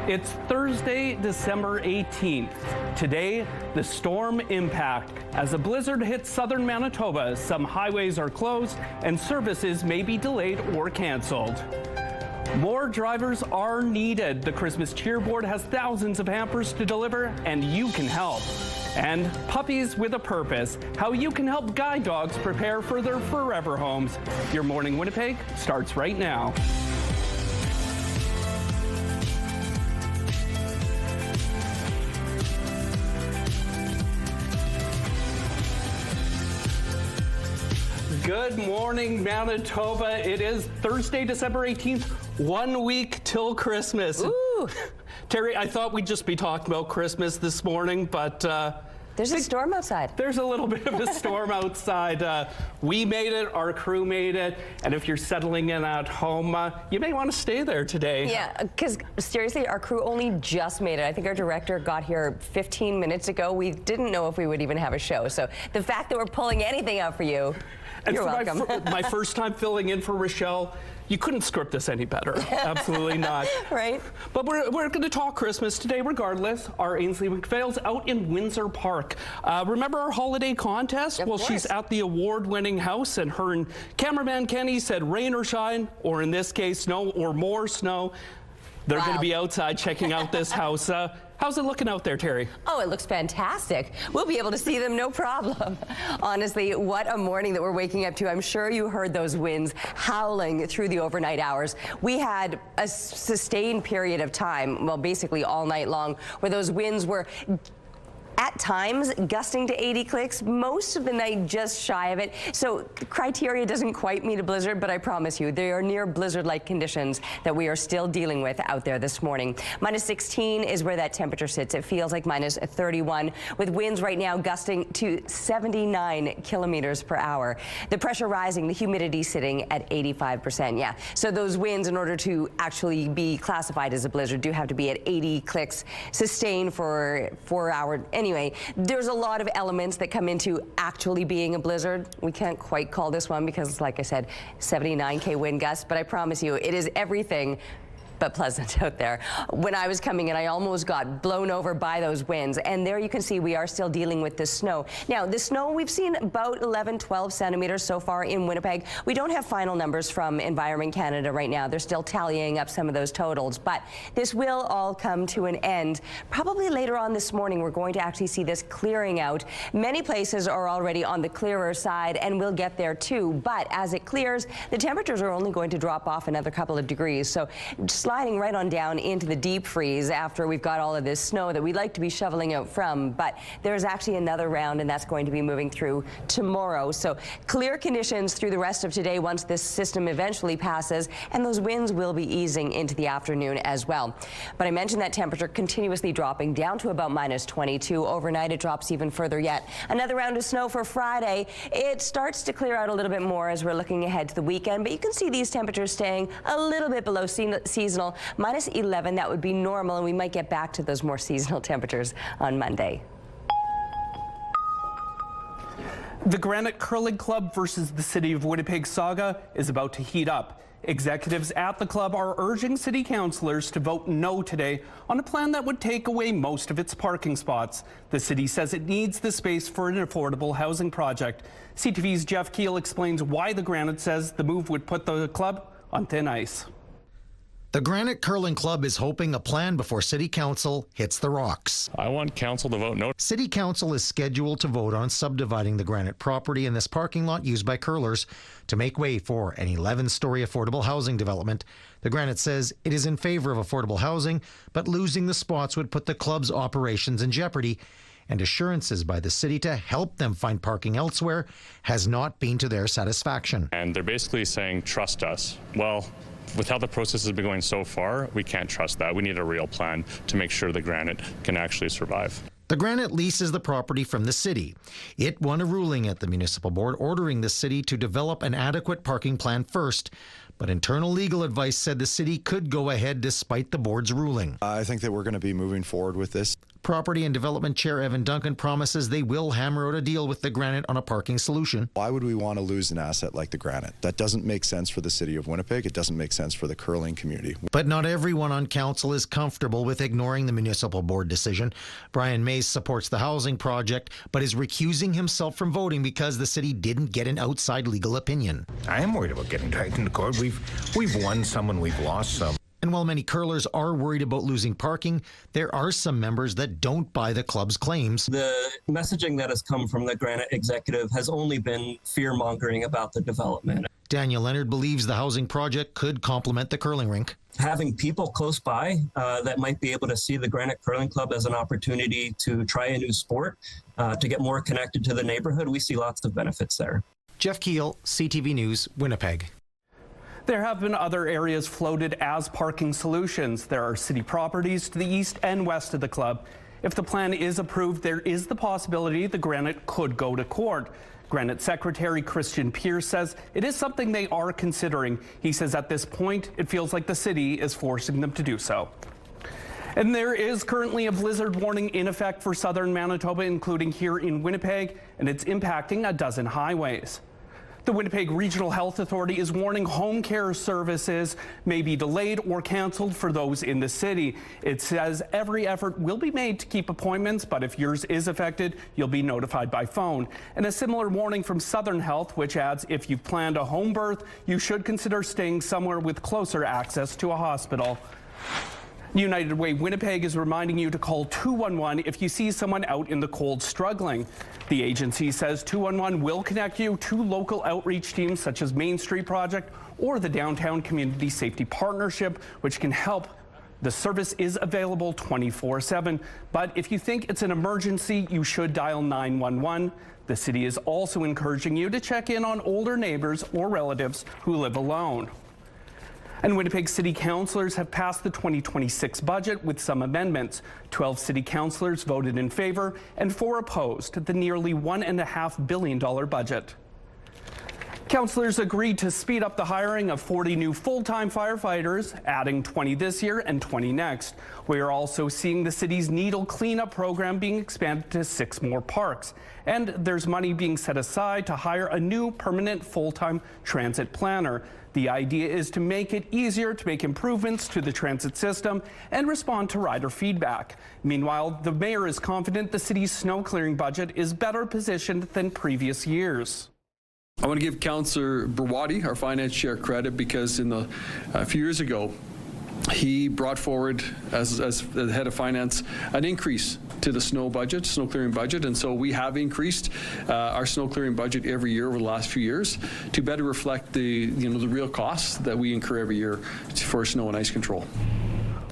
It's Thursday, December 18th. Today, the storm impact. As a blizzard hits southern Manitoba, some highways are closed and services may be delayed or canceled. More drivers are needed. The Christmas Cheer Board has thousands of hampers to deliver, and you can help. And Puppies with a Purpose, how you can help guide dogs prepare for their forever homes. Your Morning Winnipeg starts right now. Good morning, Manitoba. It is Thursday, December 18th, 1 week till Christmas. Ooh. Terry, I thought we'd just be talking about Christmas this morning, but there's a storm outside. There's a little bit of a storm outside. We made it, our crew made it, and if you're settling in at home, you may want to stay there today. Yeah, because seriously, our crew only just made it. I think our director got here 15 minutes ago. We didn't know if we would even have a show, so the fact that we're pulling anything out for you, and you're for welcome. my first time filling in for Rochelle, you couldn't script this any better. Absolutely not. Right. But we're going to talk Christmas today regardless. Our Ainsley McPhail's out in Windsor Park. Remember our holiday contest? Of course. She's at the award-winning house, and her and cameraman Kenny said rain or shine, or in this case, snow or more snow. They're going to be outside checking out this house. How's it looking out there, Terry? Oh, it looks fantastic. We'll be able to see them, no problem. Honestly, what a morning that we're waking up to. I'm sure you heard those winds howling through the overnight hours. We had a sustained period of time, well, basically all night long, where those winds were at times gusting to 80 clicks, most of the night just shy of it. So the criteria doesn't quite meet a blizzard, but I promise you, they are near blizzard-like conditions that we are still dealing with out there this morning. Minus 16 is where that temperature sits. It feels like minus 31, with winds right now gusting to 79 kilometers per hour. The pressure rising, the humidity sitting at 85%. Yeah, so those winds, in order to actually be classified as a blizzard, do have to be at 80 clicks sustained for 4 hours. Anyway, there's a lot of elements that come into actually being a blizzard. We can't quite call this one because, like I said, 79K wind gusts, but I promise you, it is everything but pleasant out there. When I was coming in, I almost got blown over by those winds, and there you can see we are still dealing with the snow. Now, the snow, we've seen about 11, 12 centimeters so far in Winnipeg. We don't have final numbers from Environment Canada right now. They're still tallying up some of those totals, but this will all come to an end. Probably later on this morning, we're going to actually see this clearing out. Many places are already on the clearer side, and we'll get there too, but as it clears, the temperatures are only going to drop off another couple of degrees. So sliding right on down into the deep freeze after we've got all of this snow that we'd like to be shoveling out from. But there's actually another round, and that's going to be moving through tomorrow. So clear conditions through the rest of today once this system eventually passes, and those winds will be easing into the afternoon as well. But I mentioned that temperature continuously dropping down to about minus 22. Overnight, it drops even further yet. Another round of snow for Friday. It starts to clear out a little bit more as we're looking ahead to the weekend, but you can see these temperatures staying a little bit below seasonal. Minus 11, that would be normal, and we might get back to those more seasonal temperatures on Monday. The Granite Curling Club versus the City of Winnipeg saga is about to heat up. Executives at the club are urging city councillors to vote no today on a plan that would take away most of its parking spots. The city says it needs the space for an affordable housing project. CTV's Jeff Keel explains why the Granite says the move would put the club on thin ice. The Granite Curling Club is hoping a plan before City Council hits the rocks. I want Council to vote no. City Council is scheduled to vote on subdividing the Granite property in this parking lot used by curlers to make way for an 11-story affordable housing development. The Granite says it is in favor of affordable housing, but losing the spots would put the club's operations in jeopardy, and assurances by the city to help them find parking elsewhere has not been to their satisfaction. And they're basically saying, trust us. Well, with how the process has been going so far, we can't trust that. We need a real plan to make sure the Granite can actually survive. The Granite leases the property from the city. It won a ruling at the municipal board ordering the city to develop an adequate parking plan first, but internal legal advice said the city could go ahead despite the board's ruling. I think that we're going to be moving forward with this. Property and Development Chair Evan Duncan promises they will hammer out a deal with the Granite on a parking solution. Why would we want to lose an asset like the Granite? That doesn't make sense for the city of Winnipeg. It doesn't make sense for the curling community. But not everyone on council is comfortable with ignoring the municipal board decision. Brian Mays supports the housing project, but is recusing himself from voting because the city didn't get an outside legal opinion. I am worried about getting dragged into court. We've won some and we've lost some. And while many curlers are worried about losing parking, there are some members that don't buy the club's claims. The messaging that has come from the Granite executive has only been fear-mongering about the development. Daniel Leonard believes the housing project could complement the curling rink. Having people close by that might be able to see the Granite Curling Club as an opportunity to try a new sport, to get more connected to the neighborhood, we see lots of benefits there. Jeff Keel, CTV News, Winnipeg. There have been other areas floated as parking solutions. There are city properties to the east and west of the club. If the plan is approved, there is the possibility the Granite could go to court. Granite Secretary Christian Pierce says it is something they are considering. He says at this point, it feels like the city is forcing them to do so. And there is currently a blizzard warning in effect for southern Manitoba, including here in Winnipeg, and it's impacting a dozen highways. The Winnipeg Regional Health Authority is warning home care services may be delayed or canceled for those in the city. It says every effort will be made to keep appointments, but if yours is affected, you'll be notified by phone. And a similar warning from Southern Health, which adds if you've planned a home birth, you should consider staying somewhere with closer access to a hospital. United Way Winnipeg is reminding you to call 211 if you see someone out in the cold struggling. The agency says 211 will connect you to local outreach teams such as Main Street Project or the Downtown Community Safety Partnership, which can help. The service is available 24/7, but if you think it's an emergency, you should dial 911. The city is also encouraging you to check in on older neighbors or relatives who live alone. And Winnipeg City Councillors have passed the 2026 budget with some amendments. 12 city councillors voted in favor and 4 opposed the nearly $1.5 billion budget. Councillors agreed to speed up the hiring of 40 new full-time firefighters, adding 20 this year and 20 next. We are also seeing the city's needle cleanup program being expanded to 6 more parks. And there's money being set aside to hire a new permanent full-time transit planner. The idea is to make it easier to make improvements to the transit system and respond to rider feedback. Meanwhile, the mayor is confident the city's snow clearing budget is better positioned than previous years. I want to give Councillor Brawadi, our finance chair, credit because a few years ago, he brought forward, as the head of finance, an increase to the snow clearing budget, and so we have increased our snow clearing budget every year over the last few years to better reflect the real costs that we incur every year for snow and ice control.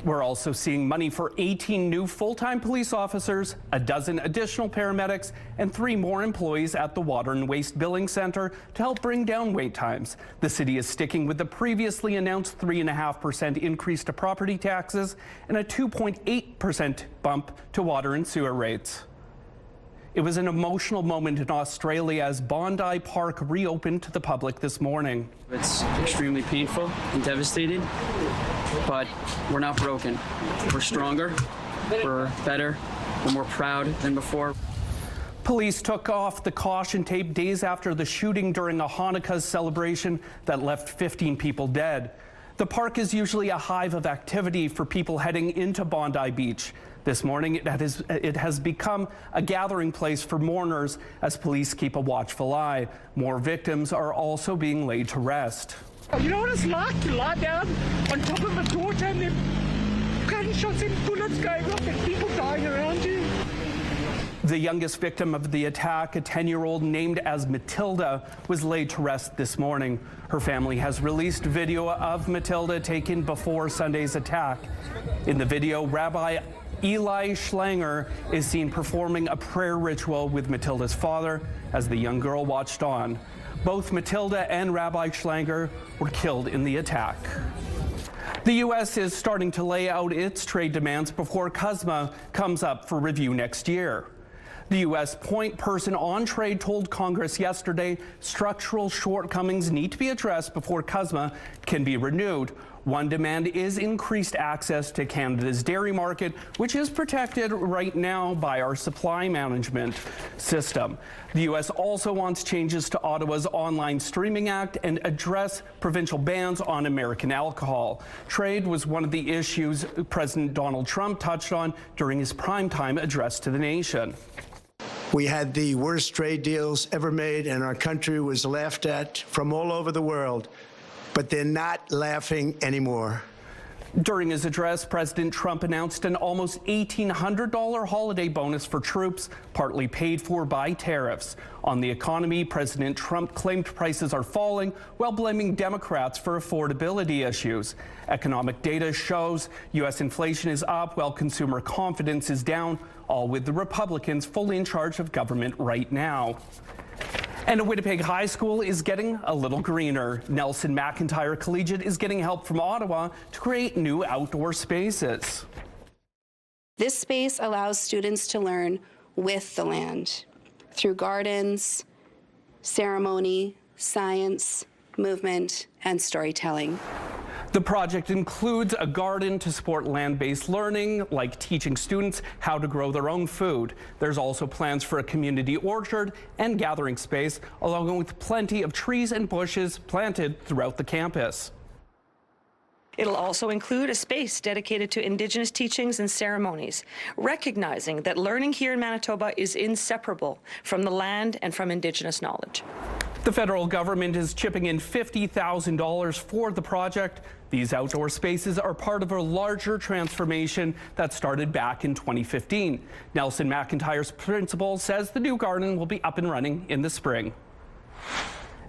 We're also seeing money for 18 new full-time police officers, a dozen additional paramedics, and 3 more employees at the Water and Waste Billing Center to help bring down wait times. The city is sticking with the previously announced 3.5% increase to property taxes and a 2.8% bump to water and sewer rates. It was an emotional moment in Australia as Bondi Park reopened to the public this morning. It's extremely painful and devastating, but we're not broken. We're stronger, we're better, we're more proud than before. Police took off the caution tape days after the shooting during a Hanukkah celebration that left 15 people dead. The park is usually a hive of activity for people heading into Bondi Beach. This morning, it has become a gathering place for mourners as police keep a watchful eye. More victims are also being laid to rest. You know what it's like to lie down on top of a torch and then gunshots and bullets going off and people dying around you? The youngest victim of the attack, a 10-year-old named as Matilda, was laid to rest this morning. Her family has released video of Matilda taken before Sunday's attack. In the video, Rabbi Eli Schlanger is seen performing a prayer ritual with Matilda's father as the young girl watched on. Both Matilda and Rabbi Schlanger were killed in the attack. The U.S. is starting to lay out its trade demands before CUSMA comes up for review next year. The U.S. point person on trade told Congress yesterday structural shortcomings need to be addressed before CUSMA can be renewed. One demand is increased access to Canada's dairy market, which is protected right now by our supply management system. The U.S. also wants changes to Ottawa's Online Streaming Act and address provincial bans on American alcohol. Trade was one of the issues President Donald Trump touched on during his primetime address to the nation. We had the worst trade deals ever made, and our country was laughed at from all over the world. But they're not laughing anymore. During his address, President Trump announced an almost $1,800 holiday bonus for troops, partly paid for by tariffs. On the economy, President Trump claimed prices are falling while blaming Democrats for affordability issues. Economic data shows U.S. inflation is up while consumer confidence is down, all with the Republicans fully in charge of government right now. And a Winnipeg high school is getting a little greener. Nelson McIntyre Collegiate is getting help from Ottawa to create new outdoor spaces. This space allows students to learn with the land through gardens, ceremony, science, movement, and storytelling. The project includes a garden to support land-based learning, like teaching students how to grow their own food. There's also plans for a community orchard and gathering space, along with plenty of trees and bushes planted throughout the campus. It'll also include a space dedicated to Indigenous teachings and ceremonies, recognizing that learning here in Manitoba is inseparable from the land and from Indigenous knowledge. The federal government is chipping in $50,000 for the project. These outdoor spaces are part of a larger transformation that started back in 2015. Nelson McIntyre's principal says the new garden will be up and running in the spring.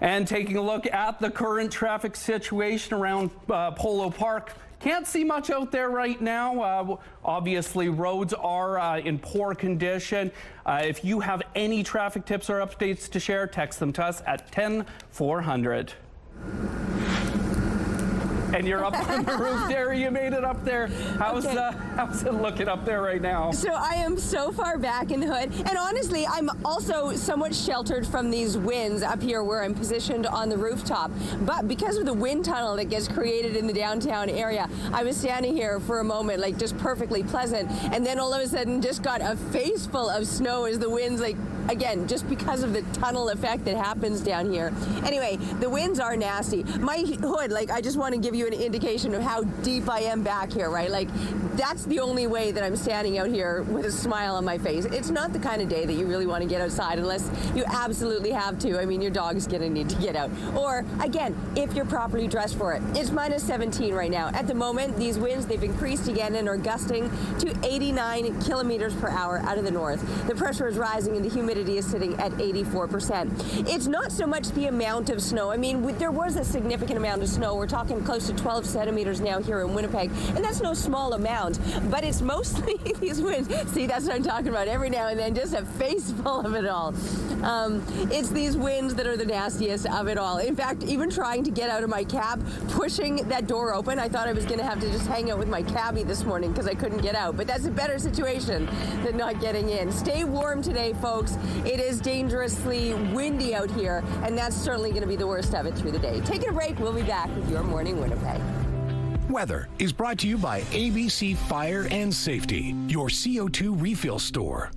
And taking a look at the current traffic situation around Polo Park. Can't see much out there right now. Obviously, roads are in poor condition. If you have any traffic tips or updates to share, text them to us at 10400. And you're up on the roof there. You made it up there. How's it looking up there right now? So I am so far back in the hood. And honestly, I'm also somewhat sheltered from these winds up here where I'm positioned on the rooftop. But because of the wind tunnel that gets created in the downtown area, I was standing here for a moment, like just perfectly pleasant. And then all of a sudden just got a face full of snow as the winds, like, again, just because of the tunnel effect that happens down here. Anyway, the winds are nasty. My hood, like, I just want to give you an indication of how deep I am back here, right? Like, that's the only way that I'm standing out here with a smile on my face. It's not the kind of day that you really want to get outside unless you absolutely have to. I mean, your dog's going to need to get out. Or, again, if you're properly dressed for it. It's minus 17 right now. At the moment, these winds, they've increased again and are gusting to 89 kilometers per hour out of the north. The pressure is rising and the humidity is sitting at 84%. It's not so much the amount of snow. I mean, there was a significant amount of snow. We're talking close to 12 centimeters now here in Winnipeg, and that's no small amount, but it's mostly these winds. See, that's what I'm talking about. Every now and then, just a face full of it all. It's these winds that are the nastiest of it all. In fact, even trying to get out of my cab, pushing that door open, I thought I was going to have to just hang out with my cabbie this morning because I couldn't get out, but that's a better situation than not getting in. Stay warm today, folks. It is dangerously windy out here, and that's certainly going to be the worst of it through the day. Taking a break, we'll be back with Your Morning Winnipeg. Weather is brought to you by ABC Fire and Safety, your CO2 refill store.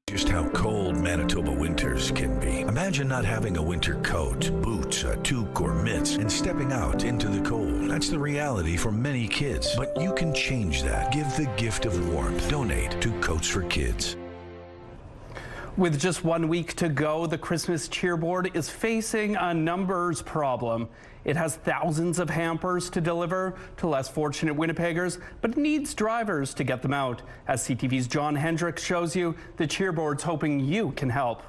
Just how cold Manitoba winters can be. Imagine not having a winter coat, boots, a toque, or mitts, and stepping out into the cold. That's the reality for many kids. But you can change that. Give the gift of warmth. Donate to Coats for Kids. With just 1 week to go, the Christmas Cheerboard is facing a numbers problem. It has thousands of hampers to deliver to less fortunate Winnipeggers, but it needs drivers to get them out. As CTV's John Hendricks shows you, the Cheerboard's hoping you can help.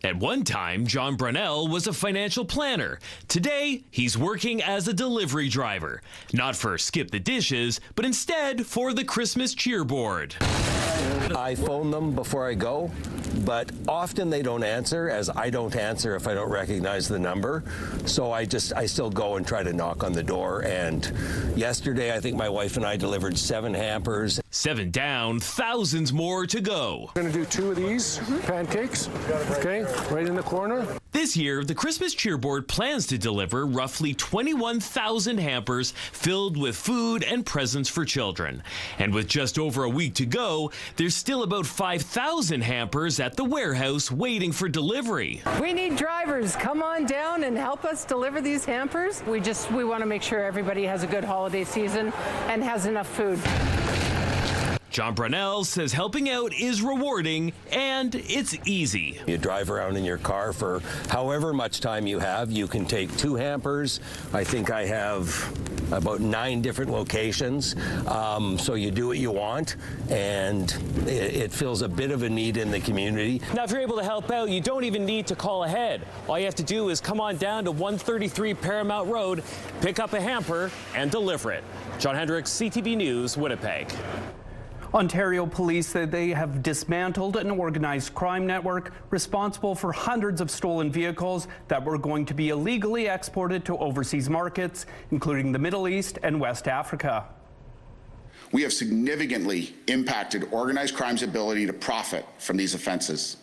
At one time, John Brunell was a financial planner. Today, he's working as a delivery driver. Not for Skip the Dishes, but instead for the Christmas Cheerboard. I phone them before I go, but often they don't answer, as I don't answer if I don't recognize the number. So I still go and try to knock on the door. And yesterday, I think my wife and I delivered 7 hampers. 7 down, thousands more to go. We're going to do 2 of these pancakes, okay? right in the corner. This year, the Christmas Cheer Board plans to deliver roughly 21,000 hampers filled with food and presents for children. And with just over a week to go, there's still about 5,000 hampers at the warehouse waiting for delivery. We need drivers. Come on down and help us deliver these hampers. We want to make sure everybody has a good holiday season and has enough food. John Brunel says helping out is rewarding and it's easy. You drive around in your car for however much time you have. You can take 2 hampers. I think I have about 9 different locations. So you do what you want, and it fills a bit of a need in the community. Now, if you're able to help out, you don't even need to call ahead. All you have to do is come on down to 133 Paramount Road, pick up a hamper, and deliver it. John Hendricks, CTV News, Winnipeg. Ontario police said they have dismantled an organized crime network responsible for hundreds of stolen vehicles that were going to be illegally exported to overseas markets, including the Middle East and West Africa. We have significantly impacted organized crime's ability to profit from these offenses.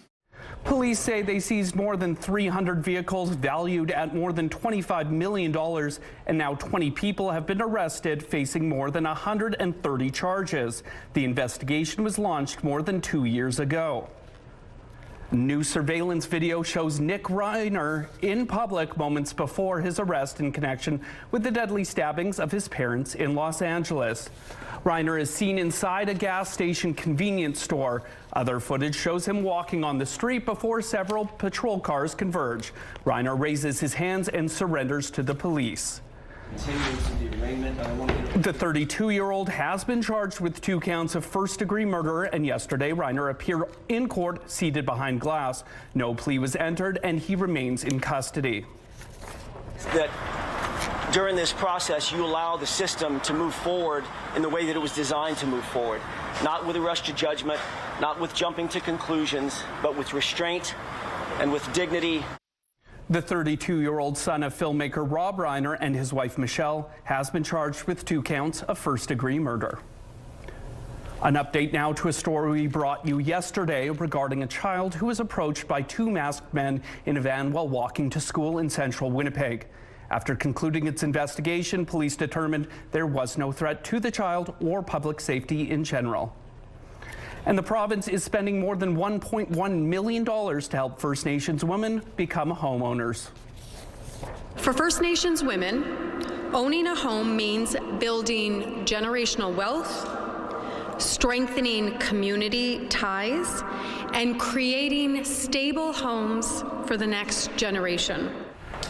Police say they seized more than 300 vehicles valued at more than $25 million, and now 20 people have been arrested, facing more than 130 charges. The investigation was launched more than 2 years ago. New surveillance video shows Nick Reiner in public moments before his arrest in connection with the deadly stabbings of his parents in Los Angeles. Reiner is seen inside a gas station convenience store. Other footage shows him walking on the street before several patrol cars converge. Reiner raises his hands and surrenders to the police. The 32-year-old has been charged with 2 counts of first-degree murder, and yesterday Reiner appeared in court seated behind glass. No plea was entered, and he remains in custody. That during this process, you allow the system to move forward in the way that it was designed to move forward, not with a rush to judgment, not with jumping to conclusions, but with restraint and with dignity. The 32-year-old son of filmmaker Rob Reiner and his wife Michelle has been charged with 2 counts of first-degree murder. An update now to a story we brought you yesterday regarding a child who was approached by 2 masked men in a van while walking to school in central Winnipeg. After concluding its investigation, police determined there was no threat to the child or public safety in general. And the province is spending more than $1.1 million to help First Nations women become homeowners. For First Nations women, owning a home means building generational wealth, strengthening community ties, and creating stable homes for the next generation.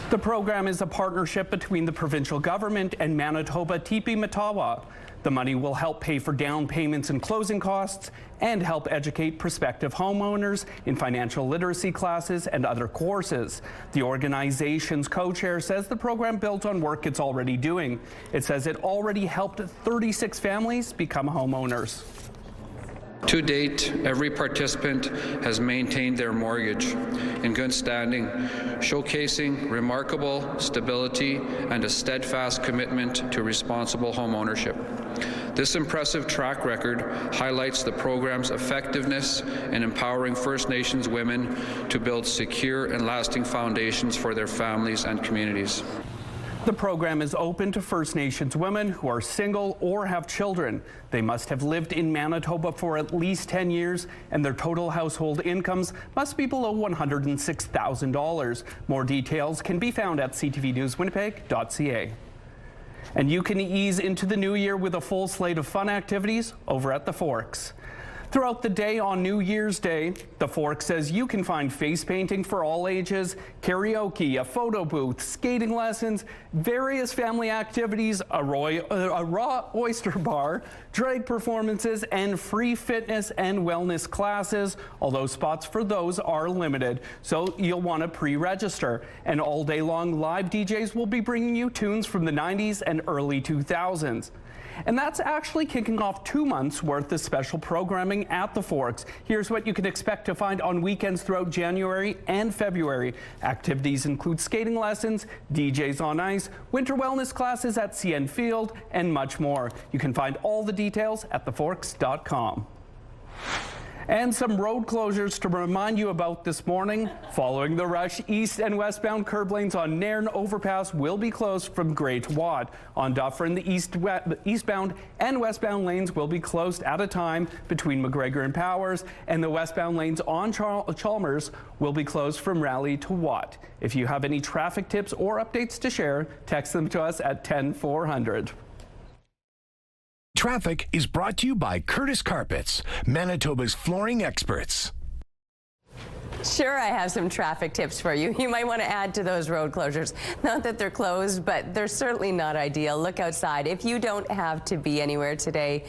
The program is a partnership between the provincial government and Manitoba Tipi Matawa. The money will help pay for down payments and closing costs and help educate prospective homeowners in financial literacy classes and other courses. The organization's co-chair says the program builds on work it's already doing. It says it already helped 36 families become homeowners. To date, every participant has maintained their mortgage in good standing, showcasing remarkable stability and a steadfast commitment to responsible homeownership. This impressive track record highlights the program's effectiveness in empowering First Nations women to build secure and lasting foundations for their families and communities. The program is open to First Nations women who are single or have children. They must have lived in Manitoba for at least 10 years, and their total household incomes must be below $106,000. More details can be found at ctvnewswinnipeg.ca. And you can ease into the new year with a full slate of fun activities over at the Forks. Throughout the day on New Year's Day, the Fork says you can find face painting for all ages, karaoke, a photo booth, skating lessons, various family activities, a raw oyster bar, drag performances, and free fitness and wellness classes, although spots for those are limited, so you'll want to pre-register. And all day long, live DJs will be bringing you tunes from the 90s and early 2000s. And that's actually kicking off 2 months worth of special programming at the Forks. Here's what you can expect to find on weekends throughout January and February. Activities include skating lessons, DJs on ice, winter wellness classes at CN Field, and much more. You can find all the details at theforks.com. And some road closures to remind you about this morning. Following the rush, east and westbound curb lanes on Nairn Overpass will be closed from Grey to Watt. On Dufferin, the eastbound and westbound lanes will be closed at a time between McGregor and Powers, and the westbound lanes on Chalmers will be closed from Raleigh to Watt. If you have any traffic tips or updates to share, text them to us at 10400. Traffic is brought to you by Curtis Carpets, Manitoba's flooring experts. Sure, I have some traffic tips for you. You might want to add to those road closures. Not that they're closed, but they're certainly not ideal. Look outside. If you don't have to be anywhere today,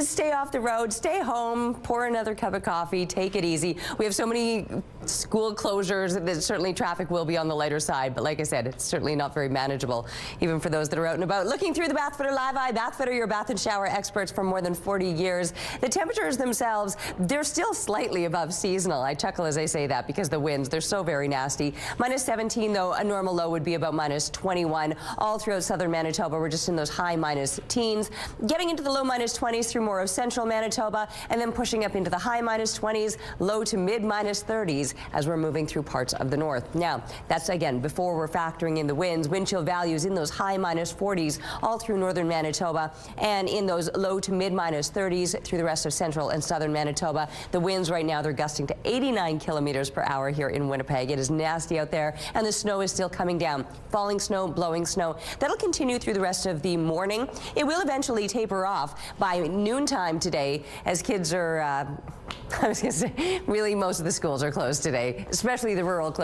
stay off the road, stay home, pour another cup of coffee, take it easy. We have so many school closures that certainly traffic will be on the lighter side, but like I said, it's certainly not very manageable, even for those that are out and about. Looking through the Bathfitter Live Eye, Bathfitter, your bath and shower experts for more than 40 years. The temperatures themselves, they're still slightly above seasonal. I chuckle as I say that because the winds, they're so very nasty. Minus 17, though, a normal low would be about minus 21. All throughout southern Manitoba, we're just in those high minus teens. Getting into the low minus 20s through more of central Manitoba, and then pushing up into the high minus 20s, low to mid minus 30s as we're moving through parts of the north. Now, that's again before we're factoring in the winds. Wind chill values in those high minus 40s all through northern Manitoba, and in those low to mid minus 30s through the rest of central and southern Manitoba. The winds right now, they're gusting to 89 kilometers per hour here in Winnipeg. It is nasty out there, and the snow is still coming down. Falling snow, blowing snow. That'll continue through the rest of the morning. It will eventually taper off by noontime today as kids are, I was going to say, really most of the schools are closed today, especially the rural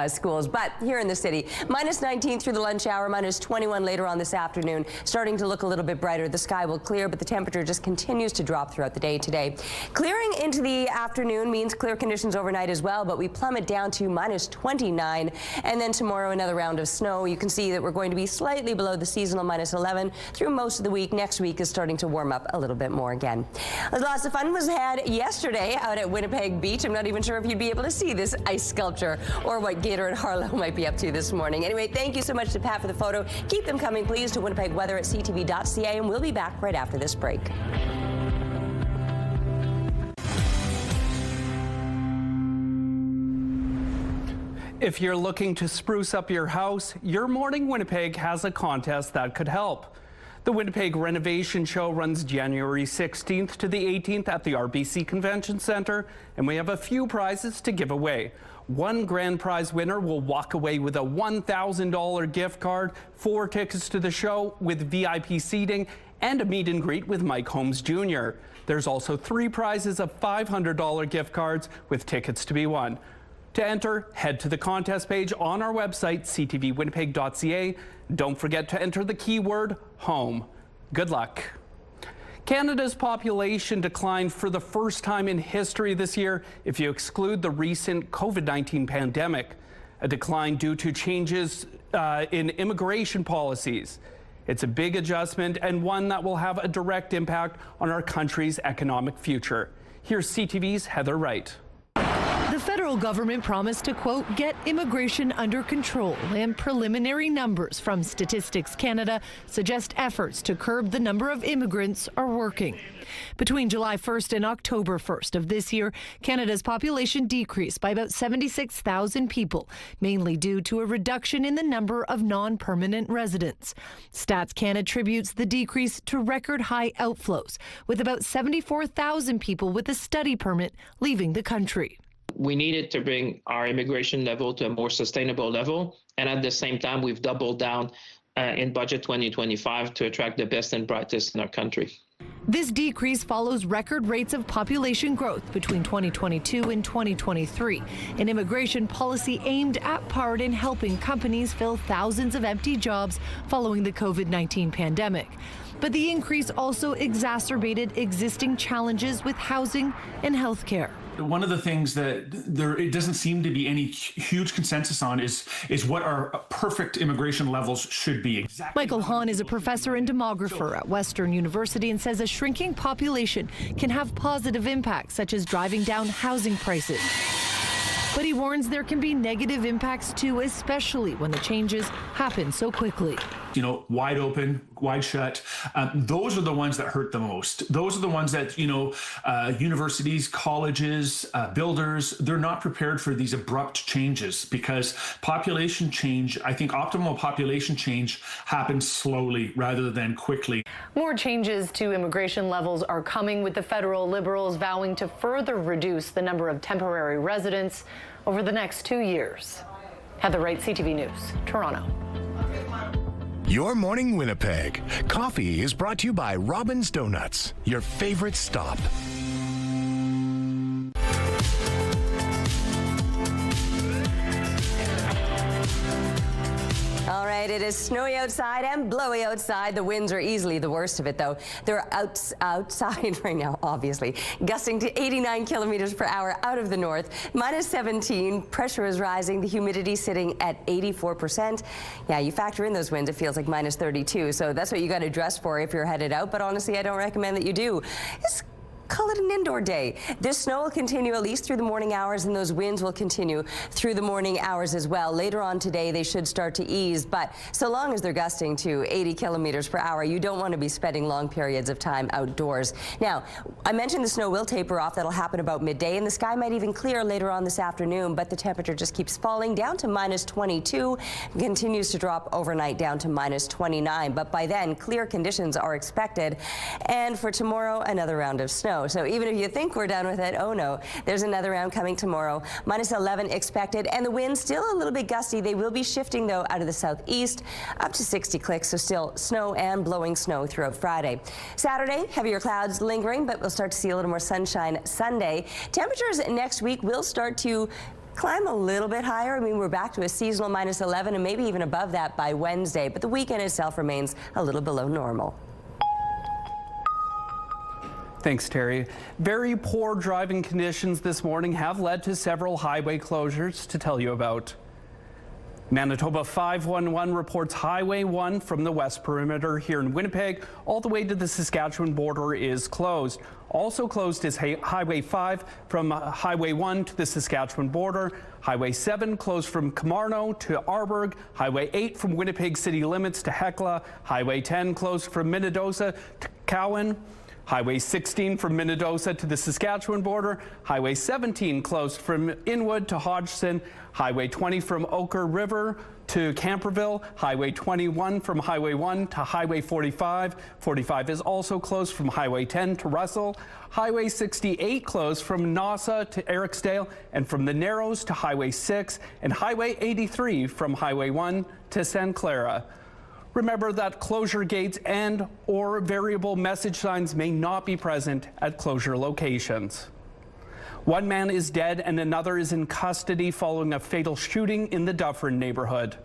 schools, but here in the city, minus 19 through the lunch hour, minus 21 later on this afternoon, starting to look a little bit brighter. The sky will clear, but the temperature just continues to drop throughout the day today. Clearing into the afternoon means clear conditions overnight as well, but we plummet down to minus 29, and then tomorrow another round of snow. You can see that we're going to be slightly below the seasonal minus 11 through most of the week. Next week is starting to warm up a little bit more again. Lots of fun was had yesterday out at Winnipeg Beach. I'm not even sure if you'd be able to see this ice sculpture or what Gator and Harlow might be up to this morning. Anyway, thank you so much to Pat for the photo. Keep them coming, please, to Winnipeg Weather at CTV.ca, and we'll be back right after this break. If you're looking to spruce up your house, Your Morning Winnipeg has a contest that could help. The Winnipeg Renovation Show runs January 16th to the 18th at the RBC Convention Centre, and we have a few prizes to give away. One grand prize winner will walk away with a $1,000 gift card, 4 tickets to the show with VIP seating, and a meet and greet with Mike Holmes Jr. There's also 3 prizes of $500 gift cards with tickets to be won. To enter, head to the contest page on our website, ctvwinnipeg.ca. Don't forget to enter the keyword home. Good luck. Canada's population declined for the first time in history this year if you exclude the recent COVID-19 pandemic, a decline due to changes in immigration policies. It's a big adjustment and one that will have a direct impact on our country's economic future. Here's CTV's Heather Wright. The federal government promised to, quote, get immigration under control, and preliminary numbers from Statistics Canada suggest efforts to curb the number of immigrants are working. Between July 1st and October 1st of this year, Canada's population decreased by about 76,000 people, mainly due to a reduction in the number of non-permanent residents. Stats Canada attributes the decrease to record high outflows, with about 74,000 people with a study permit leaving the country. We needed to bring our immigration level to a more sustainable level, and at the same time, we've doubled down in Budget 2025 to attract the best and brightest in our country. This decrease follows record rates of population growth between 2022 and 2023, an immigration policy aimed at part in helping companies fill thousands of empty jobs following the COVID-19 pandemic. But the increase also exacerbated existing challenges with housing and health care. One of the things that it doesn't seem to be any huge consensus on is what our perfect immigration levels should be. Exactly. Michael Hahn is a professor and demographer at Western University and says a shrinking population can have positive impacts, such as driving down housing prices. But he warns there can be negative impacts too, especially when the changes happen so quickly. wide open, wide shut. Those are the ones that hurt the most. Those are the ones that, universities, colleges, builders, they're not prepared for these abrupt changes, because population change, I think optimal population change happens slowly rather than quickly. More changes to immigration levels are coming, with the federal Liberals vowing to further reduce the number of temporary residents over the next 2 years. Heather Wright, CTV News, Toronto. Your Morning Winnipeg. Coffee is brought to you by Robin's Donuts, your favorite stop. All right, it is snowy outside and blowy outside. The winds are easily the worst of it, though. They're outside right now, obviously, gusting to 89 kilometers per hour out of the north. Minus 17, pressure is rising, the humidity sitting at 84%. Yeah, you factor in those winds, it feels like minus 32. So that's what you got to dress for if you're headed out. But honestly, I don't recommend that you do. Call it an indoor day. This snow will continue at least through the morning hours, and those winds will continue through the morning hours as well. Later on today, they should start to ease, but so long as they're gusting to 80 kilometers per hour, you don't want to be spending long periods of time outdoors. Now, I mentioned the snow will taper off. That'll happen about midday, and the sky might even clear later on this afternoon, but the temperature just keeps falling down to minus 22, and continues to drop overnight down to minus 29. But by then, clear conditions are expected, and for tomorrow, another round of snow. So even if you think we're done with it, oh no, there's another round coming tomorrow. Minus 11 expected, and the winds still a little bit gusty. They will be shifting, though, out of the southeast up to 60 clicks, so still snow and blowing snow throughout Friday. Saturday, heavier clouds lingering, but we'll start to see a little more sunshine Sunday. Temperatures next week will start to climb a little bit higher. I mean, we're back to a seasonal minus 11 and maybe even above that by Wednesday, but the weekend itself remains a little below normal. Thanks, Terry. Very poor driving conditions this morning have led to several highway closures to tell you about. Manitoba 511 reports Highway 1 from the West Perimeter here in Winnipeg all the way to the Saskatchewan border is closed. Also closed is Highway 5 from Highway 1 to the Saskatchewan border. Highway 7 closed from Camarno to Arborg. Highway 8 from Winnipeg city limits to Hecla. Highway 10 closed from Minnedosa to Cowan. Highway 16 from Minnedosa to the Saskatchewan border. Highway 17 closed from Inwood to Hodgson. Highway 20 from Oquirrh River to Camperville. Highway 21 from Highway 1 to Highway 45. 45 is also closed from Highway 10 to Russell. Highway 68 closed from Nausa to Ericsdale, and from the Narrows to Highway 6, and Highway 83 from Highway 1 to San Clara. Remember that closure gates and/or variable message signs may not be present at closure locations. One man is dead and another is in custody following a fatal shooting in the Dufferin neighborhood.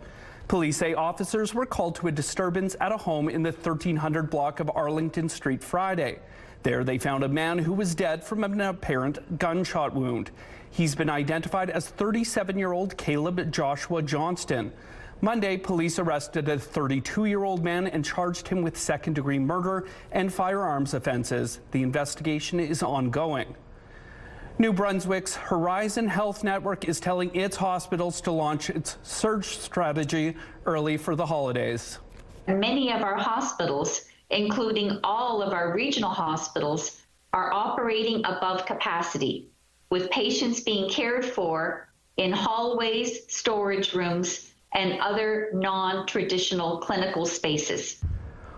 Police say officers were called to a disturbance at a home in the 1300 block of Arlington Street Friday. There they found a man who was dead from an apparent gunshot wound. He's been identified as 37-year-old Caleb Joshua Johnston. Monday, police arrested a 32-year-old man and charged him with second-degree murder and firearms offenses. The investigation is ongoing. New Brunswick's Horizon Health Network is telling its hospitals to launch its surge strategy early for the holidays. Many of our hospitals, including all of our regional hospitals, are operating above capacity, with patients being cared for in hallways, storage rooms, and other non-traditional clinical spaces.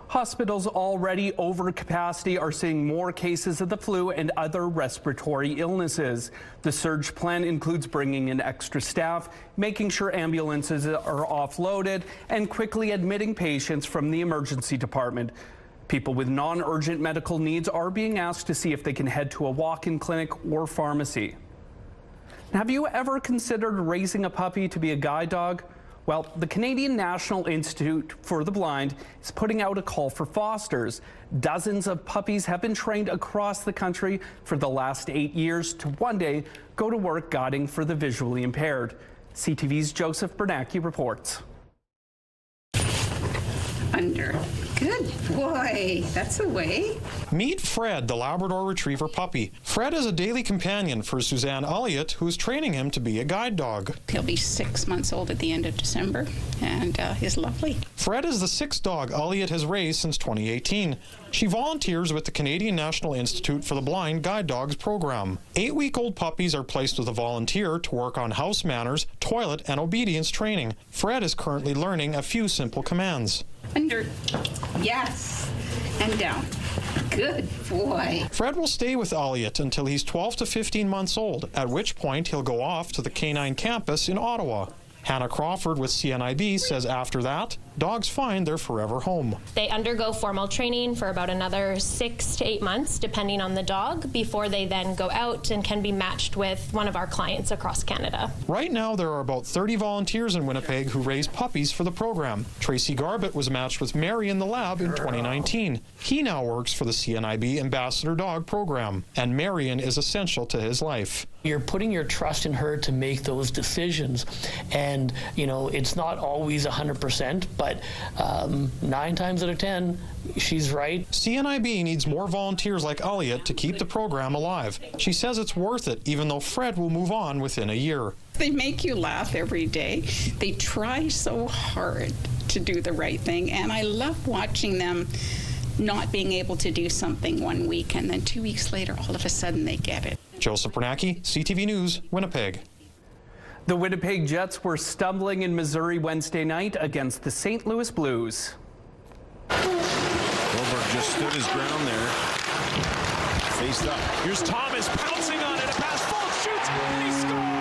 Hospitals already over capacity are seeing more cases of the flu and other respiratory illnesses. The surge plan includes bringing in extra staff, making sure ambulances are offloaded, and quickly admitting patients from the emergency department. People with non-urgent medical needs are being asked to see if they can head to a walk-in clinic or pharmacy. Have you ever considered raising a puppy to be a guide dog? Well, the Canadian National Institute for the Blind is putting out a call for fosters. Dozens of puppies have been trained across the country for the last 8 years to one day go to work guiding for the visually impaired. CTV's Joseph Bernacki reports. Under. Good boy. That's the way. Meet Fred, the Labrador Retriever puppy. Fred is a daily companion for Suzanne Elliott, who's training him to be a guide dog. He'll be 6 months old at the end of December, and he's lovely. Fred is the sixth dog Elliott has raised since 2018. She volunteers with the Canadian National Institute for the Blind Guide Dogs program. 8-week-old puppies are placed with a volunteer to work on house manners, toilet, and obedience training. Fred is currently learning a few simple commands. Under. Yes. And down. Good boy. Fred will stay with Elliott until he's 12 to 15 months old, at which point he'll go off to the Canine Campus in Ottawa. Hannah Crawford with CNIB says after that, dogs find their forever home. They undergo formal training for about another 6 to 8 months, depending on the dog, before they then go out and can be matched with one of our clients across Canada. Right now, there are about 30 volunteers in Winnipeg who raise puppies for the program. Tracy Garbett was matched with Mary in the lab in 2019. He now works for the CNIB Ambassador Dog program, and Marion is essential to his life. You're putting your trust in her to make those decisions, and it's not always 100%, but 9 times out of 10, she's right. CNIB needs more volunteers like Elliott to keep the program alive. She says it's worth it, even though Fred will move on within a year. They make you laugh every day. They try so hard to do the right thing, and I love watching them not being able to do something 1 week, and then 2 weeks later, all of a sudden, they get it. Joseph Bernacki, CTV News, Winnipeg. The Winnipeg Jets were stumbling in Missouri Wednesday night against the St. Louis Blues. Goldberg just stood his ground there. Faced up. Here's Thomas pouncing on it. A pass, Fultz shoots, and he scores!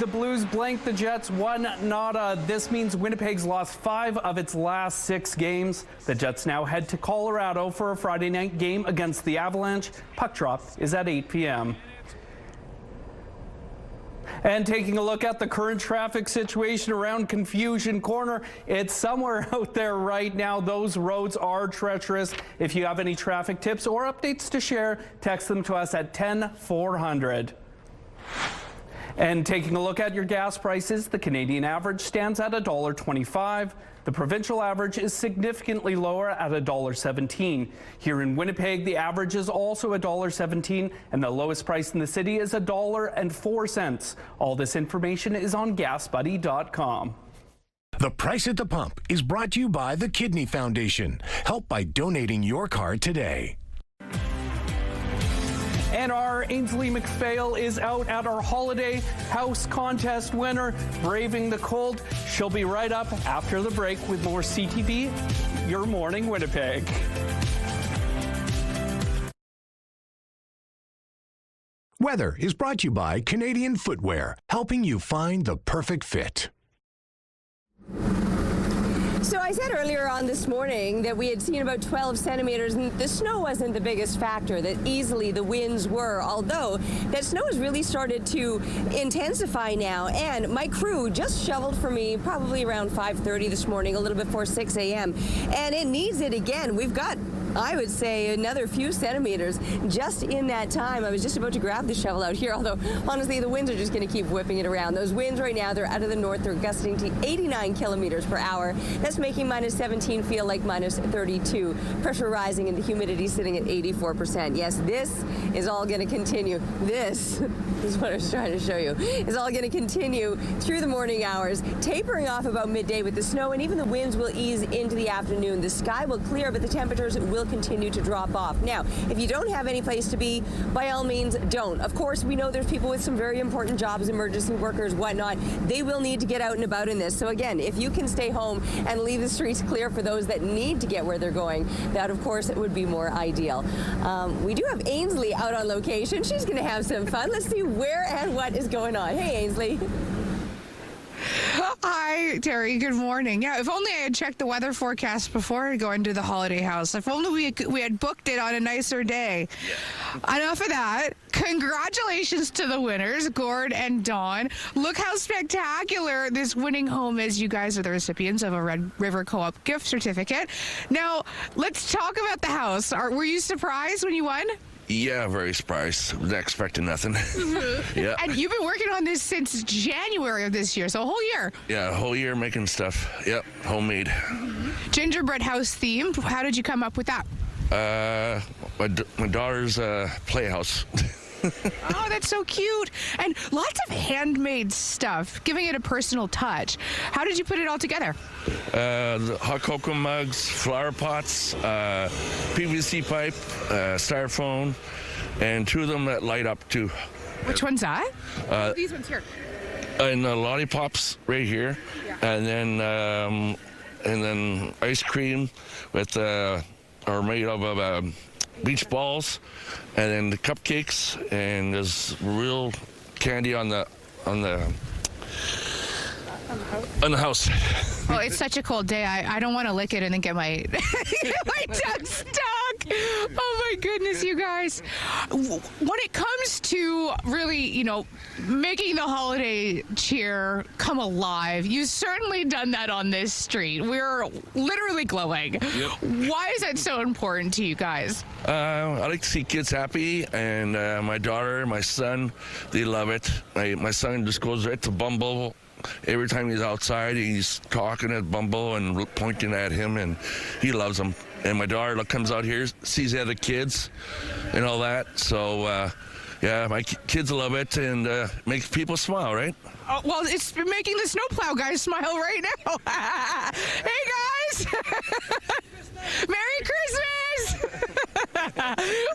The Blues blanked the Jets 1-0. This means Winnipeg's lost 5 of its last 6 games. The Jets now head to Colorado for a Friday night game against the Avalanche. Puck drop is at 8 p.m. And taking a look at the current traffic situation around Confusion Corner, it's somewhere out there right now. Those roads are treacherous. If you have any traffic tips or updates to share, text them to us at 10400. And taking a look at your gas prices, the Canadian average stands at $1.25. The provincial average is significantly lower at $1.17. Here in Winnipeg, the average is also $1.17, and the lowest price in the city is $1.04. All this information is on GasBuddy.com. The Price at the Pump is brought to you by the Kidney Foundation. Help by donating your card today. And our Ainsley McPhail is out at our Holiday House Contest winner, braving the cold. She'll be right up after the break with more CTV Your Morning Winnipeg. Weather is brought to you by Canadian Footwear, helping you find the perfect fit. So I said earlier on this morning that we had seen about 12 centimeters, and the snow wasn't the biggest factor, that easily the winds were, although that snow has really started to intensify now. And my crew just shoveled for me probably around 5:30 this morning, a little before 6 a.m. And it needs it again. We've got, I would say, another few centimeters just in that time. I was just about to grab the shovel out here, although honestly the winds are just going to keep whipping it around. Those winds right now, they're out of the north. They're gusting to 89 kilometers per hour. That's making minus 17 feel like minus 32. Pressure rising and the humidity sitting at 84%. Yes, this is all going to continue. This is what I was trying to show you. Is all going to continue through the morning hours, tapering off about midday with the snow, and even the winds will ease into the afternoon. The sky will clear, but the temperatures will continue to drop off. Now, if you don't have any place to be, by all means, don't. Of course, we know there's people with some very important jobs, emergency workers, whatnot. They will need to get out and about in this. So again, if you can stay home and leave the streets clear for those that need to get where they're going, that of course would be more ideal. We do have Ainsley out on location. She's going to have some fun. Let's see where and what is going on. Hey, Ainsley. Hi, Terry. Good morning. Yeah, if only I had checked the weather forecast before going to the Holiday House. If only we had booked it on a nicer day. Yeah. Enough of that. Congratulations to the winners, Gord and Dawn. Look how spectacular this winning home is. You guys are the recipients of a Red River Co-op gift certificate. Now, let's talk about the house. Were you surprised when you won? Yeah, very surprised. Was expecting nothing. Yeah. And you've been working on this since January of this year, so a whole year. Yeah, a whole year making stuff. Yep, homemade. Gingerbread house themed. How did you come up with that? My daughter's playhouse. Oh, that's so cute. And lots of handmade stuff, giving it a personal touch. How did you put it all together? The hot cocoa mugs, flower pots, PVC pipe, styrofoam, and 2 of them that light up too. Which one's that? These ones here. And the lollipops right here, yeah. And then ice cream with are made of beach balls, and then the cupcakes, and there's real candy on the house. Well, it's such a cold day. I don't want to lick it and then get my my tongue stuck. Oh my goodness, you guys. When it comes to really, making the holiday cheer come alive, you've certainly done that on this street. We're literally glowing. Yep. Why is that so important to you guys? I like to see kids happy, and my daughter, my son, they love it. My son just goes right to Bumble. Every time he's outside, he's talking at Bumble and pointing at him, and he loves them. And my daughter comes out here, sees the other kids and all that. So, yeah, my kids love it, and makes people smile, right? Oh, well, it's making the snowplow guys smile right now. Hey, guys! Merry Christmas!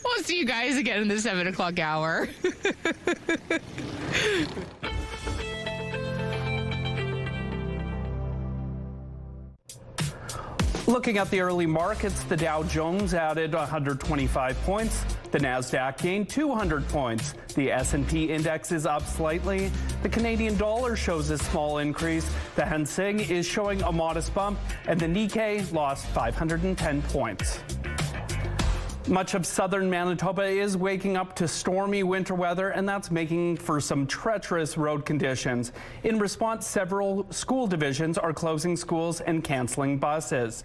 We'll see you guys again in the 7 o'clock hour. Looking at the early markets, the Dow Jones added 125 points. The Nasdaq gained 200 points. The S&P index is up slightly. The Canadian dollar shows a small increase. The Hang Seng is showing a modest bump, and the Nikkei lost 510 points. Much of southern Manitoba is waking up to stormy winter weather, and that's making for some treacherous road conditions. In response, several school divisions are closing schools and canceling buses.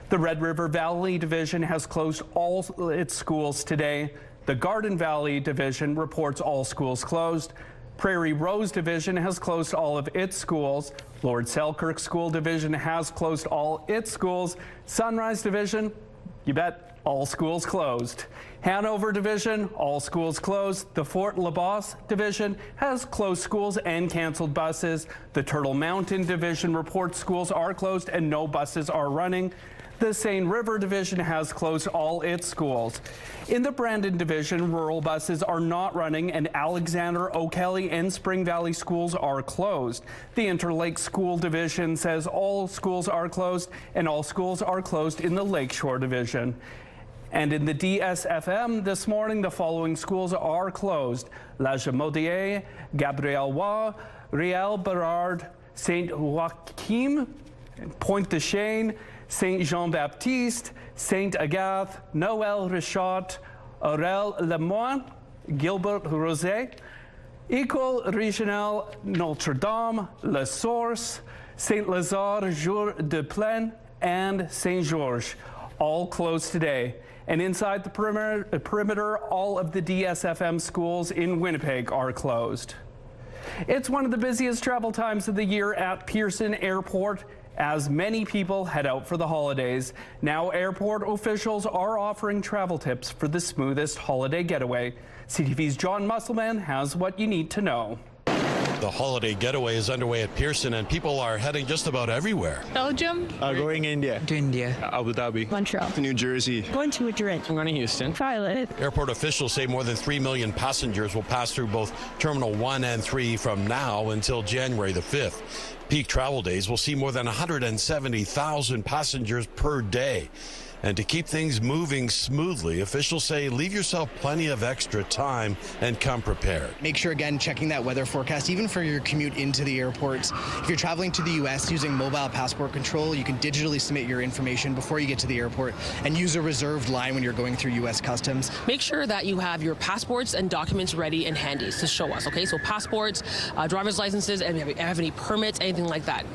The Red River Valley Division has closed all its schools today. The Garden Valley Division reports all schools closed. Prairie Rose Division has closed all of its schools. Lord Selkirk School Division has closed all its schools. Sunrise Division, you bet, all schools closed. Hanover Division, all schools closed. The Fort LaBosse Division has closed schools and canceled buses. The Turtle Mountain Division reports schools are closed and no buses are running. The Seine River Division has closed all its schools. In the Brandon Division, rural buses are not running, and Alexander, O'Kelly, and Spring Valley schools are closed. The Interlake School Division says all schools are closed, and all schools are closed in the Lakeshore Division. And in the DSFM this morning, the following schools are closed: La Jamaudière, Gabriel-Roy, Riel Berard, Saint Joachim, Pointe de Chêne, Saint Jean-Baptiste, Saint Agathe, Noël Richard, Aurel Lemoine, Gilbert Rosé, École Régionale Notre-Dame, La Source, Saint Lazare Jour de Plaine, and Saint Georges, all closed today. And inside the perimeter, all of the DSFM schools in Winnipeg are closed. It's one of the busiest travel times of the year at Pearson Airport, as many people head out for the holidays. Now airport officials are offering travel tips for the smoothest holiday getaway. CTV's John Musselman has what you need to know. The holiday getaway is underway at Pearson, and people are heading just about everywhere. Belgium. Going India. To India. Abu Dhabi. Montreal. To New Jersey. Going to Madrid. I'm going to Houston. Violet. Airport officials say more than 3 million passengers will pass through both Terminal 1 and 3 from now until January the 5th. Peak travel days will see more than 170,000 passengers per day. And to keep things moving smoothly, officials say leave yourself plenty of extra time and come prepared. Make sure, again, checking that weather forecast, even for your commute into the airports. If you're traveling to the U.S. using mobile passport control, you can digitally submit your information before you get to the airport and use a reserved line when you're going through U.S. Customs. Make sure that you have your passports and documents ready and handy to show us, okay? So passports, driver's licenses, and if you have any permits, anything anything like that.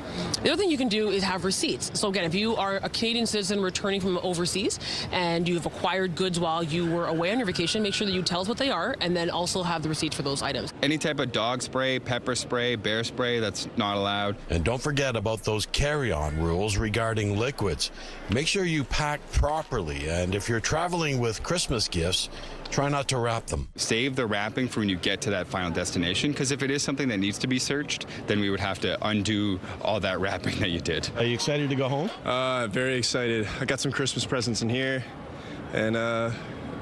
The other thing you can do is have receipts. So again, if you are a Canadian citizen returning from overseas and you've acquired goods while you were away on your vacation, make sure that you tell us what they are and then also have the receipts for those items. Any type of dog spray, pepper spray, bear spray, that's not allowed. And don't forget about those carry-on rules regarding liquids. Make sure you pack properly, and if you're traveling with Christmas gifts, try not to wrap them. Save the wrapping for when you get to that final destination, because if it is something that needs to be searched, then we would have to undo all that wrapping that you did. Are you excited to go home? Very excited. I got some Christmas presents in here, and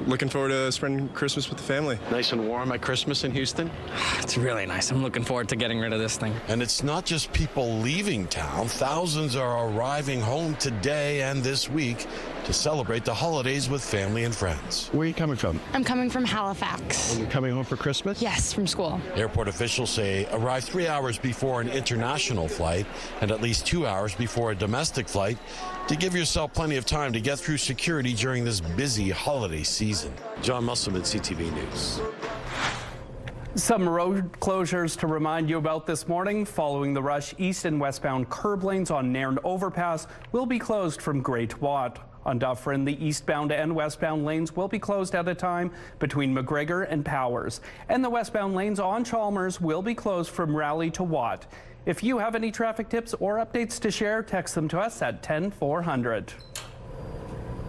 looking forward to spending Christmas with the family. Nice and warm at Christmas in Houston? It's really nice. I'm looking forward to getting rid of this thing. And it's not just people leaving town. Thousands are arriving home today and this week to celebrate the holidays with family and friends. Where are you coming from? I'm coming from Halifax. And you're coming home for Christmas? Yes, from school. Airport officials say arrive 3 hours before an international flight and at least 2 hours before a domestic flight to give yourself plenty of time to get through security during this busy holiday season. John Musselman, CTV News. Some road closures to remind you about this morning. Following the rush, east and westbound curb lanes on Nairn Overpass will be closed from Great Watt. On Dufferin, the eastbound and westbound lanes will be closed at a time between McGregor and Powers. And the westbound lanes on Chalmers will be closed from Raleigh to Watt. If you have any traffic tips or updates to share, text them to us at 10400.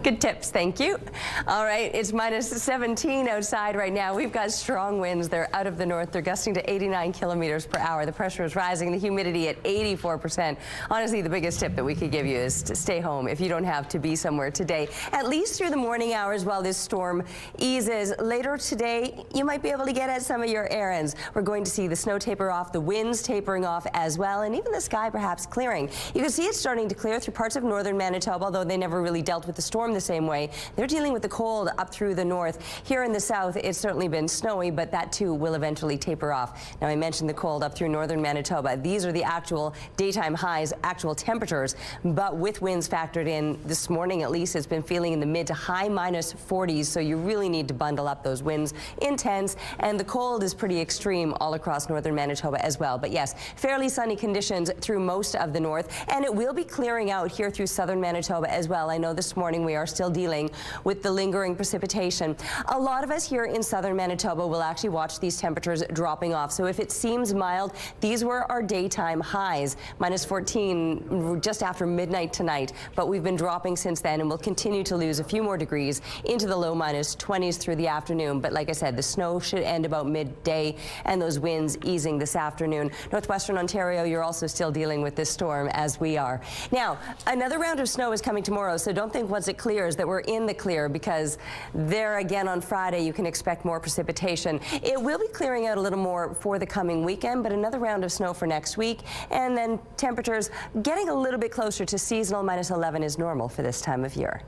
Good tips, thank you. All right, it's minus 17 outside right now. We've got strong winds. They're out of the north. They're gusting to 89 kilometers per hour. The pressure is rising, the humidity at 84%. Honestly, the biggest tip that we could give you is to stay home if you don't have to be somewhere today, at least through the morning hours while this storm eases. Later today, you might be able to get at some of your errands. We're going to see the snow taper off, the winds tapering off as well, and even the sky perhaps clearing. You can see it starting to clear through parts of northern Manitoba, although they never really dealt with the storm the same way. They're dealing with the cold up through the north. Here in the south, it's certainly been snowy, but that too will eventually taper off. Now, I mentioned the cold up through northern Manitoba. These are the actual daytime highs, actual temperatures, but with winds factored in this morning, at least, it's been feeling in the mid to high minus 40s, so you really need to bundle up. Those winds intense, and the cold is pretty extreme all across northern Manitoba as well. But yes, fairly sunny conditions through most of the north, and it will be clearing out here through southern Manitoba as well. I know this morning we are still dealing with the lingering precipitation. A lot of us here in southern Manitoba will actually watch these temperatures dropping off. So if it seems mild, these were our daytime highs, minus 14 just after midnight tonight. But we've been dropping since then, and we'll continue to lose a few more degrees into the low minus 20s through the afternoon. But like I said, the snow should end about midday, and those winds easing this afternoon. Northwestern Ontario, you're also still dealing with this storm as we are. Now, another round of snow is coming tomorrow, so don't think once it clears that we're in the clear, because there again on Friday you can expect more precipitation. It will be clearing out a little more for the coming weekend, but another round of snow for next week, and then temperatures getting a little bit closer to seasonal. Minus 11 is normal for this time of year.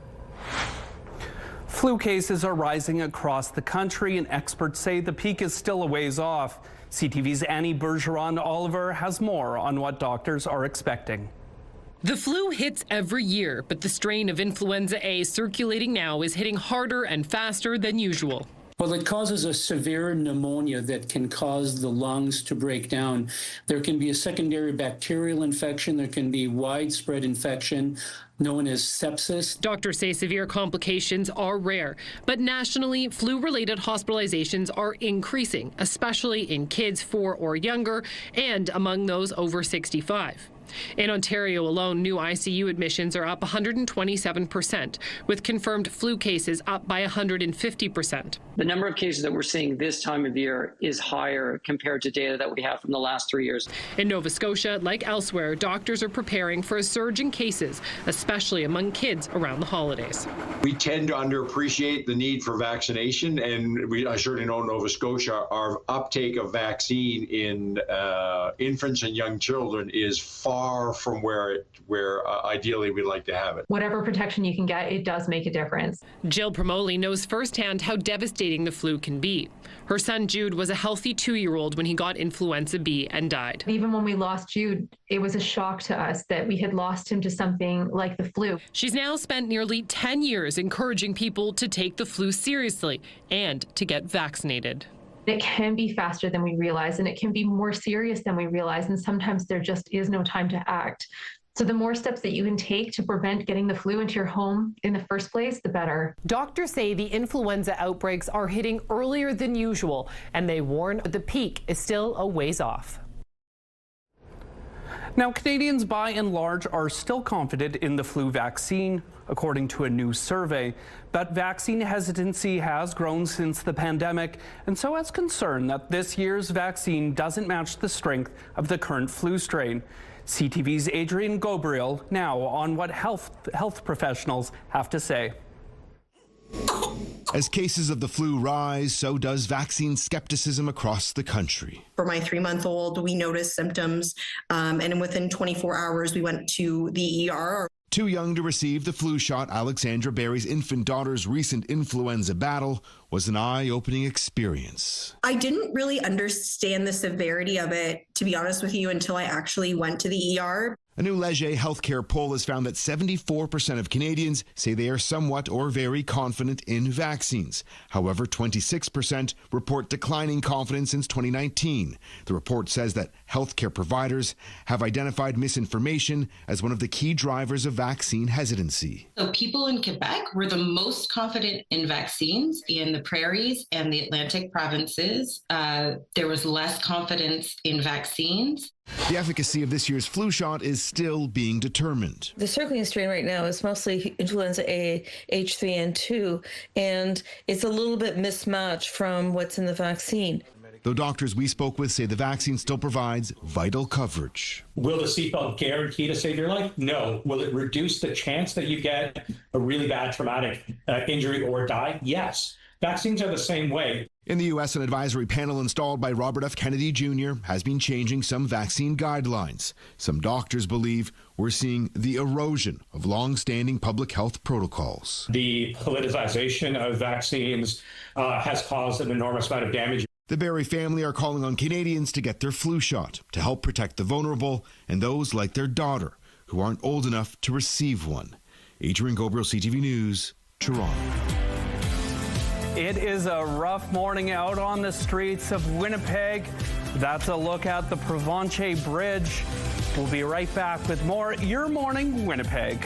Flu cases are rising across the country, and experts say the peak is still a ways off. CTV's Annie Bergeron-Oliver has more on what doctors are expecting. The flu hits every year, but the strain of influenza A circulating now is hitting harder and faster than usual. Well, it causes a severe pneumonia that can cause the lungs to break down. There can be a secondary bacterial infection. There can be widespread infection known as sepsis. Doctors say severe complications are rare, but nationally, flu-related hospitalizations are increasing, especially in kids 4 or younger and among those over 65. In Ontario alone, new ICU admissions are up 127%, with confirmed flu cases up by 150%. The number of cases that we're seeing this time of year is higher compared to data that we have from the last 3 years. In Nova Scotia, like elsewhere, doctors are preparing for a surge in cases, especially among kids around the holidays. We tend to underappreciate the need for vaccination, and I certainly know in Nova Scotia, our uptake of vaccine in infants and young children is far from where ideally we'd like to have it. Whatever protection you can get, it does make a difference. Jill Promoli knows firsthand how devastating the flu can be. Her son Jude was a healthy 2-year-old when he got influenza B and died. Even when we lost Jude, it was a shock to us that we had lost him to something like the flu. She's now spent nearly 10 years encouraging people to take the flu seriously and to get vaccinated. It can be faster than we realize, and it can be more serious than we realize. And sometimes there just is no time to act. So the more steps that you can take to prevent getting the flu into your home in the first place, the better. Doctors say the influenza outbreaks are hitting earlier than usual, and they warn the peak is still a ways off. Now, Canadians by and large are still confident in the flu vaccine, according to a new survey. But vaccine hesitancy has grown since the pandemic, and so has concern that this year's vaccine doesn't match the strength of the current flu strain. CTV's Adrian Gabriel now on what health professionals have to say. As cases of the flu rise, so does vaccine skepticism across the country. For my 3-month-old, we noticed symptoms, and within 24 hours, we went to the ER. Too young to receive the flu shot, Alexandra Barry's infant daughter's recent influenza battle was an eye-opening experience. I didn't really understand the severity of it, to be honest with you, until I actually went to the ER. A new Leger healthcare poll has found that 74% of Canadians say they are somewhat or very confident in vaccines. However, 26% report declining confidence since 2019. The report says that healthcare providers have identified misinformation as one of the key drivers of vaccine hesitancy. So people in Quebec were the most confident in vaccines. In the prairies and the Atlantic provinces, there was less confidence in vaccines. The efficacy of this year's flu shot is still being determined. The circulating strain right now is mostly influenza A, H3N2, and it's a little bit mismatched from what's in the vaccine. Though doctors we spoke with say the vaccine still provides vital coverage. Will the seatbelt guarantee to save your life? No. Will it reduce the chance that you get a really bad traumatic injury or die? Yes. Vaccines are the same way. In the U.S., an advisory panel installed by Robert F. Kennedy Jr. has been changing some vaccine guidelines. Some doctors believe we're seeing the erosion of long-standing public health protocols. The politicization of vaccines has caused an enormous amount of damage. The Barry family are calling on Canadians to get their flu shot to help protect the vulnerable and those like their daughter who aren't old enough to receive one. Adrian Gabriel, CTV News, Toronto. It is a rough morning out on the streets of Winnipeg. That's a look at the Provencher Bridge. We'll be right back with more Your Morning Winnipeg.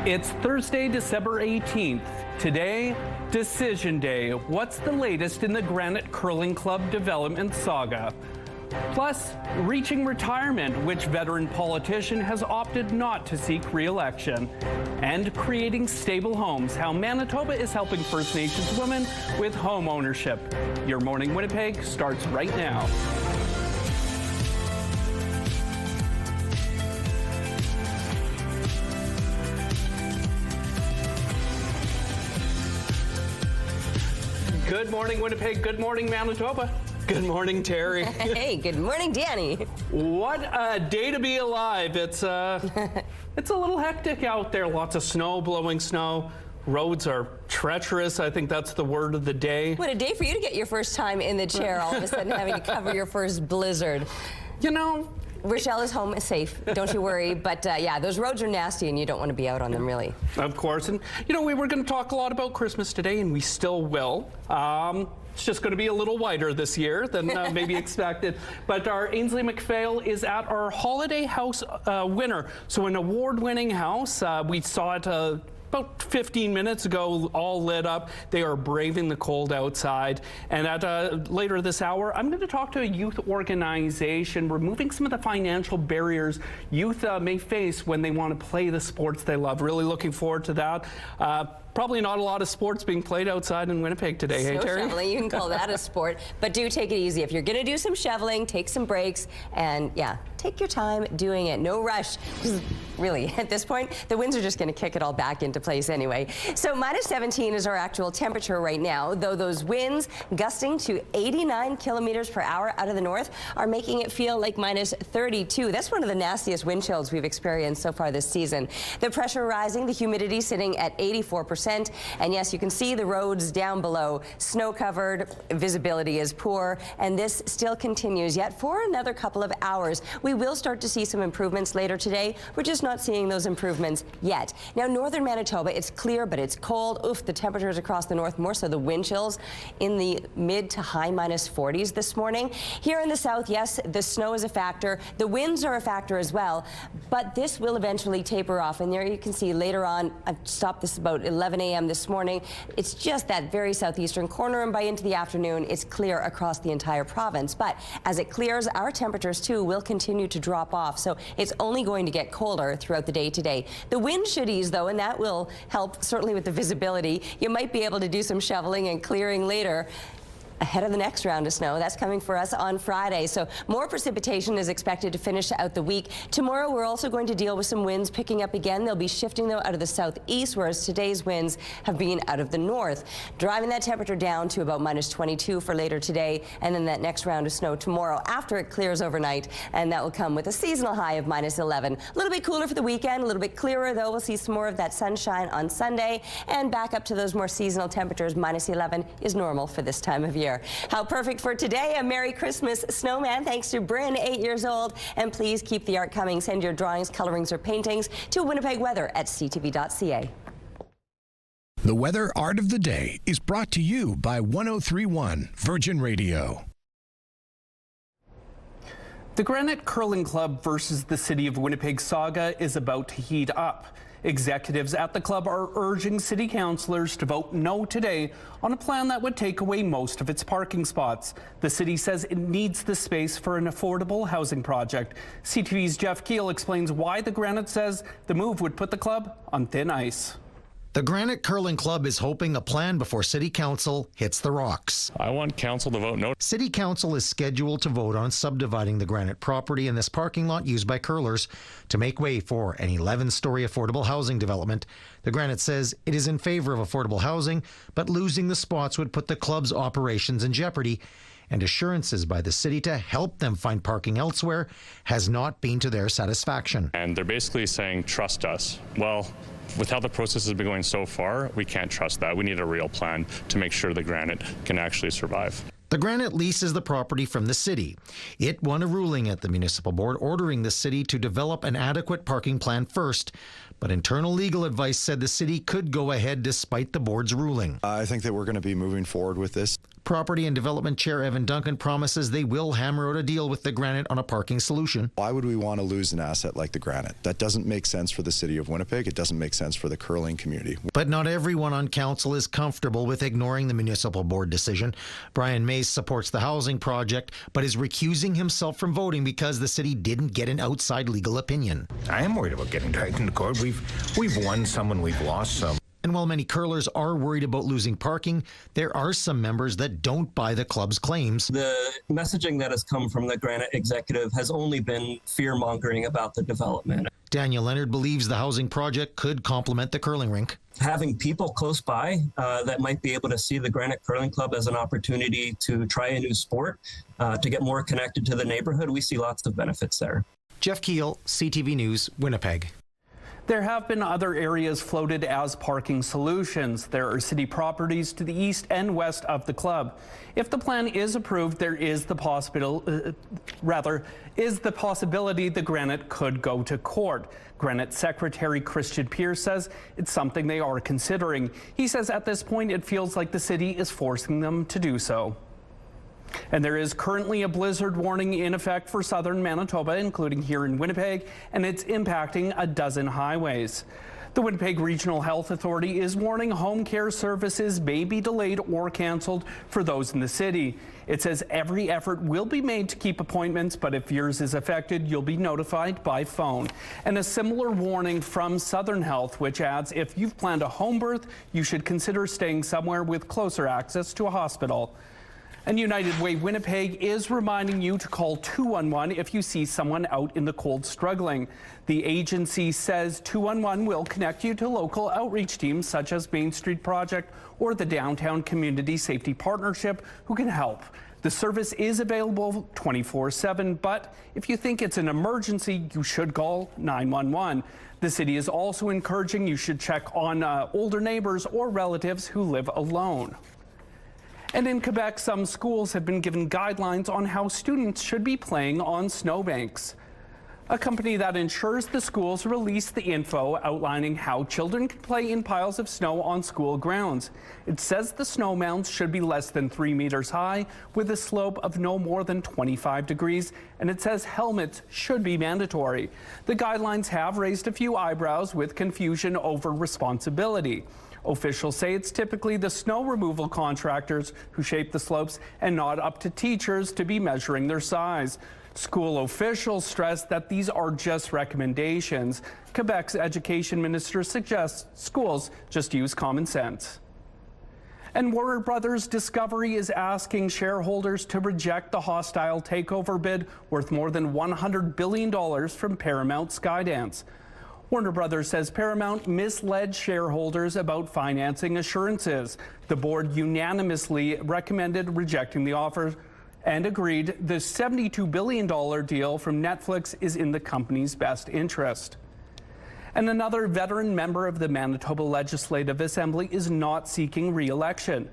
It's Thursday, December 18th. Today, Decision Day. What's the latest in the Granite Curling Club development saga? Plus, reaching retirement, which veteran politician has opted not to seek re-election. And creating stable homes, how Manitoba is helping First Nations women with home ownership. Your Morning Winnipeg starts right now. Good morning, Winnipeg. Good morning, Manitoba. Good morning, Terry. Hey, good morning, Danny. What a day to be alive. It's a little hectic out there. Lots of snow, blowing snow. Roads are treacherous. I think that's the word of the day. What a day for you to get your first time in the chair, all of a sudden having to cover your first blizzard. You know, Rochelle is home safe, don't you worry. But yeah, those roads are nasty and you don't want to be out on them, really. Of course. And, you know, we were going to talk a lot about Christmas today, and we still will. It's just going to be a little whiter this year than maybe expected. But our Ainsley McPhail is at our Holiday House winner. So an award-winning house. We saw it about 15 minutes ago, all lit up. They are braving the cold outside. And at later this hour, I'm going to talk to a youth organization removing some of the financial barriers youth may face when they want to play the sports they love. Really looking forward to that. Probably not a lot of sports being played outside in Winnipeg today, hey, Terry? Shoveling, you can call that a sport. But do take it easy. If you're going to do some shoveling, take some breaks, and yeah, take your time doing it. No rush. Really, at this point, the winds are just going to kick it all back into place anyway. So minus 17 is our actual temperature right now, though those winds gusting to 89 kilometers per hour out of the north are making it feel like minus 32. That's one of the nastiest wind chills we've experienced so far this season. The pressure rising, the humidity sitting at 84%. And yes, you can see the roads down below, snow covered, visibility is poor, and this still continues yet for another couple of hours. We will start to see some improvements later today. We're just just not seeing those improvements yet. Now, northern Manitoba, it's clear, but it's cold. Oof, the temperatures across the north, more so the wind chills in the mid to high -40s this morning. Here in the south, yes, the snow is a factor. The winds are a factor as well, but this will eventually taper off. And there you can see later on, I've stopped this about 11 a.m. this morning. It's just that very southeastern corner, and by into the afternoon, it's clear across the entire province. But as it clears, our temperatures too will continue to drop off. So it's only going to get colder throughout the day today. The wind should ease though, and that will help certainly with the visibility. You might be able to do some shoveling and clearing later ahead of the next round of snow. That's coming for us on Friday. So more precipitation is expected to finish out the week. Tomorrow, we're also going to deal with some winds picking up again. They'll be shifting, though, out of the southeast, whereas today's winds have been out of the north, driving that temperature down to about -22 for later today, and then that next round of snow tomorrow after it clears overnight, and that will come with a seasonal high of -11. A little bit cooler for the weekend, a little bit clearer, though. We'll see some more of that sunshine on Sunday, and back up to those more seasonal temperatures. -11 is normal for this time of year. How perfect for today. A Merry Christmas snowman thanks to Bryn, 8 years old. And please keep the art coming. Send your drawings, colorings, or paintings to winnipegweather@ctv.ca. The Weather Art of the Day is brought to you by 103.1 Virgin Radio. The Granite Curling Club versus the City of Winnipeg saga is about to heat up. Executives at the club are urging city councillors to vote no today on a plan that would take away most of its parking spots. The city says it needs the space for an affordable housing project. CTV's Jeff Keel explains why the Granite says the move would put the club on thin ice. The Granite Curling Club is hoping a plan before City Council hits the rocks. I want Council to vote no. City Council is scheduled to vote on subdividing the Granite property in this parking lot used by curlers to make way for an 11-story affordable housing development. The Granite says it is in favor of affordable housing, but losing the spots would put the club's operations in jeopardy, and assurances by the city to help them find parking elsewhere has not been to their satisfaction. And they're basically saying, trust us. Well, with how the process has been going so far, we can't trust that. We need a real plan to make sure the Granite can actually survive. The Granite leases the property from the city. It won a ruling at the municipal board ordering the city to develop an adequate parking plan first, but internal legal advice said the city could go ahead despite the board's ruling. I think that we're going to be moving forward with this. Property and Development Chair Evan Duncan promises they will hammer out a deal with the Granite on a parking solution. Why would we want to lose an asset like the Granite? That doesn't make sense for the city of Winnipeg. It doesn't make sense for the curling community. But not everyone on council is comfortable with ignoring the municipal board decision. Brian Mays supports the housing project, but is recusing himself from voting because the city didn't get an outside legal opinion. I am worried about getting dragged into court. We've won some and we've lost some. And while many curlers are worried about losing parking, there are some members that don't buy the club's claims. The messaging that has come from the Granite executive has only been fear-mongering about the development. Daniel Leonard believes the housing project could complement the curling rink. Having people close by that might be able to see the Granite Curling Club as an opportunity to try a new sport, to get more connected to the neighborhood, we see lots of benefits there. Jeff Keel, CTV News, Winnipeg. There have been other areas floated as parking solutions. There are city properties to the east and west of the club. If the plan is approved, there is the possibility the Granite could go to court. Granite Secretary Christian Pierce says it's something they are considering. He says at this point it feels like the city is forcing them to do so. And there is currently a blizzard warning in effect for southern Manitoba, including here in Winnipeg, and it's impacting a dozen highways. The Winnipeg Regional Health Authority is warning home care services may be delayed or canceled for those in the city. It says every effort will be made to keep appointments, but if yours is affected, you'll be notified by phone. And a similar warning from Southern Health, which adds if you've planned a home birth, you should consider staying somewhere with closer access to a hospital. And United Way Winnipeg is reminding you to call 211 if you see someone out in the cold struggling. The agency says 211 will connect you to local outreach teams such as Main Street Project or the Downtown Community Safety Partnership who can help. The service is available 24/7, but if you think it's an emergency, you should call 911. The city is also encouraging you should check on older neighbors or relatives who live alone. And in Quebec, some schools have been given guidelines on how students should be playing on snowbanks. a company that ensures the schools release the info outlining how children can play in piles of snow on school grounds. It says the snow mounds should be less than 3 meters high with a slope of no more than 25 degrees, and it says helmets should be mandatory. The guidelines have raised a few eyebrows with confusion over responsibility. Officials say it's typically the snow removal contractors who shape the slopes and not up to teachers to be measuring their size. School officials stress that these are just recommendations. Quebec's education minister suggests schools just use common sense. And Warner Brothers Discovery is asking shareholders to reject the hostile takeover bid worth more than $100 billion from Paramount Skydance. Warner Brothers says Paramount misled shareholders about financing assurances. The board unanimously recommended rejecting the offer and agreed the $72 billion deal from Netflix is in the company's best interest. And another veteran member of the Manitoba Legislative Assembly is not seeking re-election.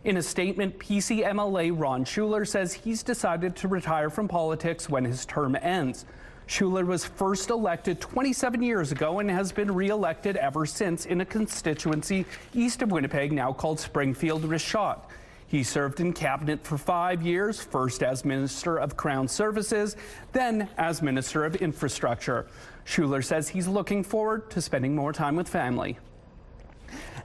In a statement, PC MLA Ron Schuler says he's decided to retire from politics when his term ends. Schuler was first elected 27 years ago and has been re-elected ever since in a constituency east of Winnipeg now called Springfield-Richot. He served in cabinet for 5 years, first as Minister of Crown Services, then as Minister of Infrastructure. Schuler says he's looking forward to spending more time with family.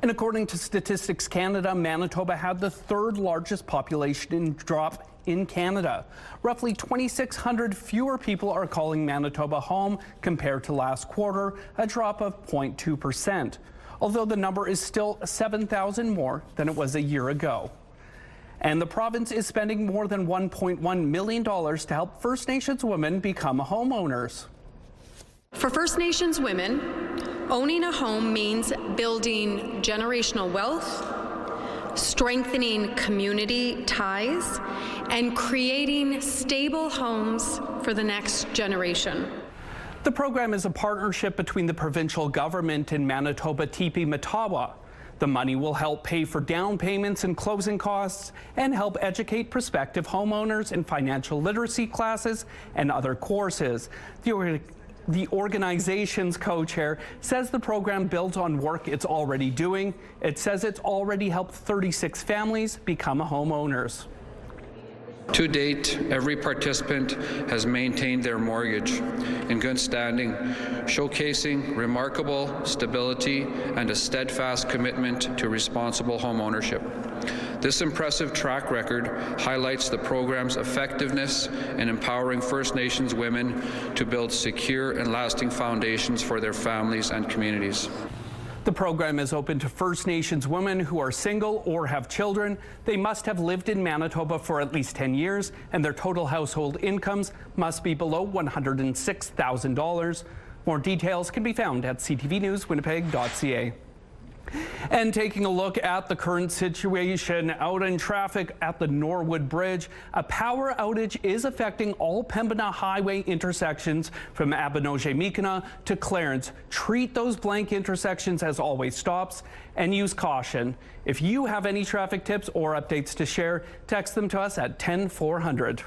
And according to Statistics Canada, Manitoba had the third largest population drop in Canada. Roughly 2,600 fewer people are calling Manitoba home compared to last quarter, a drop of 0.2%, although the number is still 7,000 more than it was a year ago. And the province is spending more than $1.1 million to help First Nations women become homeowners. For First Nations women, owning a home means building generational wealth, strengthening community ties, and creating stable homes for the next generation. The program is a partnership between the provincial government and Manitoba Tipi Matawa. The money will help pay for down payments and closing costs and help educate prospective homeowners in financial literacy classes and other courses. The organization's co-chair says the program builds on work it's already doing. It says it's already helped 36 families become homeowners. To date, every participant has maintained their mortgage in good standing, showcasing remarkable stability and a steadfast commitment to responsible home ownership. This impressive track record highlights the program's effectiveness in empowering First Nations women to build secure and lasting foundations for their families and communities. The program is open to First Nations women who are single or have children. They must have lived in Manitoba for at least 10 years, and their total household incomes must be below $106,000. More details can be found at ctvnewswinnipeg.ca. And taking a look at the current situation out in traffic at the Norwood Bridge, a power outage is affecting all Pembina Highway intersections from Abinoge-Mekina to Clarence. Treat those blank intersections as always stops and use caution. If you have any traffic tips or updates to share, text them to us at 10400.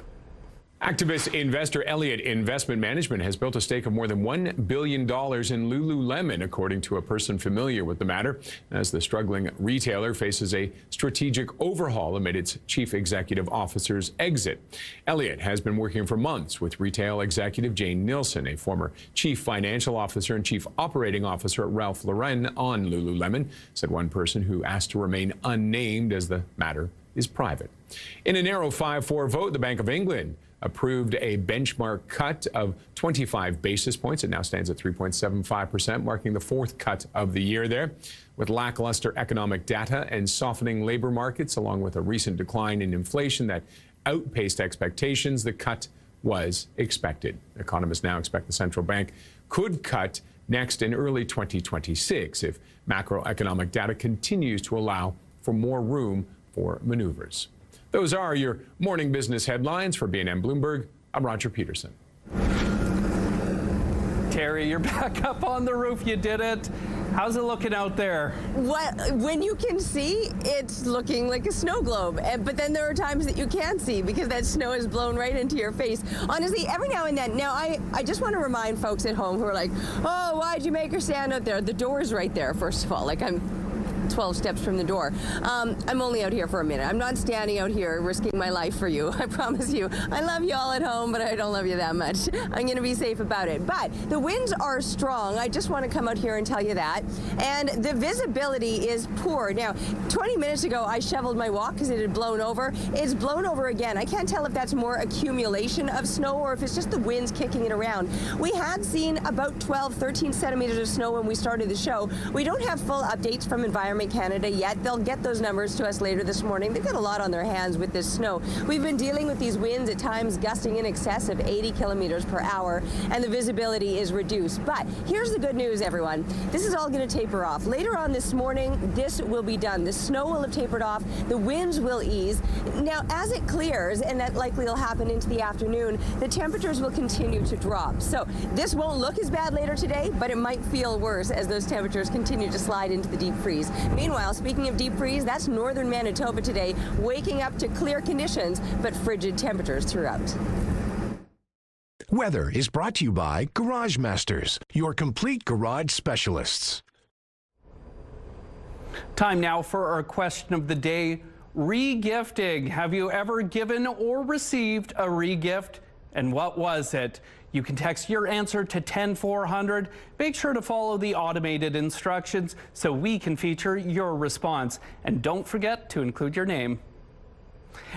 Activist investor Elliott Investment Management has built a stake of more than $1 billion in Lululemon, according to a person familiar with the matter, as the struggling retailer faces a strategic overhaul amid its chief executive officer's exit. Elliott has been working for months with retail executive Jane Nielsen, a former chief financial officer and chief operating officer at Ralph Lauren, on Lululemon, said one person who asked to remain unnamed as the matter is private. In a narrow 5-4 vote, the Bank of England approved a benchmark cut of 25 basis points. It now stands at 3.75%, marking the fourth cut of the year there. With lackluster economic data and softening labor markets, along with a recent decline in inflation that outpaced expectations, the cut was expected. Economists now expect the central bank could cut next in early 2026 if macroeconomic data continues to allow for more room for maneuvers. Those are your morning business headlines. For B&M Bloomberg, I'm Roger Peterson. Terry, you're back up on the roof. You did it. How's it looking out there? When you can see, it's looking like a snow globe. But then there are times that you can't see because that snow is blown right into your face. Honestly, every now and then. Now, I just want to remind folks at home who are like, oh, why'd you make her stand out there? The door's right there, first of all. Like, I'm 12 steps from the door. I'm only out here for a minute. I'm not standing out here risking my life for you. I promise you. I love you all at home, but I don't love you that much. I'm going to be safe about it. But the winds are strong. I just want to come out here and tell you that. And the visibility is poor. Now, 20 minutes ago, I shoveled my walk because it had blown over. It's blown over again. I can't tell if that's more accumulation of snow or if it's just the winds kicking it around. We had seen about 12, 13 centimeters of snow when we started the show. We don't have full updates from Environment Canada yet. They'll get those numbers to us later this morning. They've got a lot on their hands with this snow. We've been dealing with these winds at times gusting in excess of 80 kilometers per hour, and the visibility is reduced. But here's the good news, everyone. This is all going to taper off. Later on this morning, this will be done. The snow will have tapered off. The winds will ease. Now, as it clears, and that likely will happen into the afternoon, the temperatures will continue to drop. So this won't look as bad later today, but it might feel worse as those temperatures continue to slide into the deep freeze. Meanwhile, speaking of deep freeze, that's northern Manitoba today, waking up to clear conditions, but frigid temperatures throughout. Weather is brought to you by Garage Masters, your complete garage specialists. Time now for our question of the day. Re-gifting. Have you ever given or received a re-gift? And what was it? You can text your answer to 10400. Make sure to follow the automated instructions so we can feature your response. And don't forget to include your name.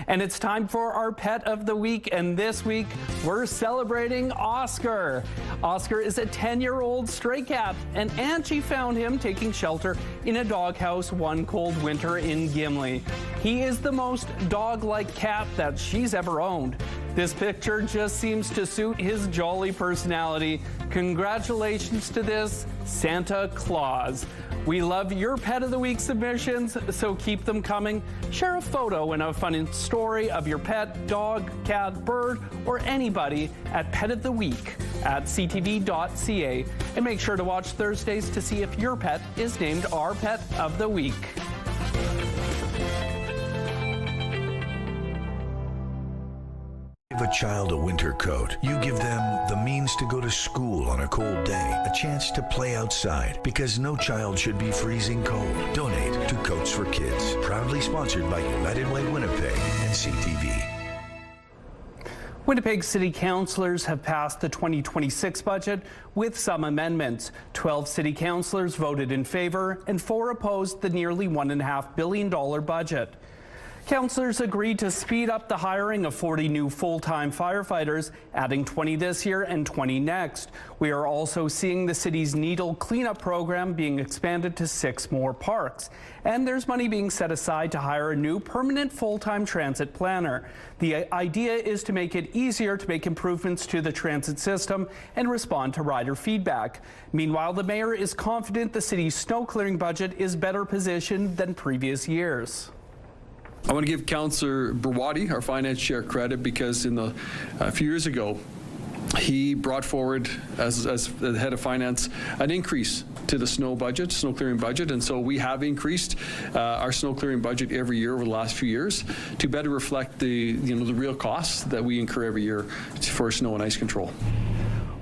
And it's time for our pet of the week, and this week we're celebrating Oscar. Oscar is a 10-year-old stray cat, and Angie found him taking shelter in a doghouse one cold winter in Gimli. He is the most dog-like cat that she's ever owned. This picture just seems to suit his jolly personality. Congratulations to this Santa Claus. We love your Pet of the Week submissions, so keep them coming. Share a photo and a funny story of your pet, dog, cat, bird, or anybody at petoftheweek@ctv.ca. And make sure to watch Thursdays to see if your pet is named our Pet of the Week. Give a child a winter coat. You give them the means to go to school on a cold day, a chance to play outside, because no child should be freezing cold. Donate to Coats for Kids. Proudly sponsored by United Way Winnipeg and CTV. Winnipeg City Councillors have passed the 2026 budget with some amendments. 12 City Councillors voted in favour and 4 opposed the nearly $1.5 billion budget. Councillors agreed to speed up the hiring of 40 new full-time firefighters, adding 20 this year and 20 next. We are also seeing the city's needle cleanup program being expanded to 6 more parks. And there's money being set aside to hire a new permanent full-time transit planner. The idea is to make it easier to make improvements to the transit system and respond to rider feedback. Meanwhile, the mayor is confident the city's snow clearing budget is better positioned than previous years. I want to give Councillor Burwadi, our finance chair, credit because a few years ago, he brought forward, as the head of finance, an increase to the snow clearing budget, and so we have increased our snow clearing budget every year over the last few years to better reflect the real costs that we incur every year for snow and ice control.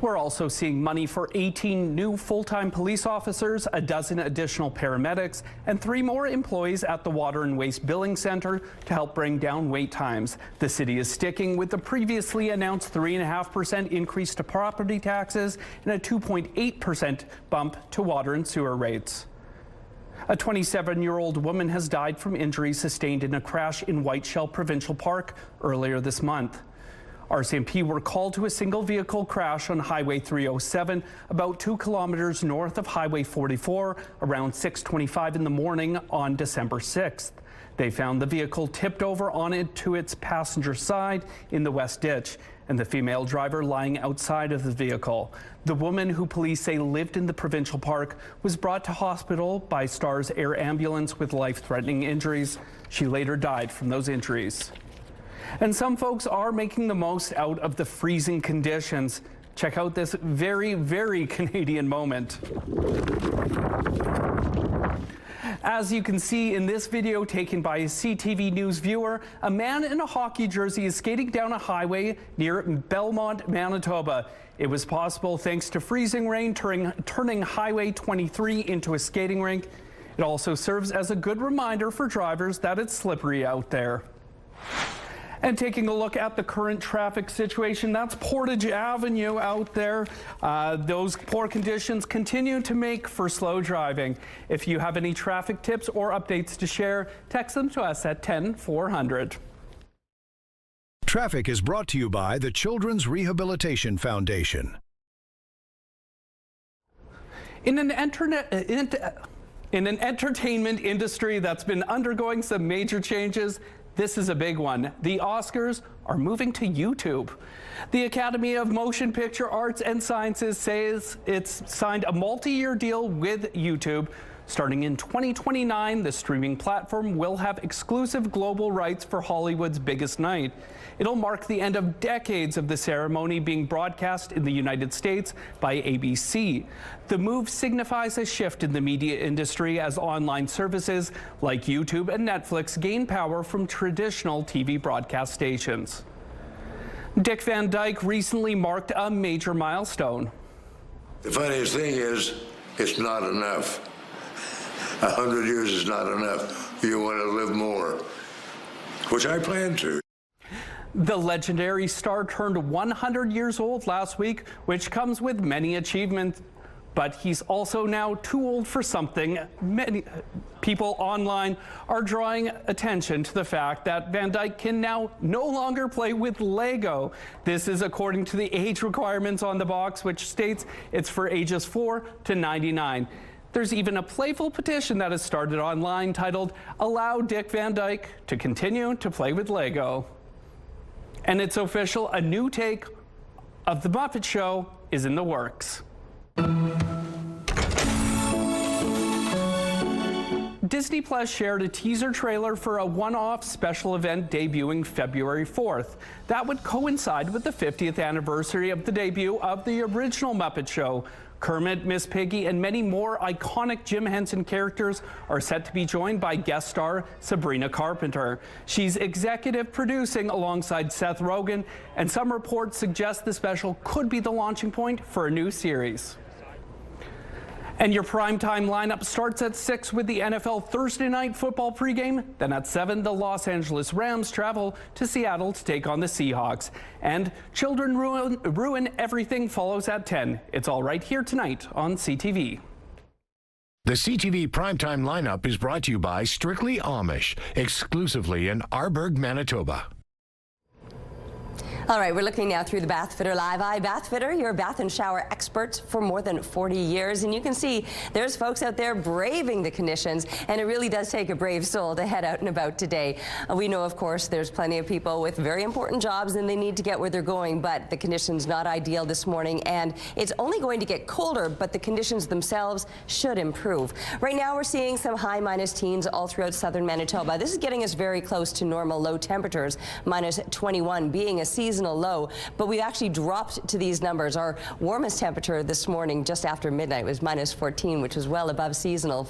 We're also seeing money for 18 new full-time police officers, a dozen additional paramedics, and 3 more employees at the Water and Waste Billing Center to help bring down wait times. The city is sticking with the previously announced 3.5% increase to property taxes and a 2.8% bump to water and sewer rates. A 27-year-old woman has died from injuries sustained in a crash in Whiteshell Provincial Park earlier this month. RCMP were called to a single vehicle crash on Highway 307 about 2 kilometers north of Highway 44 around 6:25 in the morning on December 6th. They found the vehicle tipped over onto its passenger side in the west ditch and the female driver lying outside of the vehicle. The woman, who police say lived in the provincial park, was brought to hospital by Stars Air Ambulance with life-threatening injuries. She later died from those injuries. And some folks are making the most out of the freezing conditions. Check out this very, very Canadian moment. As you can see in this video taken by a CTV News viewer, a man in a hockey jersey is skating down a highway near Belmont, Manitoba. It was possible thanks to freezing rain turning Highway 23 into a skating rink. It also serves as a good reminder for drivers that it's slippery out there. And taking a look at the current traffic situation, that's Portage Avenue out there. Those poor conditions continue to make for slow driving. If you have any traffic tips or updates to share, text them to us at 10400. Traffic is brought to you by the Children's Rehabilitation Foundation. In an entertainment industry that's been undergoing some major changes, this is a big one. The Oscars are moving to YouTube. The Academy of Motion Picture Arts and Sciences says it's signed a multi-year deal with YouTube. Starting in 2029, the streaming platform will have exclusive global rights for Hollywood's biggest night. It'll mark the end of decades of the ceremony being broadcast in the United States by ABC. The move signifies a shift in the media industry as online services like YouTube and Netflix gain power from traditional TV broadcast stations. Dick Van Dyke recently marked a major milestone. The funniest thing is, it's not enough. 100 years is not enough. You want to live more, which I plan to. The legendary star turned 100 years old last week, which comes with many achievements. But he's also now too old for something. Many people online are drawing attention to the fact that Van Dyke can now no longer play with Lego. This is according to the age requirements on the box, which states it's for ages 4 to 99. There's even a playful petition that has started online titled, "Allow Dick Van Dyke to continue to play with Lego." And it's official, a new take of The Muppet Show is in the works. Disney Plus shared a teaser trailer for a one-off special event debuting February 4th. That would coincide with the 50th anniversary of the debut of the original Muppet Show. Kermit, Miss Piggy, and many more iconic Jim Henson characters are set to be joined by guest star Sabrina Carpenter. She's executive producing alongside Seth Rogen, and some reports suggest the special could be the launching point for a new series. And your primetime lineup starts at 6 with the NFL Thursday Night Football pregame. Then at 7, the Los Angeles Rams travel to Seattle to take on the Seahawks. And Children Ruin Everything follows at 10. It's all right here tonight on CTV. The CTV Primetime lineup is brought to you by Strictly Amish, exclusively in Arborg, Manitoba. All right, we're looking now through the Bath Fitter Live Eye. Bath Fitter, your bath and shower experts for more than 40 years. And you can see there's folks out there braving the conditions, and it really does take a brave soul to head out and about today. We know, of course, there's plenty of people with very important jobs and they need to get where they're going, but the conditions not ideal this morning, and it's only going to get colder, but the conditions themselves should improve. Right now, we're seeing some high minus teens all throughout southern Manitoba. This is getting us very close to normal low temperatures, minus 21 being a seasonal low, but we've actually dropped to these numbers. Our warmest temperature this morning just after midnight was minus 14, which is well above seasonal.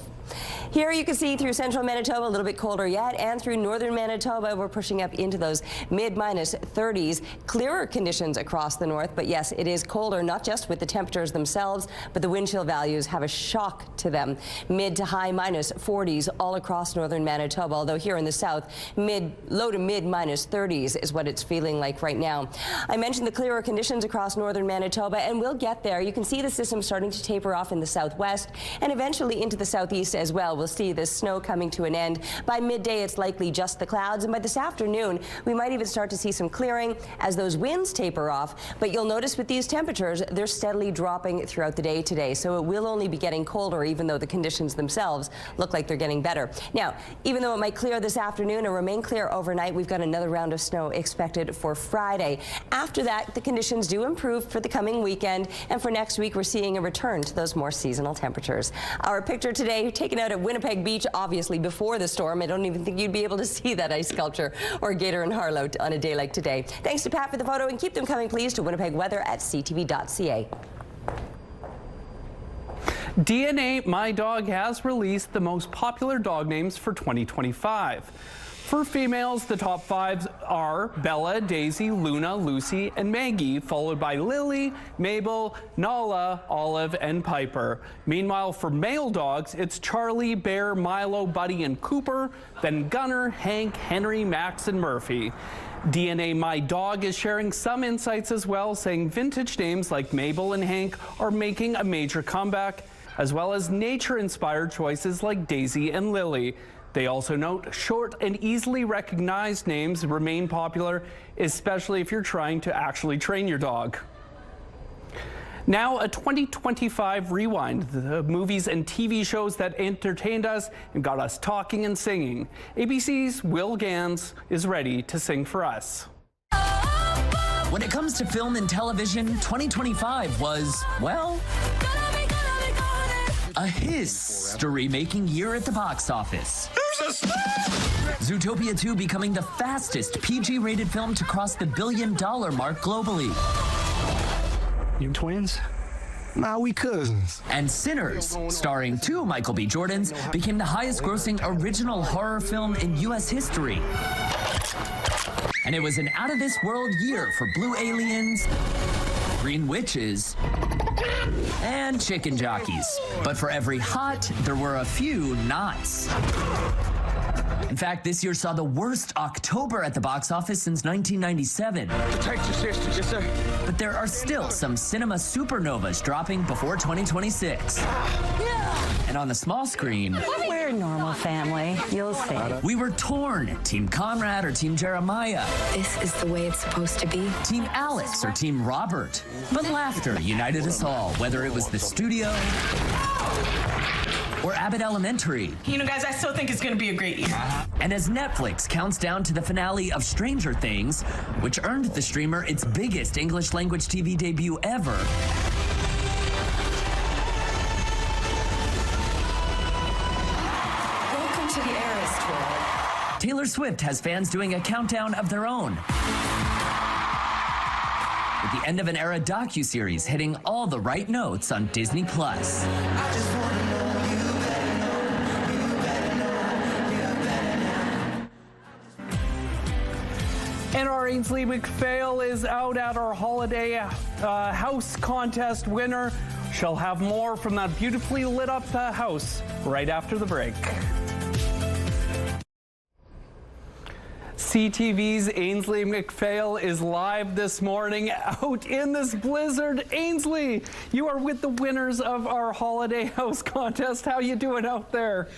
Here you can see through central Manitoba a little bit colder yet, and through northern Manitoba we're pushing up into those mid-minus 30s. Clearer conditions across the north, but yes, it is colder, not just with the temperatures themselves, but the wind chill values have a shock to them. Mid to high minus 40s all across northern Manitoba, although here in the south, low to mid minus 30s is what it's feeling like right now. I mentioned the clearer conditions across northern Manitoba, and we'll get there. You can see the system starting to taper off in the southwest and eventually into the southeast as well. We'll see this snow coming to an end. By midday, it's likely just the clouds, and by this afternoon, we might even start to see some clearing as those winds taper off. But you'll notice with these temperatures, they're steadily dropping throughout the day today, so it will only be getting colder, even though the conditions themselves look like they're getting better. Now, even though it might clear this afternoon or remain clear overnight, we've got another round of snow expected for Friday. Friday. After that, the conditions do improve for the coming weekend, and for next week, we're seeing a return to those more seasonal temperatures. Our picture today taken out at Winnipeg Beach, obviously before the storm. I don't even think you'd be able to see that ice sculpture or Gator and Harlow on a day like today. Thanks to Pat for the photo, and keep them coming, please, to Winnipeg Weather at ctv.ca. DNA My Dog has released the most popular dog names for 2025. For females, the top 5 are Bella, Daisy, Luna, Lucy, and Maggie, followed by Lily, Mabel, Nala, Olive, and Piper. Meanwhile, for male dogs, it's Charlie, Bear, Milo, Buddy, and Cooper, then Gunner, Hank, Henry, Max, and Murphy. DNA My Dog is sharing some insights as well, saying vintage names like Mabel and Hank are making a major comeback, as well as nature-inspired choices like Daisy and Lily. They also note short and easily recognized names remain popular, especially if you're trying to actually train your dog. Now, a 2025 rewind, the movies and TV shows that entertained us and got us talking and singing. ABC's Will Gans is ready to sing for us. When it comes to film and television, 2025 was, well, a history-making year at the box office. Zootopia 2 becoming the fastest PG-rated film to cross the $1 billion mark globally. You twins? Nah, we cousins. And Sinners, starring 2 Michael B. Jordans, became the highest-grossing original horror film in U.S. history. And it was an out-of-this-world year for Blue Aliens, Green Witches, and Chicken Jockeys. But for every hot, there were a few nots. In fact, this year saw the worst October at the box office since 1997. Protect your sister, yes, sir. But there are still some cinema supernovas dropping before 2026. And on the small screen, we're a normal family. You'll see. We were torn. Team Conrad or Team Jeremiah. This is the way it's supposed to be. Team Alex or Team Robert. But laughter united us all, whether it was the studio or Abbott Elementary. You know, guys, I still think it's going to be a great year. And as Netflix counts down to the finale of Stranger Things, which earned the streamer its biggest English-language TV debut ever, Welcome to the Eras Tour. Taylor Swift has fans doing a countdown of their own, with the end of an era docuseries hitting all the right notes on Disney+. And our Ainsley McPhail is out at our holiday house contest winner. She'll have more from that beautifully lit up house right after the break. CTV's Ainsley McPhail is live this morning out in this blizzard. Ainsley, you are with the winners of our holiday house contest. How you doing out there?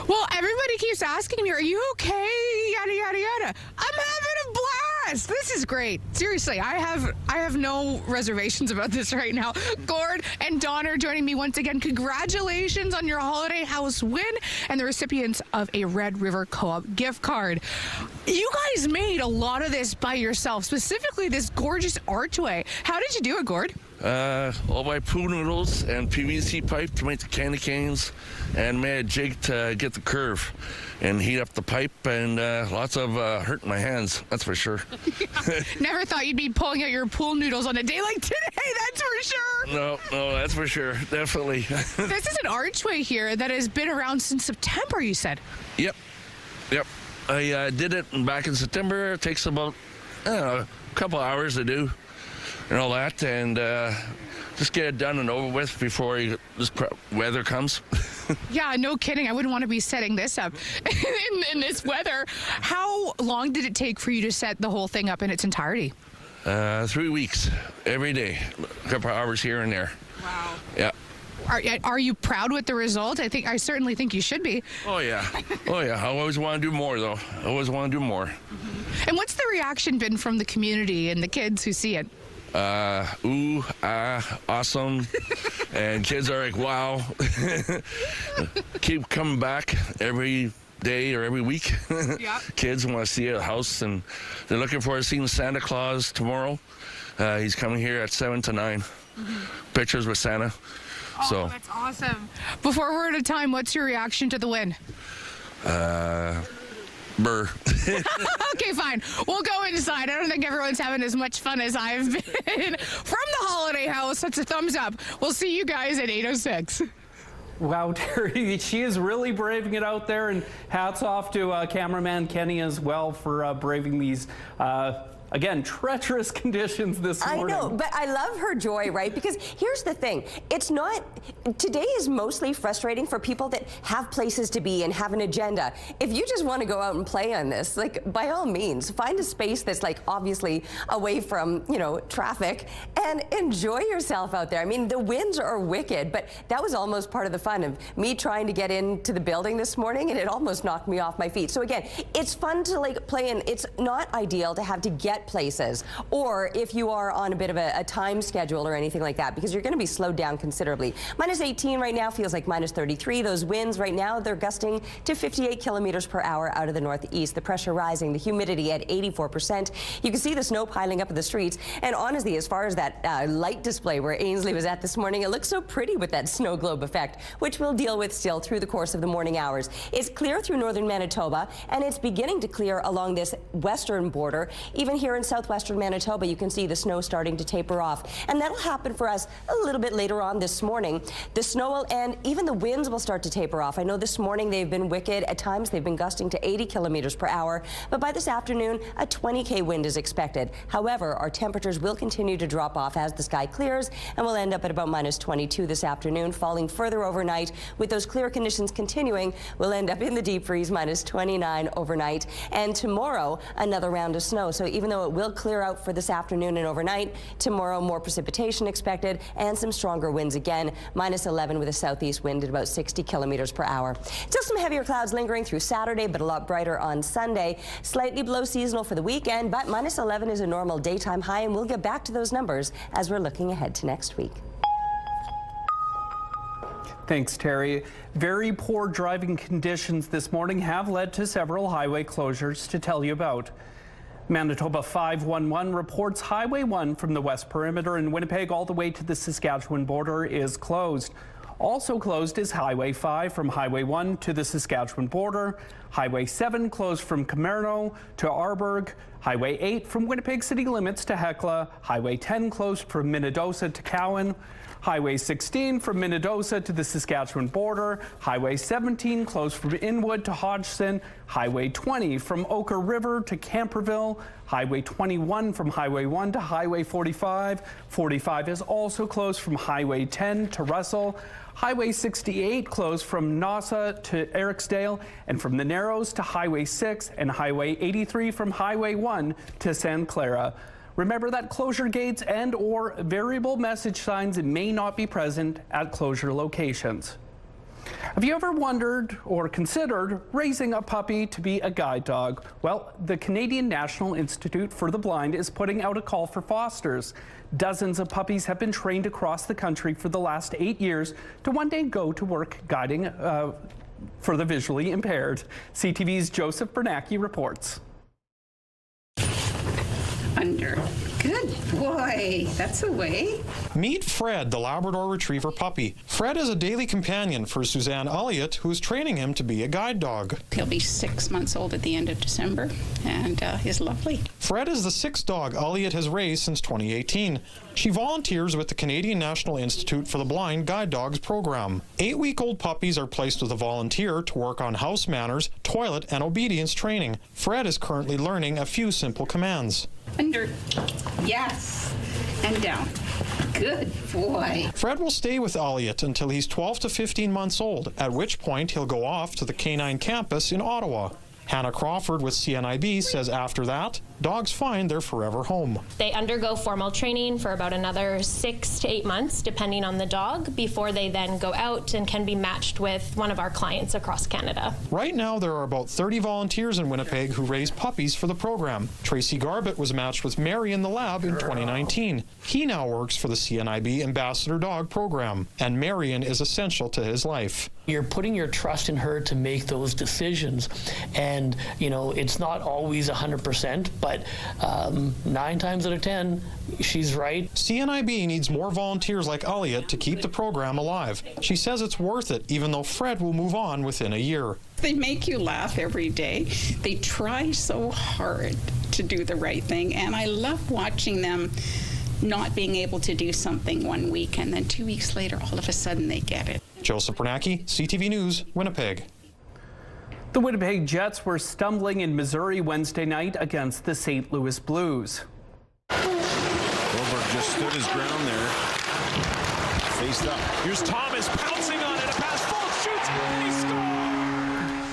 Well, everybody keeps asking me, are you okay? Yada, yada, yada. I'm having a blast. This is great. Seriously, I have no reservations about this right now. Gord and Don are joining me once again. Congratulations on your holiday house win and the recipients of a Red River Co-op gift card. You guys made a lot of this by yourself, specifically this gorgeous archway. How did you do it, Gord? All my poo noodles and PVC pipe to make the candy canes, and made a jig to get the curve and heat up the pipe, and lots of hurt in my hands, that's for sure. Never thought you'd be pulling out your pool noodles on a day like today, that's for sure. No, that's for sure, definitely. This is an archway here that has been around since September, you said? Yep. I did it back in September. It takes about a couple hours to do and all that, and just get it done and over with before this weather comes. Yeah, no kidding. I wouldn't want to be setting this up in this weather. How long did it take for you to set the whole thing up in its entirety? 3 weeks, every day, a couple hours here and there. Wow. Yeah. Are you proud with the result? I certainly think you should be. Oh yeah. I always want to do more, though. I always want to do more. And what's the reaction been from the community and the kids who see it? Awesome. And kids are like, wow. Keep coming back every day or every week. Yep. Kids want to see a house, and they're looking forward to seeing Santa Claus tomorrow. He's coming here at 7 to 9. Pictures with Santa. Oh, So, that's awesome. Before we're out of time, what's your reaction to the win? Burr. Okay, fine. We'll go inside. I don't think everyone's having as much fun as I've been. From the Holiday House, that's a thumbs up. We'll see you guys at 8:06. Wow, Terry, she is really braving it out there, and hats off to cameraman Kenny as well for braving these again, treacherous conditions this morning. I know, but I love her joy, right? Because here's the thing. It's not, today is mostly frustrating for people that have places to be and have an agenda. If you just want to go out and play on this, like, by all means, find a space that's, like, obviously away from, you know, traffic and enjoy yourself out there. I mean, the winds are wicked, but that was almost part of the fun of me trying to get into the building this morning, and it almost knocked me off my feet. So again, it's fun to, like, play, and it's not ideal to have to get places, or if you are on a bit of a time schedule or anything like that, because you're going to be slowed down considerably. Minus 18 right now feels like minus 33. Those winds right now, they're gusting to 58 kilometers per hour out of the northeast. The pressure rising, the humidity at 84%. You can see the snow piling up in the streets, and honestly, as far as that light display where Ainsley was at this morning, it looks so pretty with that snow globe effect, which we'll deal with still through the course of the morning hours. It's clear through northern Manitoba, and it's beginning to clear along this western border. Even here in southwestern Manitoba, you can see the snow starting to taper off, and that'll happen for us a little bit later on this morning. The snow will, and even the winds will start to taper off. I know this morning they've been wicked. At times they've been gusting to 80 kilometers per hour, but by this afternoon a 20k wind is expected. However, our temperatures will continue to drop off as the sky clears, and we'll end up at about minus 22 this afternoon, falling further overnight. With those clear conditions continuing, we'll end up in the deep freeze, minus 29 overnight, and tomorrow another round of snow. So even though it will clear out for this afternoon and overnight, tomorrow more precipitation expected and some stronger winds again, minus 11 with a southeast wind at about 60 kilometers per hour. Still some heavier clouds lingering through Saturday, but a lot brighter on Sunday. Slightly below seasonal for the weekend, but minus 11 is a normal daytime high, and we'll get back to those numbers as we're looking ahead to next week. Thanks, Terry. Very poor driving conditions this morning have led to several highway closures to tell you about. Manitoba 511 reports Highway 1 from the West Perimeter in Winnipeg all the way to the Saskatchewan border is closed. Also closed is Highway 5 from Highway 1 to the Saskatchewan border, Highway 7 closed from Camerno to Arborg, Highway 8 from Winnipeg city limits to Hecla, Highway 10 closed from Minnedosa to Cowan, Highway 16 from Minnedosa to the Saskatchewan border, Highway 17 closed from Inwood to Hodgson, Highway 20 from Oker River to Camperville, Highway 21 from Highway 1 to Highway 45. 45 is also closed from Highway 10 to Russell, Highway 68 closed from Nausa to Ericsdale, and from the Narrows to Highway 6, and Highway 83 from Highway 1 to San Clara. Remember that closure gates and or variable message signs may not be present at closure locations. Have you ever wondered or considered raising a puppy to be a guide dog? Well, the Canadian National Institute for the Blind is putting out a call for fosters. Dozens of puppies have been trained across the country for the last 8 years to one day go to work guiding for the visually impaired. CTV's Joseph Bernacki reports. Under. Good boy. That's a way. Meet Fred, the Labrador Retriever puppy. Fred is a daily companion for Suzanne Elliott, who's training him to be a guide dog. He'll be 6 months old at the end of December, and he's lovely. Fred is the sixth dog Elliott has raised since 2018. She volunteers with the Canadian National Institute for the Blind Guide Dogs program. 8-week-old puppies are placed with a volunteer to work on house manners, toilet, and obedience training. Fred is currently learning a few simple commands. Under. Yes. And down. Good boy. Fred will stay with Elliott until he's 12 to 15 months old, at which point he'll go off to the Canine campus in Ottawa. Hannah Crawford with CNIB says after that, dogs find their forever home. They undergo formal training for about another 6 to 8 months, depending on the dog, before they then go out and can be matched with one of our clients across Canada. Right now, there are about 30 volunteers in Winnipeg who raise puppies for the program. Tracy Garbett was matched with Mary in the lab in 2019. He now works for the CNIB Ambassador Dog program, and Marion is essential to his life. You're putting your trust in her to make those decisions, and it's not always 100%, but 9 times out of 10 she's right. CNIB needs more volunteers like Elliot to keep the program alive. She says it's worth it, even though Fred will move on within a year. They make you laugh every day. They try so hard to do the right thing, and I love watching them not being able to do something 1 week, and then 2 weeks later, all of a sudden, they get it. Joseph Bernacki, CTV News, Winnipeg. The Winnipeg Jets were stumbling in Missouri Wednesday night against the St. Louis Blues. Goldberg just stood his ground there. Faced up. Here's Thomas pouncing on it. A pass, Fultz shoots, and he scores!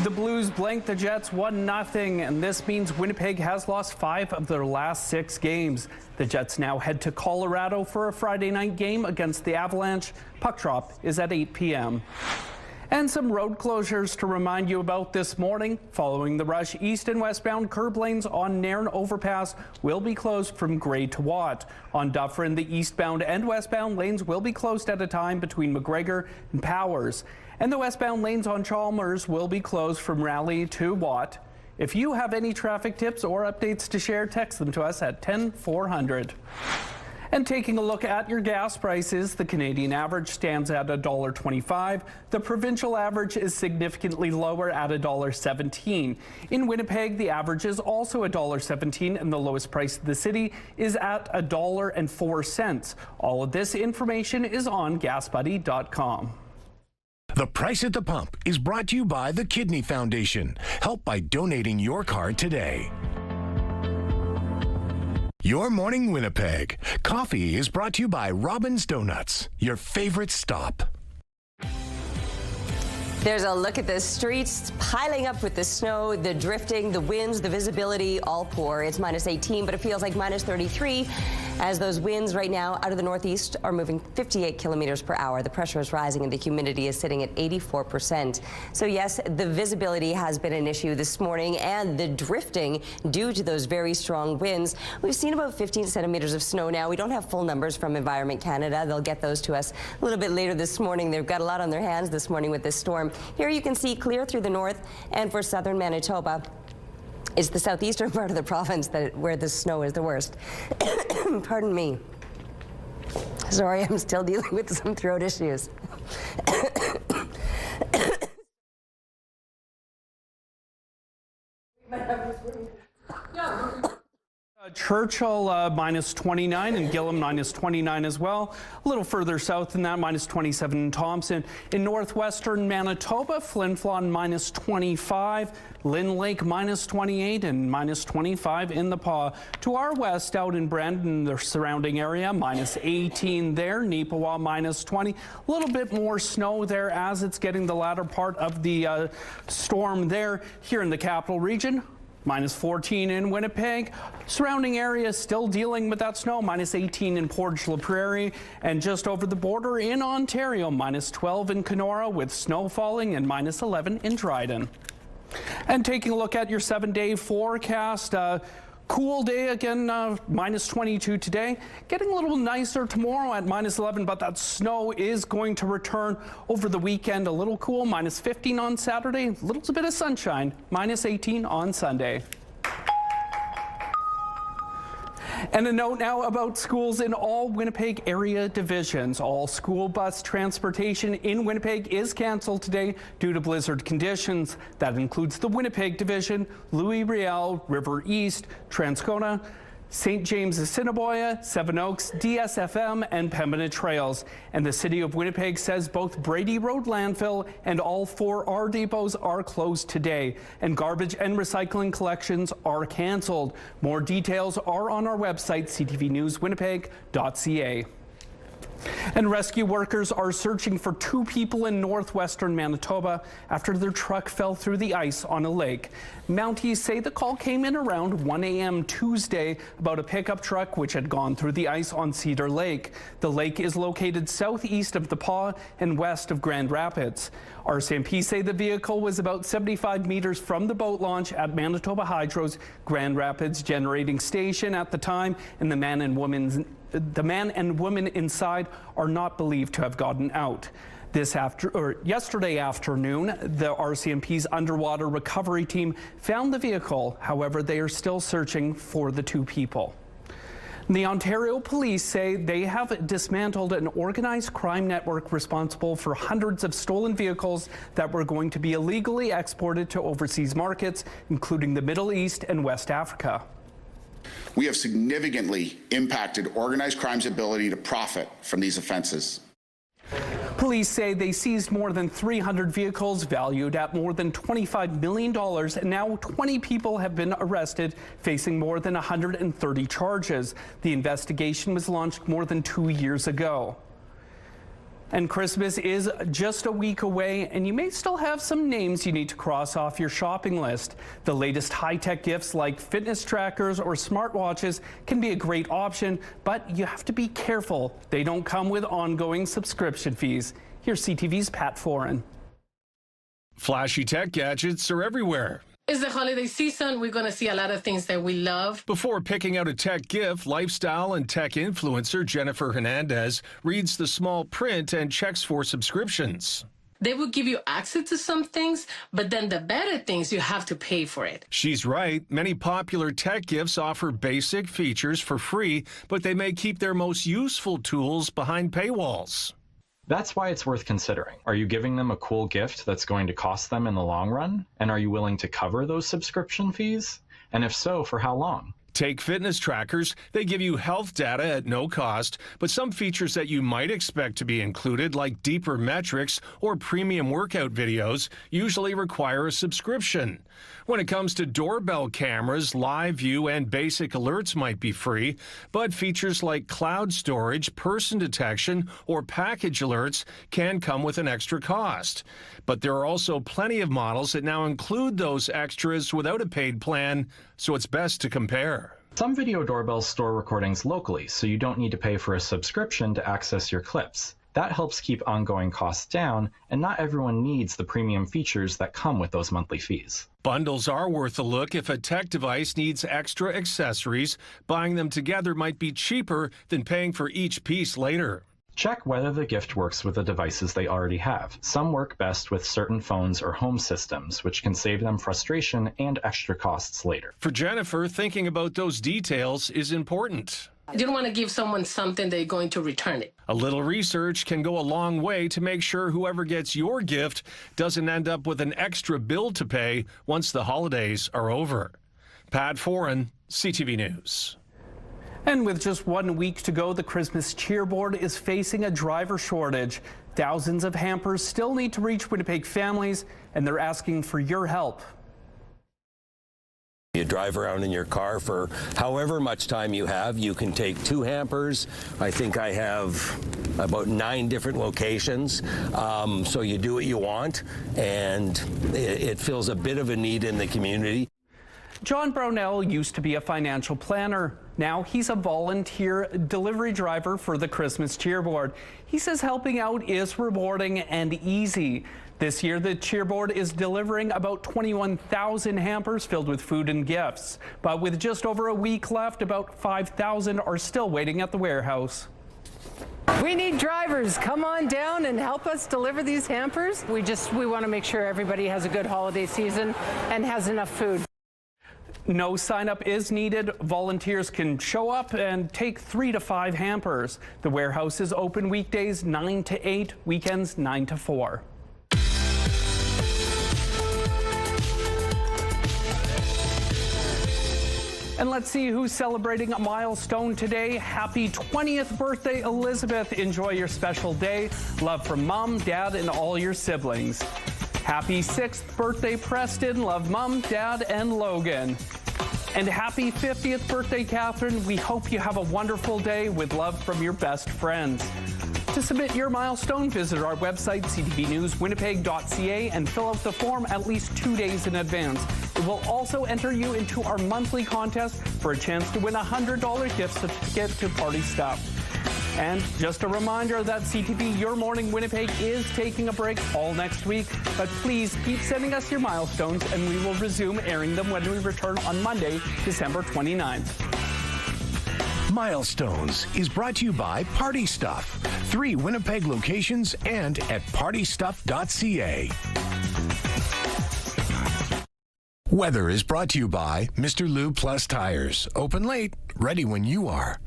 The Blues blanked the Jets 1-0, and this means Winnipeg has lost 5 of their last 6 games. The Jets now head to Colorado for a Friday night game against the Avalanche. Puck drop is at 8 p.m. And some road closures to remind you about this morning. Following the rush, east and westbound curb lanes on Nairn Overpass will be closed from Gray to Watt. On Dufferin, the eastbound and westbound lanes will be closed at a time between McGregor and Powers. And the westbound lanes on Chalmers will be closed from Raleigh to Watt. If you have any traffic tips or updates to share, text them to us at 10400. And taking a look at your gas prices, the Canadian average stands at $1.25. The provincial average is significantly lower at $1.17. In Winnipeg, the average is also $1.17, and the lowest price in the city is at $1.04. All of this information is on GasBuddy.com. The Price at the Pump is brought to you by the Kidney Foundation. Help by donating your card today. Your Morning Winnipeg. Coffee is brought to you by Robin's Donuts, your favorite stop. There's a look at the streets piling up with the snow, the drifting, the winds, the visibility, all poor. It's -18, but it feels like -33 as those winds right now out of the northeast are moving 58 kilometers per hour. The pressure is rising and the humidity is sitting at 84%. So yes, the visibility has been an issue this morning, and the drifting due to those very strong winds. We've seen about 15 centimeters of snow now. We don't have full numbers from Environment Canada. They'll get those to us a little bit later this morning. They've got a lot on their hands this morning with this storm. Here you can see clear through the north, and for southern Manitoba, it's the southeastern part of the province where the snow is the worst. Pardon me. Sorry, I'm still dealing with some throat issues. Churchill -29 and Gillam -29 as well. A little further south than that, -27 in Thompson. In northwestern Manitoba, Flin Flon -25, Lynn Lake -28 and -25 in the Paw. To our west, out in Brandon, the surrounding area, -18 there. Neepawa -20. A little bit more snow there as it's getting the latter part of the storm there. Here in the capital region, -14 in Winnipeg. Surrounding areas still dealing with that snow. -18 in Portage La Prairie, and just over the border in Ontario, -12 in Kenora with snow falling, and -11 in Dryden. And taking a look at your 7-day forecast, cool day again, -22 today. Getting a little nicer tomorrow at -11, but that snow is going to return over the weekend. A little cool, -15 on Saturday. A little bit of sunshine, -18 on Sunday. And a note now about schools in all Winnipeg area divisions. All school bus transportation in Winnipeg is canceled today due to blizzard conditions. That includes the Winnipeg division, Louis Riel, River East, Transcona, St. James Assiniboia, Seven Oaks, DSFM, and Pembina Trails. And the City of Winnipeg says both Brady Road Landfill and all 4 R depots are closed today, and garbage and recycling collections are canceled. More details are on our website, ctvnewswinnipeg.ca. And rescue workers are searching for 2 people in northwestern Manitoba after their truck fell through the ice on a lake. Mounties say the call came in around 1 a.m. Tuesday about a pickup truck which had gone through the ice on Cedar Lake. The lake is located southeast of the Paw and west of Grand Rapids. RCMP say the vehicle was about 75 meters from the boat launch at Manitoba Hydro's Grand Rapids generating station at the time, and the man and woman inside are not believed to have gotten out. Yesterday afternoon, the RCMP's underwater recovery team found the vehicle. However, they are still searching for the 2 people. The Ontario Police say they have dismantled an organized crime network responsible for hundreds of stolen vehicles that were going to be illegally exported to overseas markets, including the Middle East and West Africa. We have significantly impacted organized crime's ability to profit from these offenses. Police say they seized more than 300 vehicles valued at more than $25 million, and now 20 people have been arrested, facing more than 130 charges. The investigation was launched more than 2 years ago. And Christmas is just a week away, and you may still have some names you need to cross off your shopping list. The latest high-tech gifts like fitness trackers or smartwatches can be a great option, but you have to be careful. They don't come with ongoing subscription fees. Here's CTV's Pat Foran. Flashy tech gadgets are everywhere. It's the holiday season. We're going to see a lot of things that we love. Before picking out a tech gift, lifestyle and tech influencer Jennifer Hernandez reads the small print and checks for subscriptions. They will give you access to some things, but then the better things, you have to pay for it. She's right. Many popular tech gifts offer basic features for free, but they may keep their most useful tools behind paywalls. That's why it's worth considering. Are you giving them a cool gift that's going to cost them in the long run? And are you willing to cover those subscription fees? And if so, for how long? Take fitness trackers. They give you health data at no cost, but some features that you might expect to be included, like deeper metrics or premium workout videos, usually require a subscription. When it comes to doorbell cameras, live view and basic alerts might be free, but features like cloud storage, person detection, or package alerts can come with an extra cost. But there are also plenty of models that now include those extras without a paid plan, so it's best to compare. Some video doorbells store recordings locally, so you don't need to pay for a subscription to access your clips. That helps keep ongoing costs down, and not everyone needs the premium features that come with those monthly fees. Bundles are worth a look if a tech device needs extra accessories. Buying them together might be cheaper than paying for each piece later. Check whether the gift works with the devices they already have. Some work best with certain phones or home systems, which can save them frustration and extra costs later. For Jennifer, thinking about those details is important. You don't want to give someone something they're going to return it. A little research can go a long way to make sure whoever gets your gift doesn't end up with an extra bill to pay once the holidays are over. Pat Foran, CTV News. And with just 1 week to go, the Christmas cheerboard is facing a driver shortage. Thousands of hampers still need to reach Winnipeg families, and they're asking for your help. You drive around in your car for however much time you have. You can take 2 hampers. I think I have about 9 different locations. So you do what you want, and it fills a bit of a need in the community. John Brownell used to be a financial planner. Now he's a volunteer delivery driver for the Christmas cheerboard. He says helping out is rewarding and easy. This year, the cheerboard is delivering about 21,000 hampers filled with food and gifts. But with just over a week left, about 5,000 are still waiting at the warehouse. We need drivers. Come on down and help us deliver these hampers. We want to make sure everybody has a good holiday season and has enough food. No sign-up is needed. Volunteers can show up and take 3 to 5 hampers. The warehouse is open weekdays 9 to 8, weekends 9 to 4. And let's see who's celebrating a milestone today. Happy 20th birthday, Elizabeth. Enjoy your special day. Love from Mom, Dad, and all your siblings. Happy 6th birthday, Preston. Love Mom, Dad, and Logan. And happy 50th birthday, Catherine. We hope you have a wonderful day with love from your best friends. To submit your milestone, visit our website, ctvnewswinnipeg.ca, and fill out the form at least 2 days in advance. It will also enter you into our monthly contest for a chance to win a $100 gift certificate to Party Stuff. And just a reminder that CTV Your Morning Winnipeg is taking a break all next week, but please keep sending us your milestones and we will resume airing them when we return on Monday, December 29th. Milestones is brought to you by Party Stuff. 3 Winnipeg locations and at partystuff.ca. Weather is brought to you by Mr. Lube Plus Tires. Open late, ready when you are.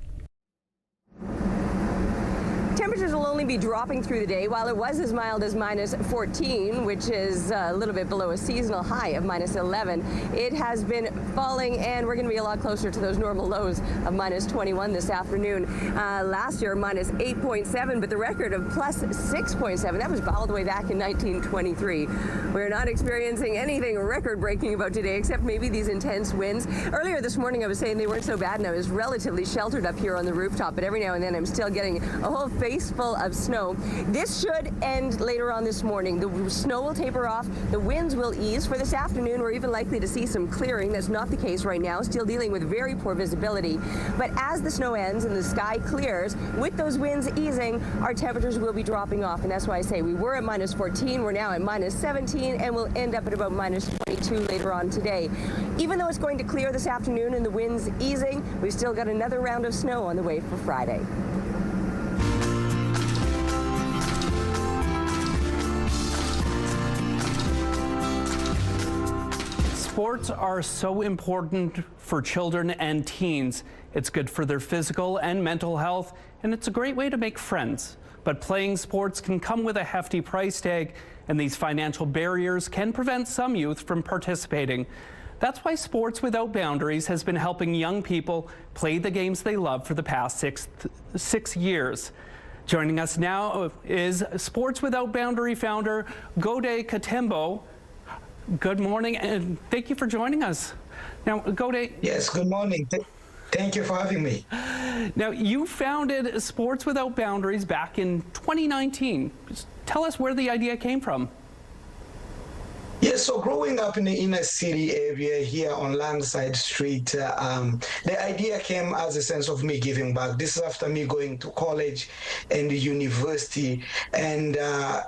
Temperatures will only be dropping through the day. While it was as mild as minus 14, which is a little bit below a seasonal high of minus 11, it has been falling, and we're going to be a lot closer to those normal lows of minus 21 this afternoon. Last year, minus 8.7, but the record of plus 6.7, that was all the way back in 1923. We're not experiencing anything record-breaking about today, except maybe these intense winds. Earlier this morning, I was saying they weren't so bad, and I was relatively sheltered up here on the rooftop, but every now and then I'm still getting a whole face full of snow. This should end later on this morning. The snow will taper off. The winds will ease. For this afternoon, we're even likely to see some clearing. That's not the case right now. Still dealing with very poor visibility. But as the snow ends and the sky clears, with those winds easing, our temperatures will be dropping off. And that's why I say we were at minus 14. We're now at minus 17, and we'll end up at about minus 22 later on today. Even though it's going to clear this afternoon and the winds easing, we've still got another round of snow on the way for Friday. Sports are so important for children and teens. It's good for their physical and mental health, and it's a great way to make friends. But playing sports can come with a hefty price tag, and these financial barriers can prevent some youth from participating. That's why Sports Without Boundaries has been helping young people play the games they love for the past six years. Joining us now is Sports Without Boundary founder Gode Katembo. Good morning, and thank you for joining us. Now, Gode. Yes, good morning. Thank you for having me. Now, you founded Sports Without Boundaries back in 2019. Just tell us where the idea came from. Yes, so growing up in the inner city area here on Langside Street, the idea came as a sense of me giving back. This is after me going to college and university, and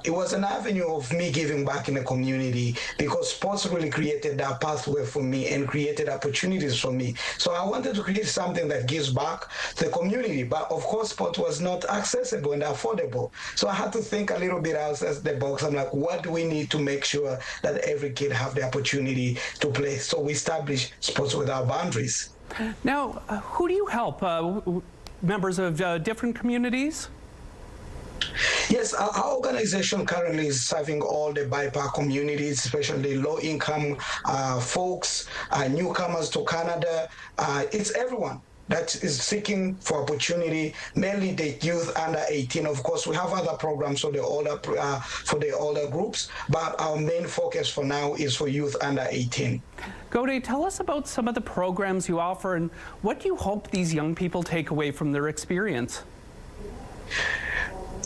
it was an avenue of me giving back in the community because sports really created that pathway for me and created opportunities for me. So I wanted to create something that gives back to the community, but of course sport was not accessible and affordable. So I had to think a little bit outside the box. I'm like, what do we need to make sure that every kid have the opportunity to play? So we established Sports Without Boundaries. Now, who do you help? Members of different communities? Yes, our organization currently is serving all the BIPOC communities, especially low-income folks, newcomers to Canada. It's everyone that is seeking for opportunity, mainly the youth under 18. Of course, we have other programs for the older groups, but our main focus for now is for youth under 18. Gode, tell us about some of the programs you offer and what do you hope these young people take away from their experience?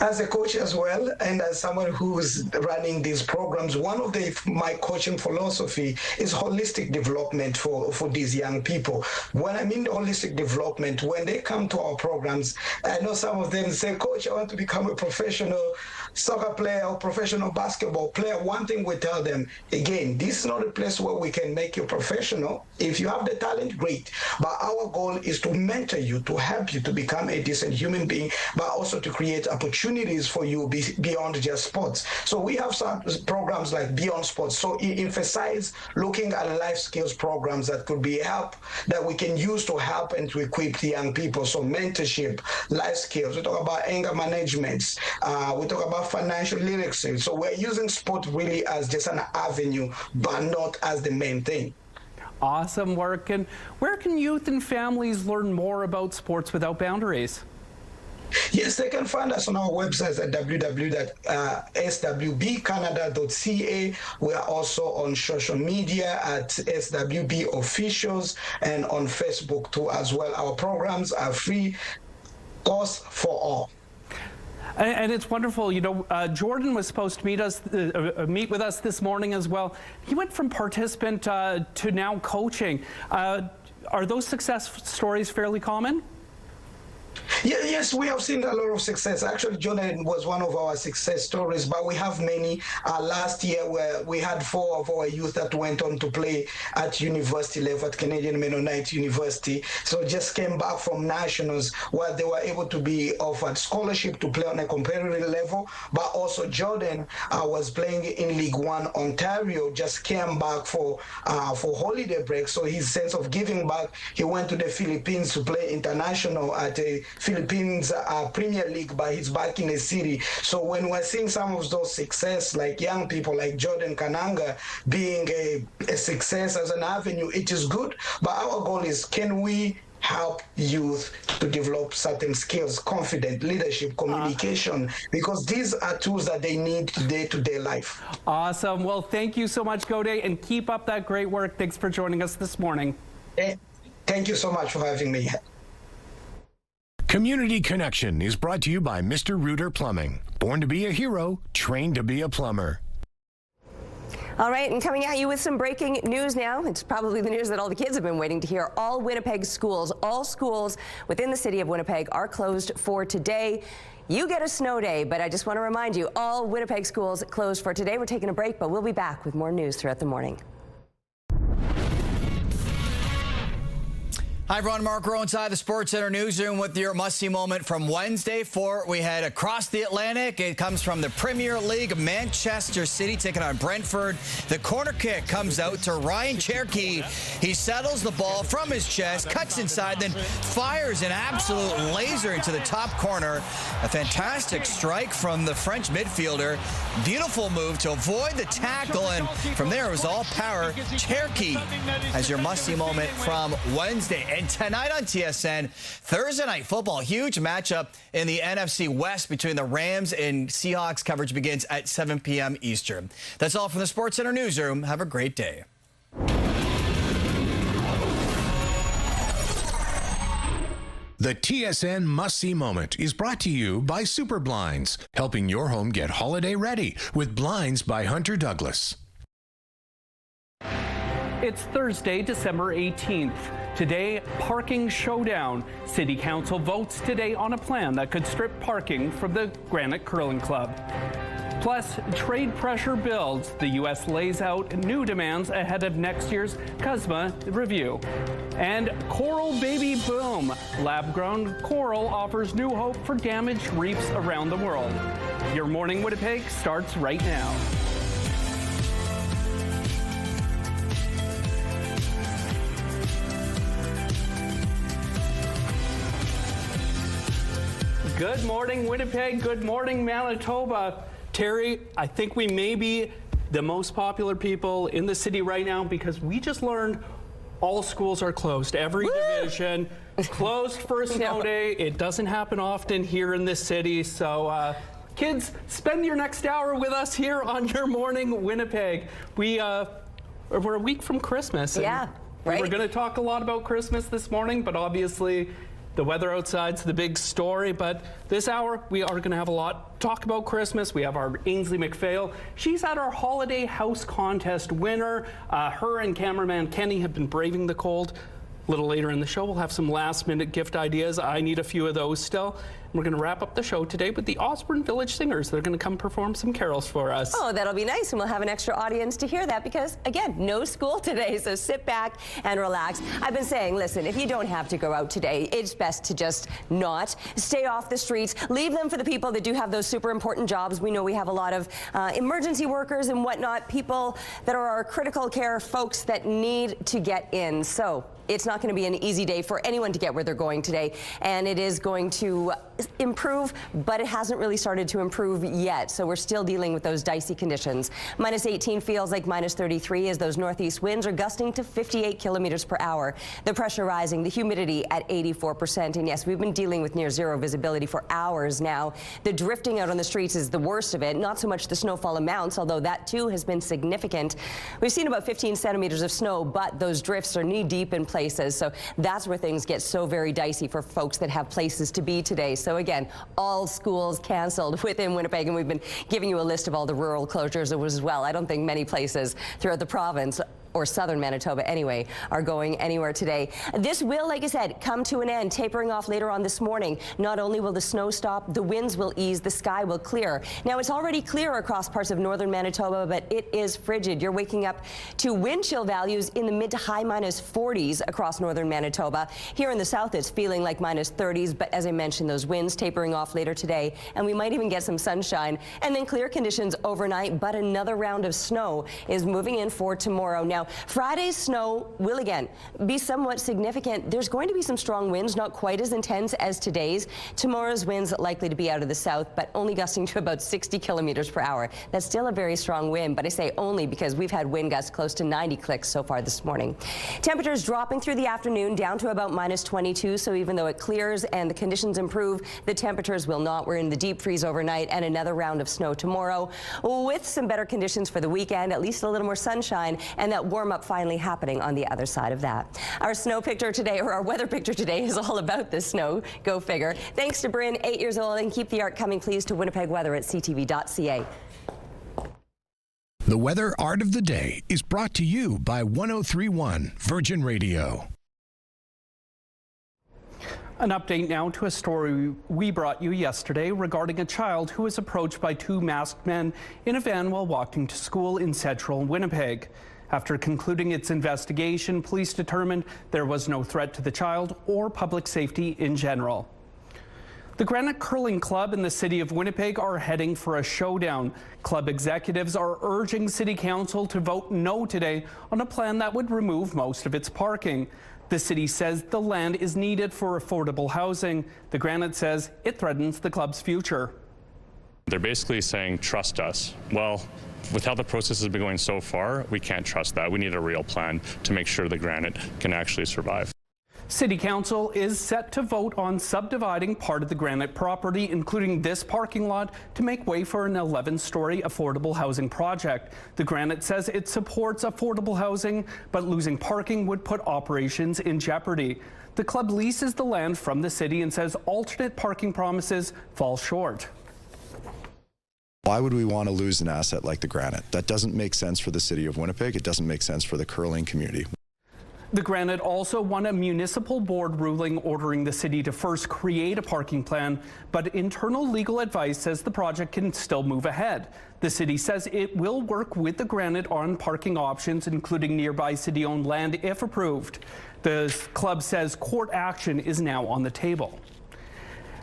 As a coach as well, and as someone who's running these programs, one of my coaching philosophy is holistic development for these young people. When I mean holistic development, when they come to our programs, I know some of them say, Coach, I want to become a professional soccer player or professional basketball player. One thing we tell them, again, this is not a place where we can make you professional. If you have the talent, great. But our goal is to mentor you, to help you to become a decent human being, but also to create opportunities for you beyond just sports. So we have some programs like Beyond Sports. So it emphasizes looking at life skills programs that could be help that we can use to help and to equip the young people. So mentorship, life skills. We talk about anger management. We talk about financial literacy. So we're using sport really as just an avenue, but not as the main thing. Awesome work. And where can youth and families learn more about Sports Without Boundaries? Yes, they can find us on our website at www.swbcanada.ca. We are also on social media at SWB Officials and on Facebook too as well. Our programs are free, cost for all. And it's wonderful. You know, Jordan was supposed to meet with us this morning as well. He went from participant to now coaching. Are those success stories fairly common? Yeah, yes, we have seen a lot of success. Actually, Jordan was one of our success stories, but we have many. Last year, where we had 4 of our youth that went on to play at university level at Canadian Mennonite University. So just came back from nationals where they were able to be offered scholarship to play on a competitive level. But also Jordan was playing in League One Ontario, just came back for holiday break. So his sense of giving back, he went to the Philippines to play international at a Philippines Premier League, but he's back in the city. So when we're seeing some of those success, like young people like Jordan Kananga being a success as an avenue, it is good. But our goal is, can we help youth to develop certain skills, confidence, leadership, communication, because these are tools that they need day-to-day life. Awesome. Well, thank you so much, Gode, and keep up that great work. Thanks for joining us this morning. Thank you so much for having me. Community Connection is brought to you by Mr. Reuter Plumbing. Born to be a hero, trained to be a plumber. All right, and coming at you with some breaking news now. It's probably the news that all the kids have been waiting to hear. All Winnipeg schools, all schools within the city of Winnipeg are closed for today. You get a snow day, but I just want to remind you, all Winnipeg schools closed for today. We're taking a break, but we'll be back with more news throughout the morning. Hi, everyone. Mark Rowe inside the Sports Center newsroom with your must-see moment from Wednesday. We head across the Atlantic. It comes from the Premier League, Manchester City taking on Brentford. The corner kick comes out to Ryan Cherky. He settles the ball from his chest, cuts inside, then fires an absolute laser into the top corner. A fantastic strike from the French midfielder. Beautiful move to avoid the tackle, and from there it was all power. Cherky as your must-see moment from Wednesday. And tonight on TSN, Thursday Night Football, huge matchup in the NFC West between the Rams and Seahawks. Coverage begins at 7 p.m. Eastern. That's all from the Sports Center newsroom. Have a great day. The TSN must-see moment is brought to you by Super Blinds, helping your home get holiday ready with Blinds by Hunter Douglas. It's Thursday, December 18th. Today, parking showdown. City Council votes today on a plan that could strip parking from the Granite Curling Club. Plus, trade pressure builds. The U.S. lays out new demands ahead of next year's CUSMA review. And coral baby boom. Lab-grown coral offers new hope for damaged reefs around the world. Your Morning Winnipeg starts right now. Good morning, Winnipeg. Good morning, Manitoba. Terry, I think we may be the most popular people in the city right now because we just learned all schools are closed. Every division closed for a snow day. It doesn't happen often here in this city. So, kids, spend your next hour with us here on Your Morning Winnipeg. We're a week from Christmas. Yeah, right. We're going to talk a lot about Christmas this morning, but obviously the weather outside's the big story, but this hour we are going to have a lot to talk about Christmas. We have our Ainsley McPhail. She's at our Holiday House Contest winner. Her and cameraman Kenny have been braving the cold. A little later in the show, we'll have some last-minute gift ideas. I need a few of those still. We're going to wrap up the show today with the Osborne Village Singers. They're going to come perform some carols for us. Oh, that'll be nice, and we'll have an extra audience to hear that because, again, no school today, so sit back and relax. I've been saying, listen, if you don't have to go out today, it's best to just not. Stay off the streets. Leave them for the people that do have those super important jobs. We know we have a lot of emergency workers and whatnot, people that are our critical care folks that need to get in. So it's not going to be an easy day for anyone to get where they're going today, and it is going to improve, but it hasn't really started to improve yet, so we're still dealing with those dicey conditions. Minus 18 feels like minus 33 as those northeast winds are gusting to 58 kilometers per hour. The pressure rising, the humidity at 84%, and yes, we've been dealing with near zero visibility for hours now. The drifting out on the streets is the worst of it, not so much the snowfall amounts, although that too has been significant. We've seen about 15 centimeters of snow, but those drifts are knee deep in places, so that's where things get so very dicey for folks that have places to be today. So So again, all schools canceled within Winnipeg, and we've been giving you a list of all the rural closures as well. I don't think many places throughout the province, or southern Manitoba anyway, are going anywhere today. This will, like I said, come to an end, tapering off later on this morning. Not only will the snow stop, the winds will ease, the sky will clear. Now, it's already clear across parts of northern Manitoba, but it is frigid. You're waking up to wind chill values in the mid to high -40s across northern Manitoba. Here in the south, it's feeling like -30s, but as I mentioned, those winds tapering off later today, and we might even get some sunshine, and then clear conditions overnight, but another round of snow is moving in for tomorrow. Now, Friday's snow will again be somewhat significant. There's going to be some strong winds, not quite as intense as today's. Tomorrow's winds likely to be out of the south, but only gusting to about 60 kilometers per hour. That's still a very strong wind, but I say only because we've had wind gusts close to 90 clicks so far this morning. Temperatures dropping through the afternoon down to about -22, so even though it clears and the conditions improve, the temperatures will not. We're in the deep freeze overnight and another round of snow tomorrow with some better conditions for the weekend, at least a little more sunshine, and that warm up finally happening on the other side of that. Our snow picture today, or our weather picture today, is all about the snow. Go figure. Thanks to Bryn, 8 years old, and keep the art coming, please, to Winnipeg Weather at ctv.ca. The Weather Art of the Day is brought to you by 103.1 Virgin Radio. An update now to a story we brought you yesterday regarding a child who was approached by two masked men in a van while walking to school in central Winnipeg. After concluding its investigation, police determined there was no threat to the child or public safety in general. The Granite Curling Club in the city of Winnipeg are heading for a showdown. Club executives are urging City Council to vote no today on a plan that would remove most of its parking. The city says the land is needed for affordable housing. The Granite says it threatens the club's future. They're basically saying, trust us. Well, with how the process has been going so far, we can't trust that. We need a real plan to make sure the Granite can actually survive. City Council is set to vote on subdividing part of the Granite property, including this parking lot, to make way for an 11-story affordable housing project. The Granite says it supports affordable housing, but losing parking would put operations in jeopardy. The club leases the land from the city and says alternate parking promises fall short. Why would we want to lose an asset like the Granite? That doesn't make sense for the city of Winnipeg. It doesn't make sense for the curling community. The Granite also won a municipal board ruling ordering the city to first create a parking plan, but internal legal advice says the project can still move ahead. The city says it will work with the Granite on parking options, including nearby city-owned land if approved. The club says court action is now on the table.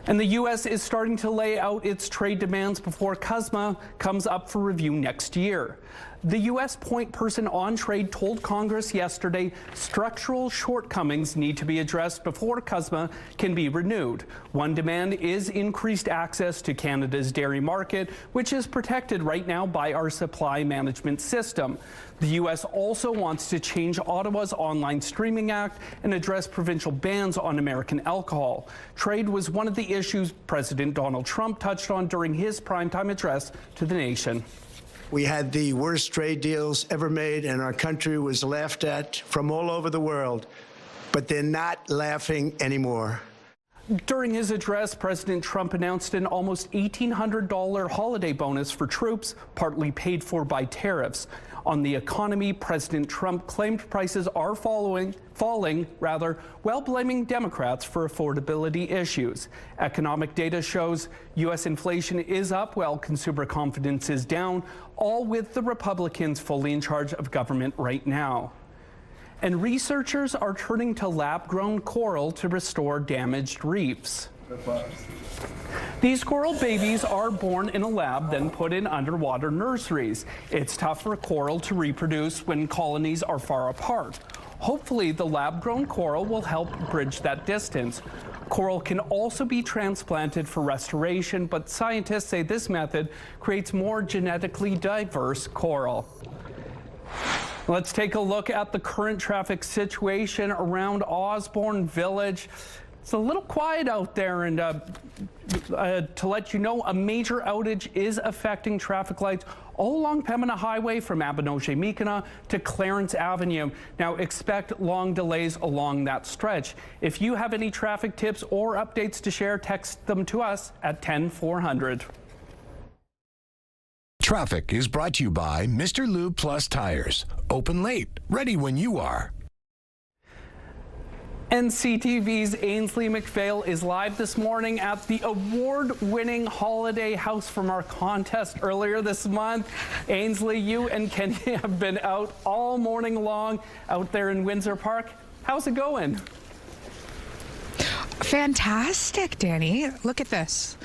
And the U.S. is starting to lay out its trade demands before CUSMA comes up for review next year. The U.S. point person on trade told Congress yesterday structural shortcomings need to be addressed before CUSMA can be renewed. One demand is increased access to Canada's dairy market, which is protected right now by our supply management system. The U.S. also wants to change Ottawa's Online Streaming Act and address provincial bans on American alcohol. Trade was one of the issues President Donald Trump touched on during his primetime address to the nation. We had the worst trade deals ever made, and our country was laughed at from all over the world. But they're not laughing anymore. During his address, President Trump announced an almost $1,800 holiday bonus for troops, partly paid for by tariffs. On the economy, President Trump claimed prices are falling, while blaming Democrats for affordability issues. Economic data shows U.S. inflation is up while consumer confidence is down, all with the Republicans fully in charge of government right now. And researchers are turning to lab-grown coral to restore damaged reefs. These coral babies are born in a lab, then put in underwater nurseries. It's tough for coral to reproduce when colonies are far apart. Hopefully, the lab-grown coral will help bridge that distance. Coral can also be transplanted for restoration, but scientists say this method creates more genetically diverse coral. Let's take a look at the current traffic situation around Osborne Village. It's a little quiet out there, and to let you know, a major outage is affecting traffic lights all along Pembina Highway from Abinoche-Mekina to Clarence Avenue. Now expect long delays along that stretch. If you have any traffic tips or updates to share, text them to us at 10400. Traffic is brought to you by Mr. Lube Plus Tires. Open late, ready when you are. And CTV's Ainsley McPhail is live this morning at the award-winning Holiday House from our contest earlier this month. Ainsley, you and Kenny have been out all morning long out there in Windsor Park. How's it going? Fantastic, Danny. Look at this.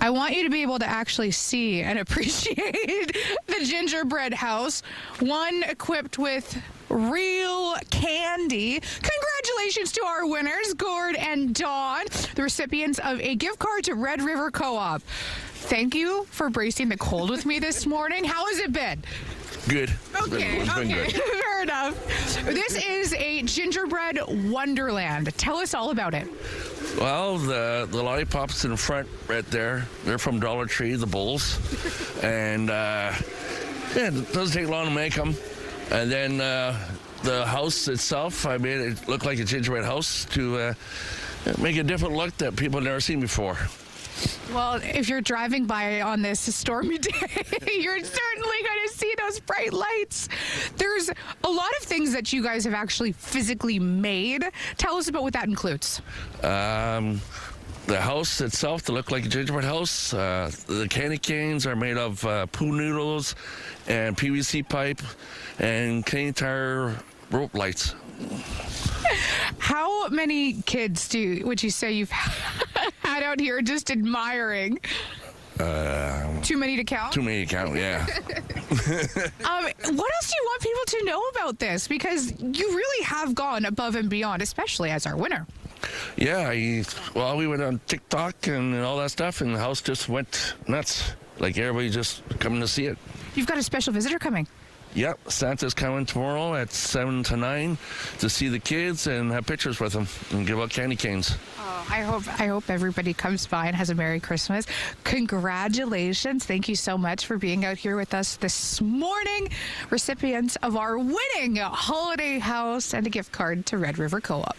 I want you to be able to actually see and appreciate the gingerbread house, one equipped with real candy. Congratulations to our winners, Gord and Dawn, the recipients of a gift card to Red River Co-op. Thank you for bracing the cold with me this morning. How has it been? Good. Okay, It's been good. Fair enough. This is a gingerbread wonderland. Tell us all about it. Well, the lollipops in front right there, they're from Dollar Tree, the bowls. And yeah, it doesn't take long to make them. And then the house itself, I made it look like a gingerbread house to make a different look that people have never seen before. Well, if you're driving by on this stormy day, you're certainly going to see those bright lights. There's a lot of things that you guys have actually physically made. Tell us about what that includes. The house itself to look like a gingerbread house. The candy canes are made of poo noodles and PVC pipe and Canadian Tire rope lights. How many kids would you say you've had out here just admiring? Too many to count? Too many to count, yeah. What else do you want people to know about this? Because you really have gone above and beyond, especially as our winner. Yeah, we went on TikTok and all that stuff, and the house just went nuts. Like everybody just coming to see it. You've got a special visitor coming. Yep, Santa's coming tomorrow at 7 to 9 to see the kids and have pictures with them and give out candy canes. Oh, I hope everybody comes by and has a Merry Christmas. Congratulations. Thank you so much for being out here with us this morning. Recipients of our winning holiday house and a gift card to Red River Co-op.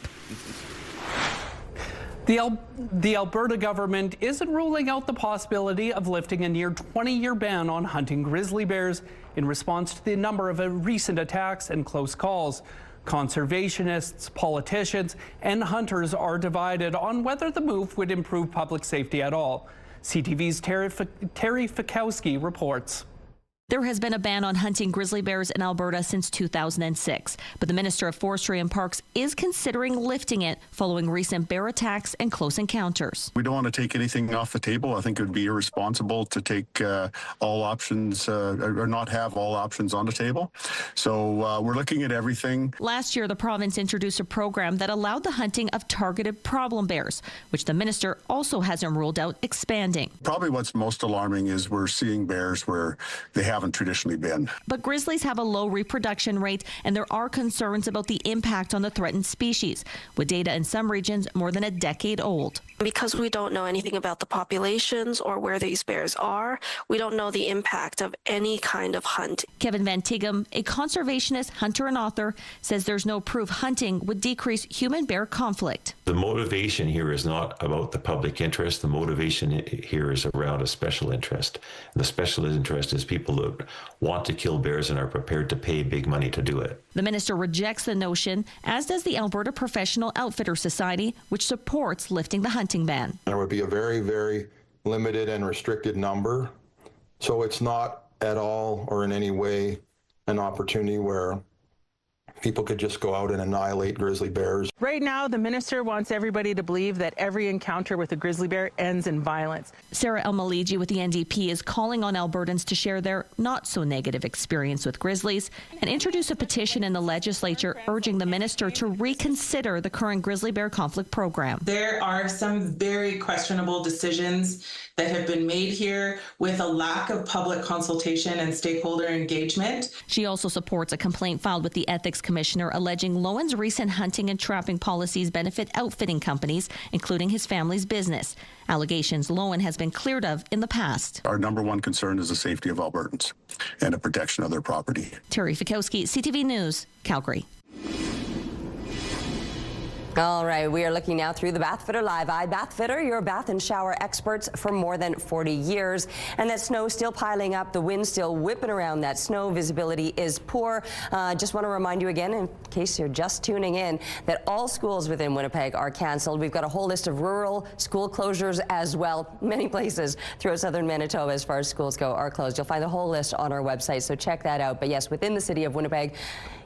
The Alberta government isn't ruling out the possibility of lifting a near 20-year ban on hunting grizzly bears in response to the number of recent attacks and close calls. Conservationists, politicians, and hunters are divided on whether the move would improve public safety at all. CTV's Terry Fikowski reports. There has been a ban on hunting grizzly bears in Alberta since 2006, but the Minister of Forestry and Parks is considering lifting it following recent bear attacks and close encounters. We don't want to take anything off the table. I think it would be irresponsible to take all options or not have all options on the table. So we're looking at everything. Last year, the province introduced a program that allowed the hunting of targeted problem bears, which the minister also hasn't ruled out expanding. Probably what's most alarming is we're seeing bears where they haven't traditionally been. But grizzlies have a low reproduction rate, and there are concerns about the impact on the threatened species, with data in some regions more than a decade old. Because we don't know anything about the populations or where these bears are, we don't know the impact of any kind of hunt. Kevin Van Tighem, a conservationist, hunter, and author, says there's no proof hunting would decrease human-bear conflict. The motivation here is not about the public interest. The motivation here is around a special interest. And the special interest is people that want to kill bears and are prepared to pay big money to do it. The minister rejects the notion, as does the Alberta Professional Outfitter Society, which supports lifting the hunting ban. There would be a very, very limited and restricted number. So it's not at all or in any way an opportunity where people could just go out and annihilate grizzly bears. Right now, the minister wants everybody to believe that every encounter with a grizzly bear ends in violence. Sarah El-Maligi with the NDP is calling on Albertans to share their not-so-negative experience with grizzlies and introduce a petition in the legislature urging the minister to reconsider the current grizzly bear conflict program. There are some very questionable decisions that have been made here with a lack of public consultation and stakeholder engagement. She also supports a complaint filed with the Ethics Ethics Commissioner alleging Lowen's recent hunting and trapping policies benefit outfitting companies, including his family's business. Allegations Lowen has been cleared of in the past. Our number one concern is the safety of Albertans and the protection of their property. Terry Fikowski, CTV News, Calgary. All right, we are looking now through the Bathfitter Live Eye. Bathfitter, your bath and shower experts for more than 40 years. And that snow still piling up, the wind still whipping around that snow. Visibility is poor. Just want to remind you again, in case you're just tuning in, that all schools within Winnipeg are canceled. We've got a whole list of rural school closures as well. Many places throughout southern Manitoba, as far as schools go, are closed. You'll find the whole list on our website, so check that out. But yes, within the city of Winnipeg,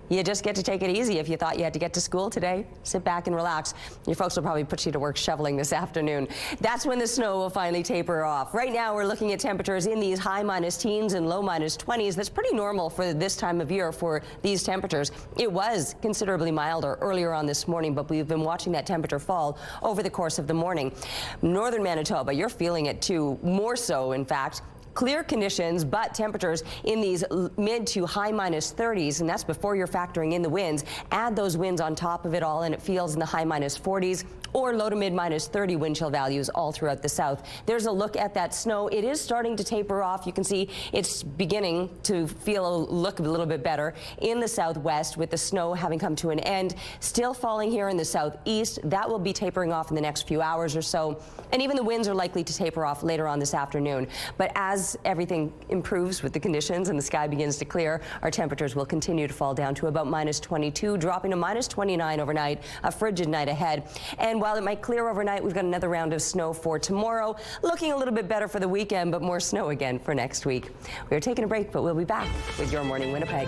you just get to take it easy. If you thought you had to get to school today, sit back and relax. Your folks will probably put you to work shoveling this afternoon. That's when the snow will finally taper off. Right now, we're looking at temperatures in these high minus teens and low minus 20s. That's pretty normal for this time of year for these temperatures. It was considerably milder earlier on this morning, but we've been watching that temperature fall over the course of the morning. Northern Manitoba, you're feeling it too, more so, in fact. Clear conditions, but temperatures in these mid to high minus 30s, and that's before you're factoring in the winds. Add those winds on top of it all, and it feels in the high minus 40s or low to mid minus 30 wind chill values all throughout the south. There's a look at that snow. It is starting to taper off. You can see it's beginning to look a little bit better in the southwest, with the snow having come to an end. Still falling here in the southeast. That will be tapering off in the next few hours or so, and even the winds are likely to taper off later on this afternoon. But as everything improves with the conditions and the sky begins to clear, our temperatures will continue to fall down to about minus 22, dropping to minus 29 overnight. A frigid night ahead. And while it might clear overnight, we've got another round of snow for tomorrow. Looking a little bit better for the weekend, but more snow again for next week. We're taking a break, but we'll be back with Your Morning Winnipeg.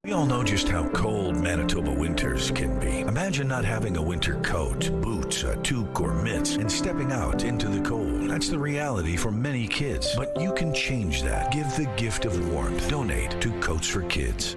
We all know just how cold Manitoba winters can be. Imagine not having a winter coat, boots, a toque, or mitts, and stepping out into the cold. That's the reality for many kids. But you can change that. Give the gift of warmth. Donate to Coats for Kids.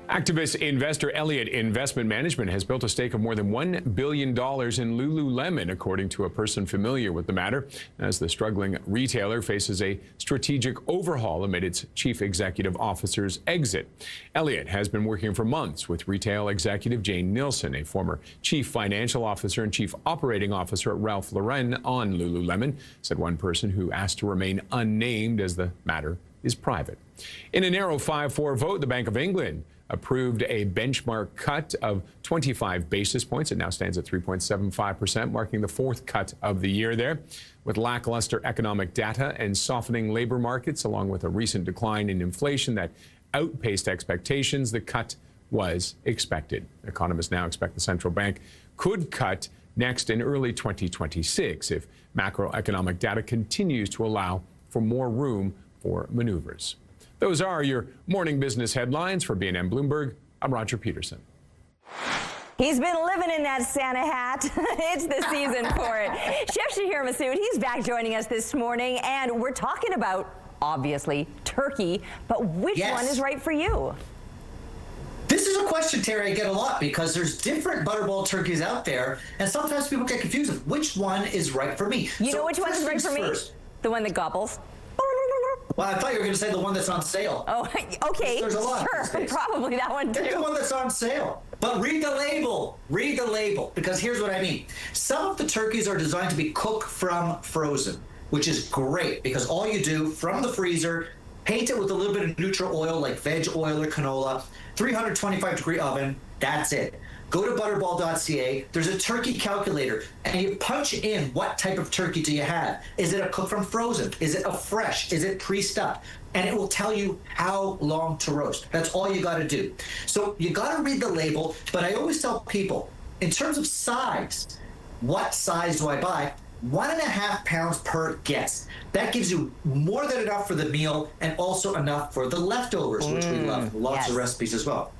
Activist investor Elliott Investment Management has built a stake of more than $1 billion in Lululemon, according to a person familiar with the matter, as the struggling retailer faces a strategic overhaul amid its chief executive officer's exit. Elliott has been working for months with retail executive Jane Nielsen, a former chief financial officer and chief operating officer at Ralph Lauren, on Lululemon, said one person who asked to remain unnamed as the matter is private. In a narrow 5-4 vote, the Bank of England approved a benchmark cut of 25 basis points. It now stands at 3.75%, marking the fourth cut of the year there. With lackluster economic data and softening labor markets, along with a recent decline in inflation that outpaced expectations, the cut was expected. Economists now expect the central bank could cut next in early 2026 if macroeconomic data continues to allow for more room for maneuvers. Those are your morning business headlines. For B&M Bloomberg, I'm Roger Peterson. He's been living in that Santa hat. It's the season for it. Chef Shahir Massoud, he's back joining us this morning, and we're talking about, obviously, turkey, but which one is right for you? This is a question, Terry, I get a lot because there's different butterball turkeys out there, and sometimes people get confused with which one is right for me. You know which one is right for me? The one that gobbles. Well, I thought you were going to say the one that's on sale. Oh, okay. There's a lot. Sure, probably that one too. Take the one that's on sale. But read the label. Read the label, because here's what I mean. Some of the turkeys are designed to be cooked from frozen, which is great because all you do from the freezer, paint it with a little bit of neutral oil like veg oil or canola, 325-degree oven, that's it. Go to butterball.ca. There's a turkey calculator, and you punch in what type of turkey do you have. Is it a cook from frozen? Is it a fresh? Is it pre-stuffed? And it will tell you how long to roast. That's all you got to do. So you got to read the label, but I always tell people, in terms of size, what size do I buy? 1.5 pounds per guest. That gives you more than enough for the meal and also enough for the leftovers, which we love. Lots of recipes as well.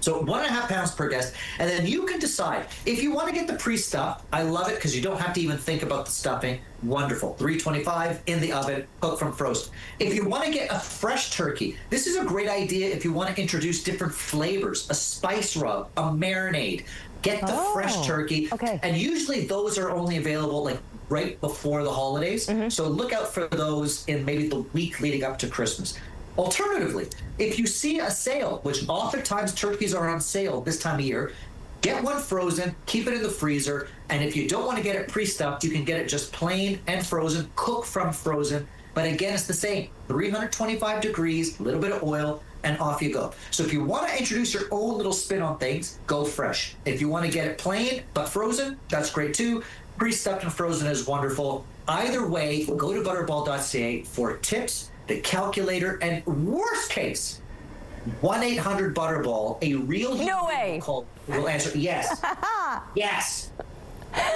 So 1.5 pounds per guest, and then you can decide if you want to get the pre-stuff. I love it because you don't have to even think about the stuffing. Wonderful. 325 in the oven, cooked from frozen. If you want to get a fresh turkey, this is a great idea if you want to introduce different flavors, a spice rub, a marinade. Get the fresh turkey. Okay. And usually those are only available like right before the holidays. So look out for those in maybe the week leading up to Christmas. Alternatively, if you see a sale, which oftentimes turkeys are on sale this time of year, get one frozen, keep it in the freezer, and if you don't want to get it pre-stuffed, you can get it just plain and frozen, cook from frozen. But again, it's the same, 325 degrees, a little bit of oil, and off you go. So if you want to introduce your own little spin on things, go fresh. If you want to get it plain but frozen, that's great too. Pre-stuffed and frozen is wonderful. Either way, go to butterball.ca for tips, the calculator, and worst case, 1-800-BUTTERBALL, a real human call will answer. Yes. Yes.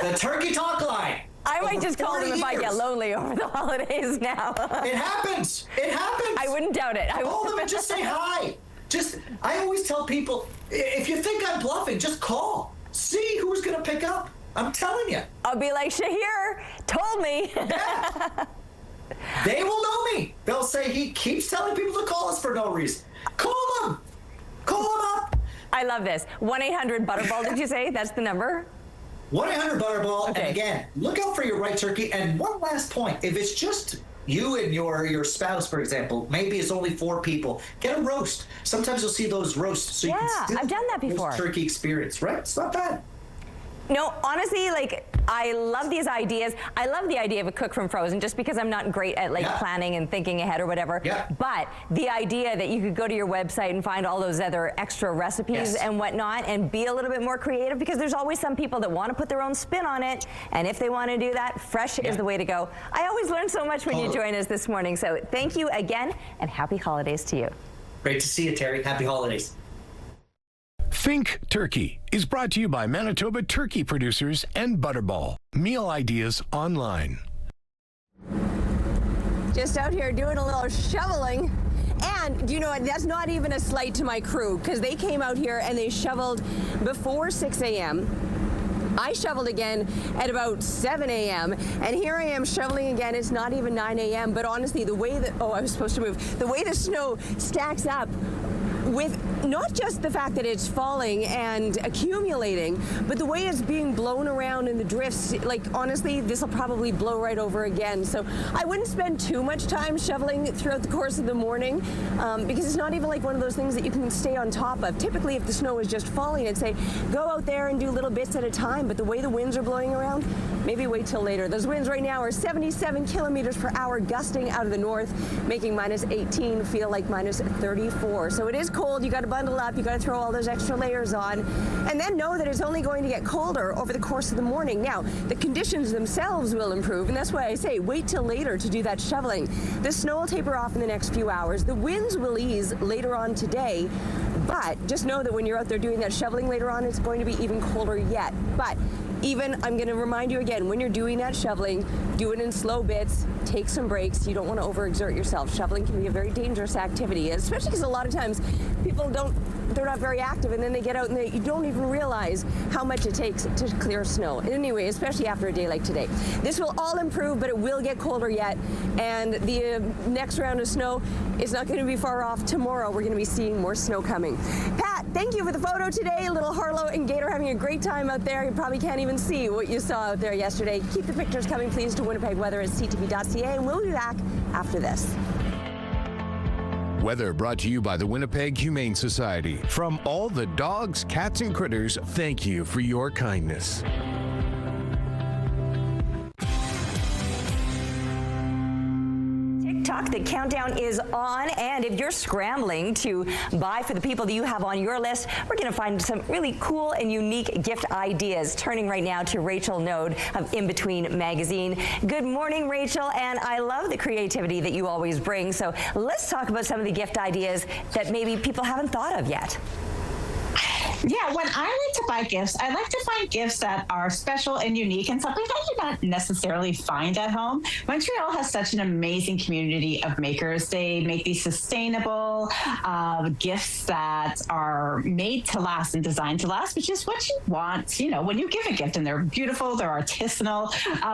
The Turkey Talk Line. I might just call them if I get lonely over the holidays now. It happens. It happens. I wouldn't doubt it. Call them and just say hi. I always tell people, if you think I'm bluffing, just call. See who's going to pick up. I'm telling you. I'll be like, Shahir told me. Yeah. They will know me. They'll say he keeps telling people to call us for no reason. Call them. Call them up. I love this. 1-800-BUTTERBALL, did you say? That's the number? 1-800-BUTTERBALL. Okay. And again, look out for your right turkey. And one last point. If it's just you and your spouse, for example, maybe it's only 4 people, get a roast. Sometimes you'll see those roasts. So you can still I've done that before. Turkey experience, right? It's not bad. No, honestly, like, I love these ideas. I love the idea of a cook from frozen just because I'm not great at planning and thinking ahead or whatever. Yeah. But the idea that you could go to your website and find all those other extra recipes and whatnot and be a little bit more creative, because there's always some people that want to put their own spin on it. And if they want to do that, fresh is the way to go. I always learn so much when you join us this morning. So thank you again, and happy holidays to you. Great to see you, Terry. Happy holidays. Think Turkey is brought to you by Manitoba Turkey Producers and Butterball. Meal ideas online. Just out here doing a little shoveling. And do you know what? That's not even a slight to my crew, because they came out here and they shoveled before 6 a.m. I shoveled again at about 7 a.m. and here I am shoveling again. It's not even 9 a.m. But honestly, the way that, I was supposed to move, the way the snow stacks up with not just the fact that it's falling and accumulating, but the way it's being blown around in the drifts, like, honestly, this will probably blow right over again. So I wouldn't spend too much time shoveling throughout the course of the morning, because it's not even like one of those things that you can stay on top of. Typically, if the snow is just falling, I'd say go out there and do little bits at a time, but the way the winds are blowing around, maybe wait till later. Those winds right now are 77 kilometers per hour gusting out of the north, making minus 18 feel like minus 34. So it is cold. You got to bundle up. You got to throw all those extra layers on, and then know that it's only going to get colder over the course of the morning. Now, the conditions themselves will improve, and that's why I say wait till later to do that shoveling. The snow will taper off in the next few hours. The winds will ease later on today, but just know that when you're out there doing that shoveling later on, it's going to be even colder yet. But even, I'm going to remind you again, when you're doing that shoveling, do it in slow bits, take some breaks. You don't want to overexert yourself. Shoveling can be a very dangerous activity, especially because a lot of times people they're not very active, and then they get out and you don't even realize how much it takes to clear snow. Anyway, especially after a day like today. This will all improve, but it will get colder yet, and the next round of snow is not going to be far off. Tomorrow we're going to be seeing more snow coming. Pat, thank you for the photo today. Little Harlow and Gator having a great time out there. You probably can't even see what you saw out there yesterday. Keep the pictures coming, please, to Winnipeg Weather at CTV.ca, and we'll be back after this. Weather brought to you by the Winnipeg Humane Society. From all the dogs, cats, and critters, thank you for your kindness. TikTok, the countdown is on, and if you're scrambling to buy for the people that you have on your list, we're going to find some really cool and unique gift ideas. Turning right now to Rachel Node of In Between Magazine. Good morning, Rachel, and I love the creativity that you always bring. So let's talk about some of the gift ideas that maybe people haven't thought of yet. Yeah, when I like to buy gifts, I like to find gifts that are special and unique and something that you not necessarily find at home. Montreal has such an amazing community of makers. They make these sustainable gifts that are made to last and designed to last, which is what you want, you know, when you give a gift. And they're beautiful, they're artisanal.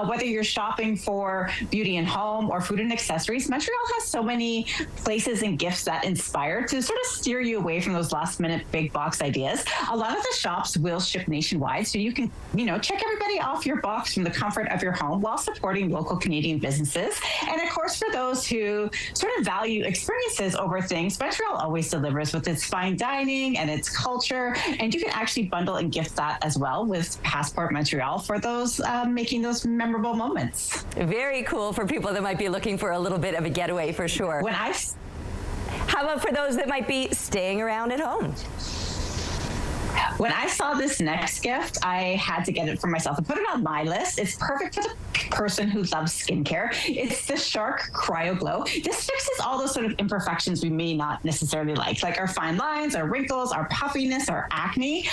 Whether you're shopping for beauty and home or food and accessories, Montreal has so many places and gifts that inspire to sort of steer you away from those last minute big box ideas. A lot of the shops will ship nationwide, so you can, check everybody off your box from the comfort of your home while supporting local Canadian businesses. And of course, for those who sort of value experiences over things, Montreal always delivers with its fine dining and its culture, and you can actually bundle and gift that as well with Passport Montreal for those making those memorable moments. Very cool for people that might be looking for a little bit of a getaway for sure. How about for those that might be staying around at home? When I saw this next gift, I had to get it for myself and put it on my list. It's perfect for the person who loves skincare. It's the Shark Cryo Glow. This fixes all those sort of imperfections we may not necessarily like our fine lines, our wrinkles, our puffiness, our acne.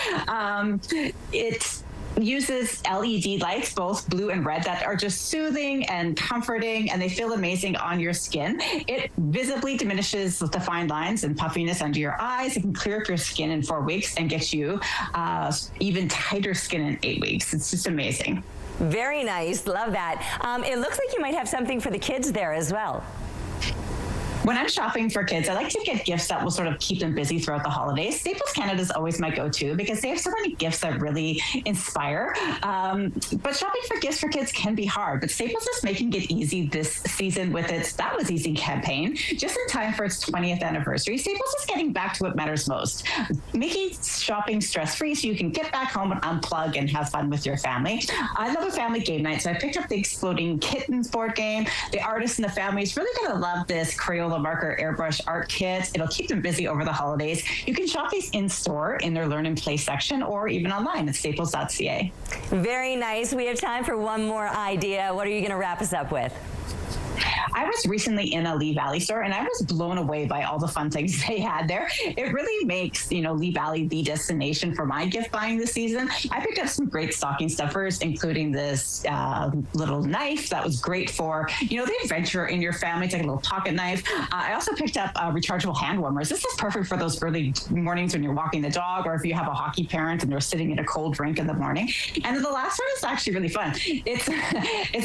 It uses LED lights, both blue and red, that are just soothing and comforting, and they feel amazing on your skin. It visibly diminishes the fine lines and puffiness under your eyes. It can clear up your skin in 4 weeks and get you even tighter skin in 8 weeks. It's just amazing. Very nice. Love that. It looks like you might have something for the kids there as well. When I'm shopping for kids, I like to get gifts that will sort of keep them busy throughout the holidays. Staples Canada is always my go-to because they have so many gifts that really inspire. But shopping for gifts for kids can be hard. But Staples is making it easy this season with its That Was Easy campaign. Just in time for its 20th anniversary, Staples is getting back to what matters most, making shopping stress-free so you can get back home and unplug and have fun with your family. I love a family game night, so I picked up the Exploding Kittens board game. The artists and the family is really going to love this Crayola marker airbrush art kit. It'll keep them busy over the holidays. You can shop these in store in their Learn and Play section or even online at staples.ca. Very nice. We have time for one more idea. What are you going to wrap us up with? I was recently in a Lee Valley store and I was blown away by all the fun things they had there. It really makes, Lee Valley the destination for my gift buying this season. I picked up some great stocking stuffers, including this little knife that was great for, the adventure in your family. It's like a little pocket knife. I also picked up rechargeable hand warmers. This is perfect for those early mornings when you're walking the dog or if you have a hockey parent and they're sitting in a cold drink in the morning. And then the last one is actually really fun. It's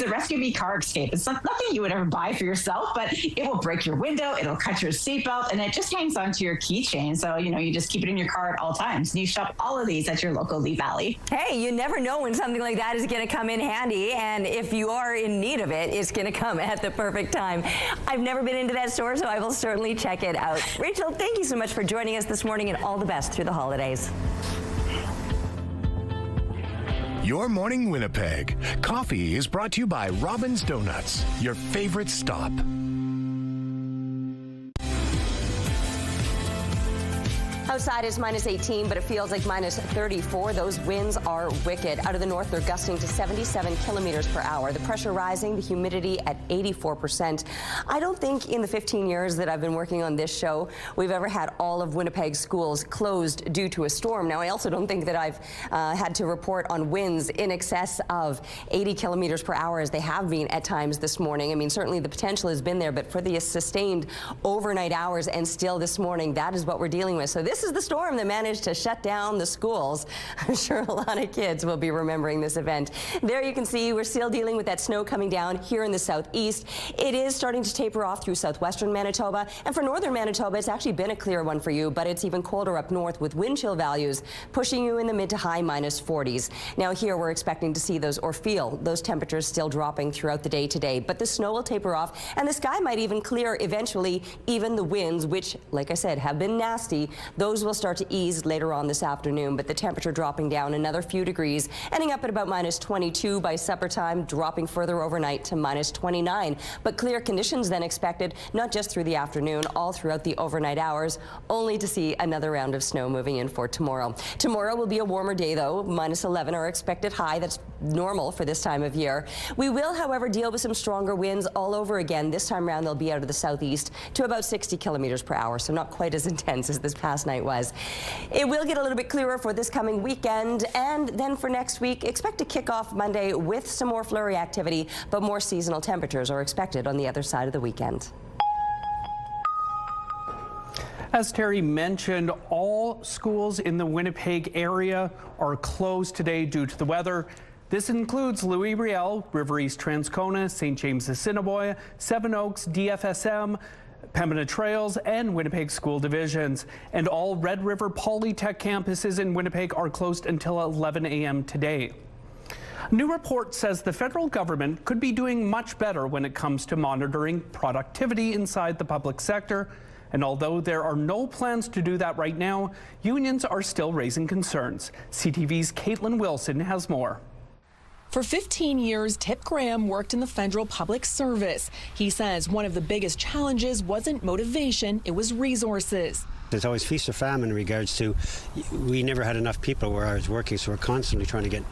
a Rescue Me car escape. It's nothing you would ever buy for yourself, but it will break your window, it'll cut your seatbelt, and it just hangs onto your keychain. So, you just keep it in your car at all times. And you shop all of these at your local Lee Valley. Hey, you never know when something like that is going to come in handy, and if you are in need of it, it's going to come at the perfect time. I've never been into that store, so I will certainly check it out. Rachel, thank you so much for joining us this morning, and all the best through the holidays. Your Morning Winnipeg. Coffee is brought to you by Robin's Donuts, your favorite stop. Outside is minus 18, but it feels like minus 34. Those winds are wicked. Out of the north, they're gusting to 77 kilometers per hour. The pressure rising, the humidity at 84%. I don't think in the 15 years that I've been working on this show, we've ever had all of Winnipeg's schools closed due to a storm. Now, I also don't think that I've had to report on winds in excess of 80 kilometers per hour as they have been at times this morning. I mean, certainly the potential has been there, but for the sustained overnight hours and still this morning, that is what we're dealing with. So this is the storm that managed to shut down the schools. I'm sure a lot of kids will be remembering this event. There you can see we're still dealing with that snow coming down here in the southeast. It is starting to taper off through southwestern Manitoba, and for northern Manitoba, it's actually been a clear one for you, but it's even colder up north with wind chill values pushing you in the mid to high minus 40s. Now here we're expecting to see those or feel those temperatures still dropping throughout the day today, but the snow will taper off and the sky might even clear eventually. Even the winds, which like I said have been nasty, those will start to ease later on this afternoon, but the temperature dropping down another few degrees, ending up at about minus 22 by supper time, dropping further overnight to minus 29. But clear conditions then expected, not just through the afternoon, all throughout the overnight hours, only to see another round of snow moving in for tomorrow. Tomorrow will be a warmer day though, minus 11 our expected high. That's normal for this time of year. We will, however, deal with some stronger winds all over again. This time around they'll be out of the southeast to about 60 kilometers per hour, so not quite as intense as this past night was. It will get a little bit clearer for this coming weekend, and then for next week, expect to kick off Monday with some more flurry activity, but more seasonal temperatures are expected on the other side of the weekend. As Terry mentioned, all schools in the Winnipeg area are closed today due to the weather. This includes Louis Riel, River East Transcona, St. James Assiniboia, Seven Oaks, DFSM, Pembina Trails, and Winnipeg School Divisions. And all Red River Polytech campuses in Winnipeg are closed until 11 a.m. today. A new report says the federal government could be doing much better when it comes to monitoring productivity inside the public sector. And although there are no plans to do that right now, unions are still raising concerns. CTV's Caitlin Wilson has more. For 15 years, Tip Graham worked in the federal public service. He says one of the biggest challenges wasn't motivation, it was resources. There's always feast or famine in regards to, we never had enough people where I was working, so we're constantly trying to get,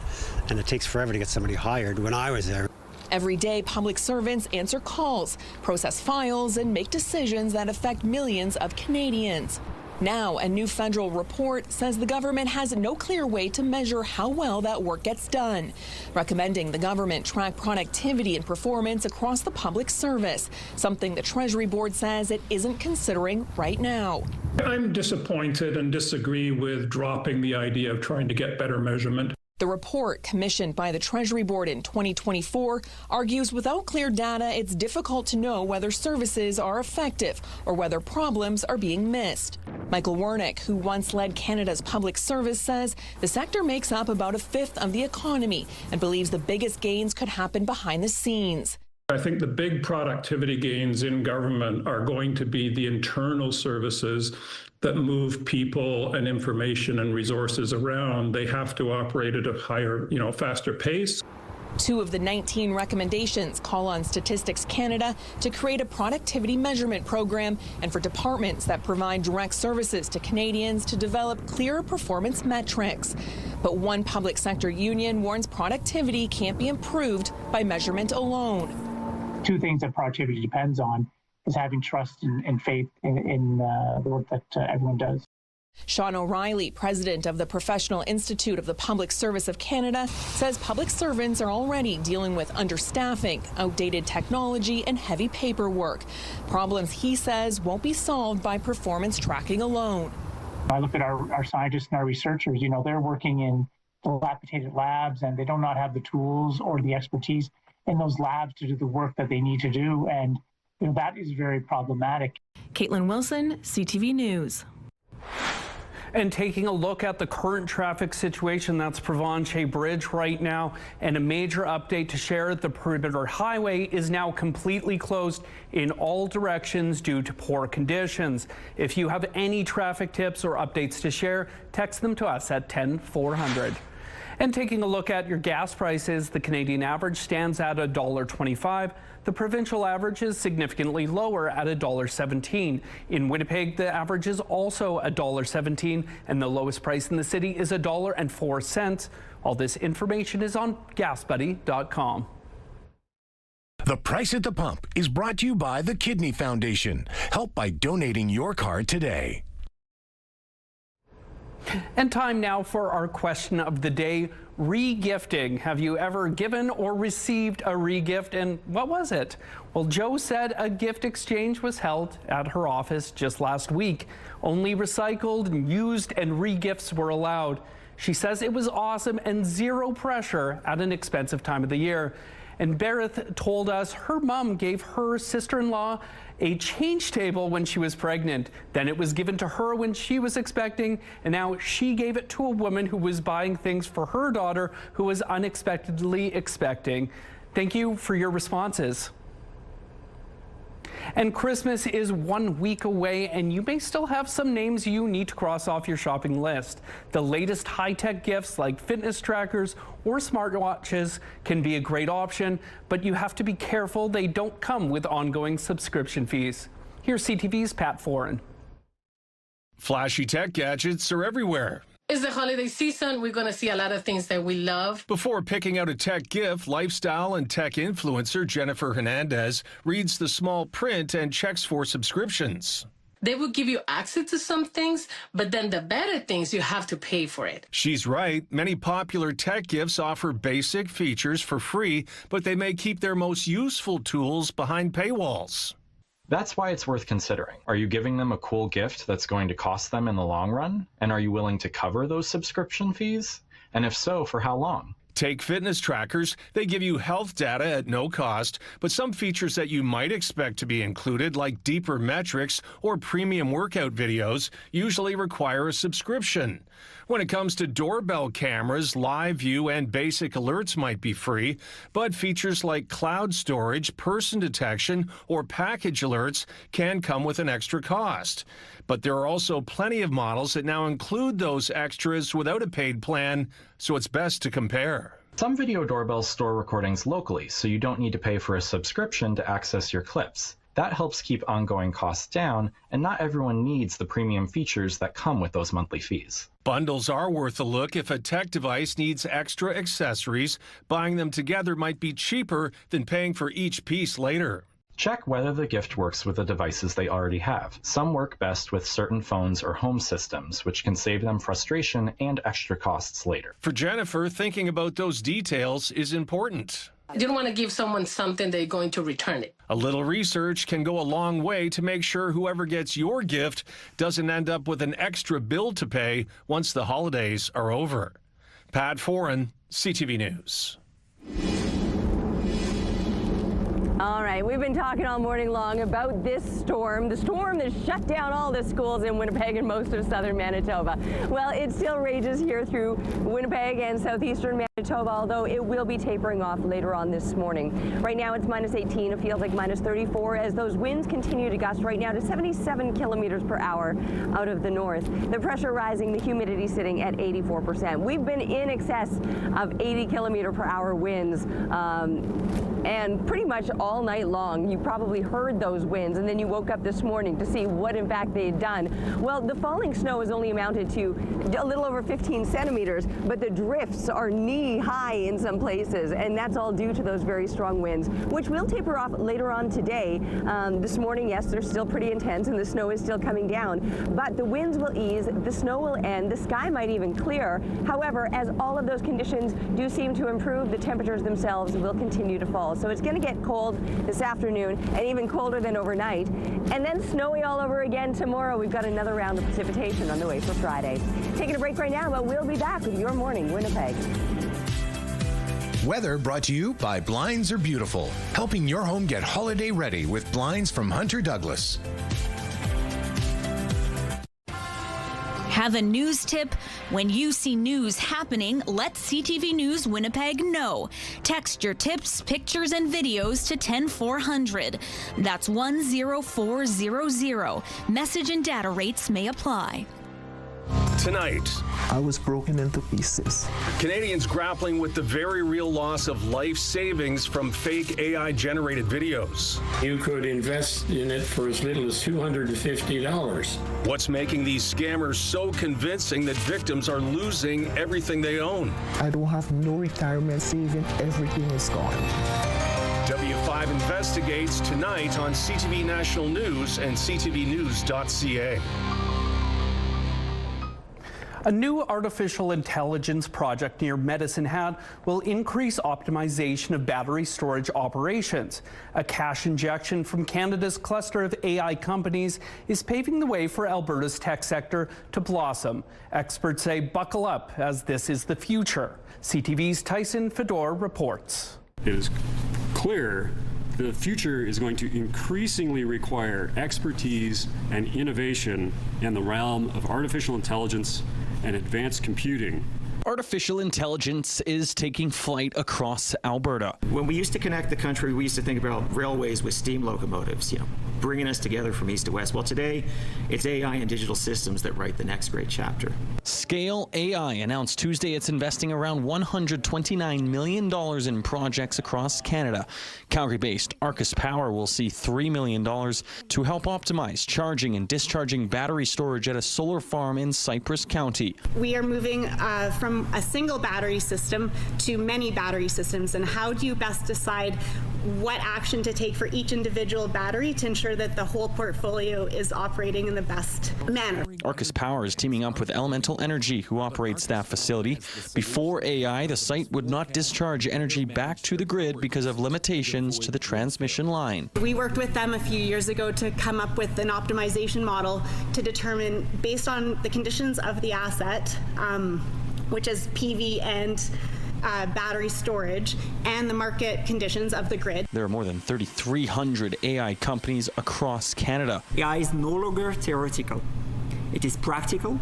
and it takes forever to get somebody hired when I was there. Every day, public servants answer calls, process files, and make decisions that affect millions of Canadians. Now, a new federal report says the government has no clear way to measure how well that work gets done, recommending the government track productivity and performance across the public service, something the Treasury Board says it isn't considering right now. I'm disappointed and disagree with dropping the idea of trying to get better measurement. The report, commissioned by the Treasury Board in 2024, argues without clear data, it's difficult to know whether services are effective or whether problems are being missed. Michael Wernick, who once led Canada's public service, says the sector makes up about a fifth of the economy and believes the biggest gains could happen behind the scenes. I think the big productivity gains in government are going to be the internal services that move people and information and resources around. They have to operate at a higher, faster pace. 2 of the 19 recommendations call on Statistics Canada to create a productivity measurement program and for departments that provide direct services to Canadians to develop clearer performance metrics. But one public sector union warns productivity can't be improved by measurement alone. 2 things that productivity depends on is having trust and faith in the work that everyone does. Sean O'Reilly, president of the Professional Institute of the Public Service of Canada, says public servants are already dealing with understaffing, outdated technology, and heavy paperwork. Problems he says won't be solved by performance tracking alone. I look at our scientists and our researchers, they're working in dilapidated labs and they do not have the tools or the expertise in those labs to do the work that they need to do. And that is very problematic. Caitlin Wilson, CTV News. And taking a look at the current traffic situation, that's Provencher Bridge right now, and a major update to share. The Perimeter Highway is now completely closed in all directions due to poor conditions. If you have any traffic tips or updates to share, text them to us at 10400. And taking a look at your gas prices, the Canadian average stands at $1.25. The provincial average is significantly lower at $1.17. In Winnipeg, the average is also $1.17, and the lowest price in the city is $1.04. All this information is on gasbuddy.com. The Price at the Pump is brought to you by the Kidney Foundation. Help by donating your card today. And time now for our question of the day, re-gifting. Have you ever given or received a re-gift, and what was it? Well, Joe said a gift exchange was held at her office just last week. Only recycled, used, and re-gifts were allowed. She says it was awesome and zero pressure at an expensive time of the year. And Berith told us her mom gave her sister-in-law a change table when she was pregnant. Then it was given to her when she was expecting, and now she gave it to a woman who was buying things for her daughter who was unexpectedly expecting. Thank you for your responses. And Christmas is 1 week away, and you may still have some names you need to cross off your shopping list. The latest high-tech gifts like fitness trackers or smartwatches can be a great option, but you have to be careful they don't come with ongoing subscription fees. Here's CTV's Pat Foran. Flashy tech gadgets are everywhere. It's the holiday season. We're going to see a lot of things that we love. Before picking out a tech gift, lifestyle and tech influencer Jennifer Hernandez reads the small print and checks for subscriptions. They will give you access to some things, but then the better things, you have to pay for it. She's right. Many popular tech gifts offer basic features for free, but they may keep their most useful tools behind paywalls. That's why it's worth considering. Are you giving them a cool gift that's going to cost them in the long run? And are you willing to cover those subscription fees? And if so, for how long? Take fitness trackers. They give you health data at no cost, but some features that you might expect to be included, like deeper metrics or premium workout videos, usually require a subscription. When it comes to doorbell cameras, live view and basic alerts might be free, but features like cloud storage, person detection, or package alerts can come with an extra cost. But there are also plenty of models that now include those extras without a paid plan, so it's best to compare. Some video doorbells store recordings locally, so you don't need to pay for a subscription to access your clips. That helps keep ongoing costs down, and not everyone needs the premium features that come with those monthly fees. Bundles are worth a look if a tech device needs extra accessories. Buying them together might be cheaper than paying for each piece later. Check whether the gift works with the devices they already have. Some work best with certain phones or home systems, which can save them frustration and extra costs later. For Jennifer, thinking about those details is important. You don't want to give someone something they're going to return it. A little research can go a long way to make sure whoever gets your gift doesn't end up with an extra bill to pay once the holidays are over. Pat Foran, CTV News. All right, we've been talking all morning long about this storm, the storm that shut down all the schools in Winnipeg and most of southern Manitoba. Well, it still rages here through Winnipeg and southeastern Manitoba, although it will be tapering off later on this morning. Right now it's minus 18, it feels like minus 34 as those winds continue to gust right now to 77 kilometers per hour out of the north. The pressure rising, the humidity sitting at 84%. We've been in excess of 80 kilometer per hour winds and pretty much all night long. You probably heard those winds, and then you woke up this morning to see what in fact they'd done. Well, the falling snow has only amounted to a little over 15 centimeters, but the drifts are knee-high in some places, and that's all due to those very strong winds, which will taper off later on today. This morning, yes, they're still pretty intense, and the snow is still coming down, but the winds will ease, the snow will end, the sky might even clear. However, as all of those conditions do seem to improve, the temperatures themselves will continue to fall. So it's going to get cold this afternoon and even colder than overnight, and then snowy all over again tomorrow. We've got another round of precipitation on the way for Friday. Taking a break right now, but we'll be back with Your Morning Winnipeg. Weather brought to you by Blinds Are Beautiful, helping your home get holiday ready with blinds from Hunter Douglas. Have a news tip? When you see news happening, let CTV News Winnipeg know. Text your tips, pictures, and videos to 10400. That's 10400. Message and data rates may apply. Tonight, I was broken into pieces. Canadians grappling with the very real loss of life savings from fake AI-generated videos. You could invest in it for as little as $250. What's making these scammers so convincing that victims are losing everything they own? I don't have no retirement saving. Everything is gone. W5 investigates tonight on CTV National News and ctvnews.ca. A new artificial intelligence project near Medicine Hat will increase optimization of battery storage operations. A cash injection from Canada's cluster of AI companies is paving the way for Alberta's tech sector to blossom. Experts say buckle up, as this is the future. CTV's Tyson Fedor reports. It is clear the future is going to increasingly require expertise and innovation in the realm of artificial intelligence and advanced computing. Artificial intelligence is taking flight across Alberta. When we used to connect the country, we used to think about railways with steam locomotives, bringing us together from east to west. Well, today, it's AI and digital systems that write the next great chapter. Scale AI announced Tuesday it's investing around $129 million in projects across Canada. Calgary-based Arcus Power will see $3 million to help optimize charging and discharging battery storage at a solar farm in Cypress County. We are moving from a single battery system to many battery systems, and how do you best decide what action to take for each individual battery to ensure that the whole portfolio is operating in the best manner. Arcus Power is teaming up with Elemental Energy, who operates that facility. Before AI, the site would not discharge energy back to the grid because of limitations to the transmission line. We worked with them a few years ago to come up with an optimization model to determine, based on the conditions of the asset, which is PV and battery storage and the market conditions of the grid. There are more than 3,300 AI companies across Canada. AI is no longer theoretical. It is practical,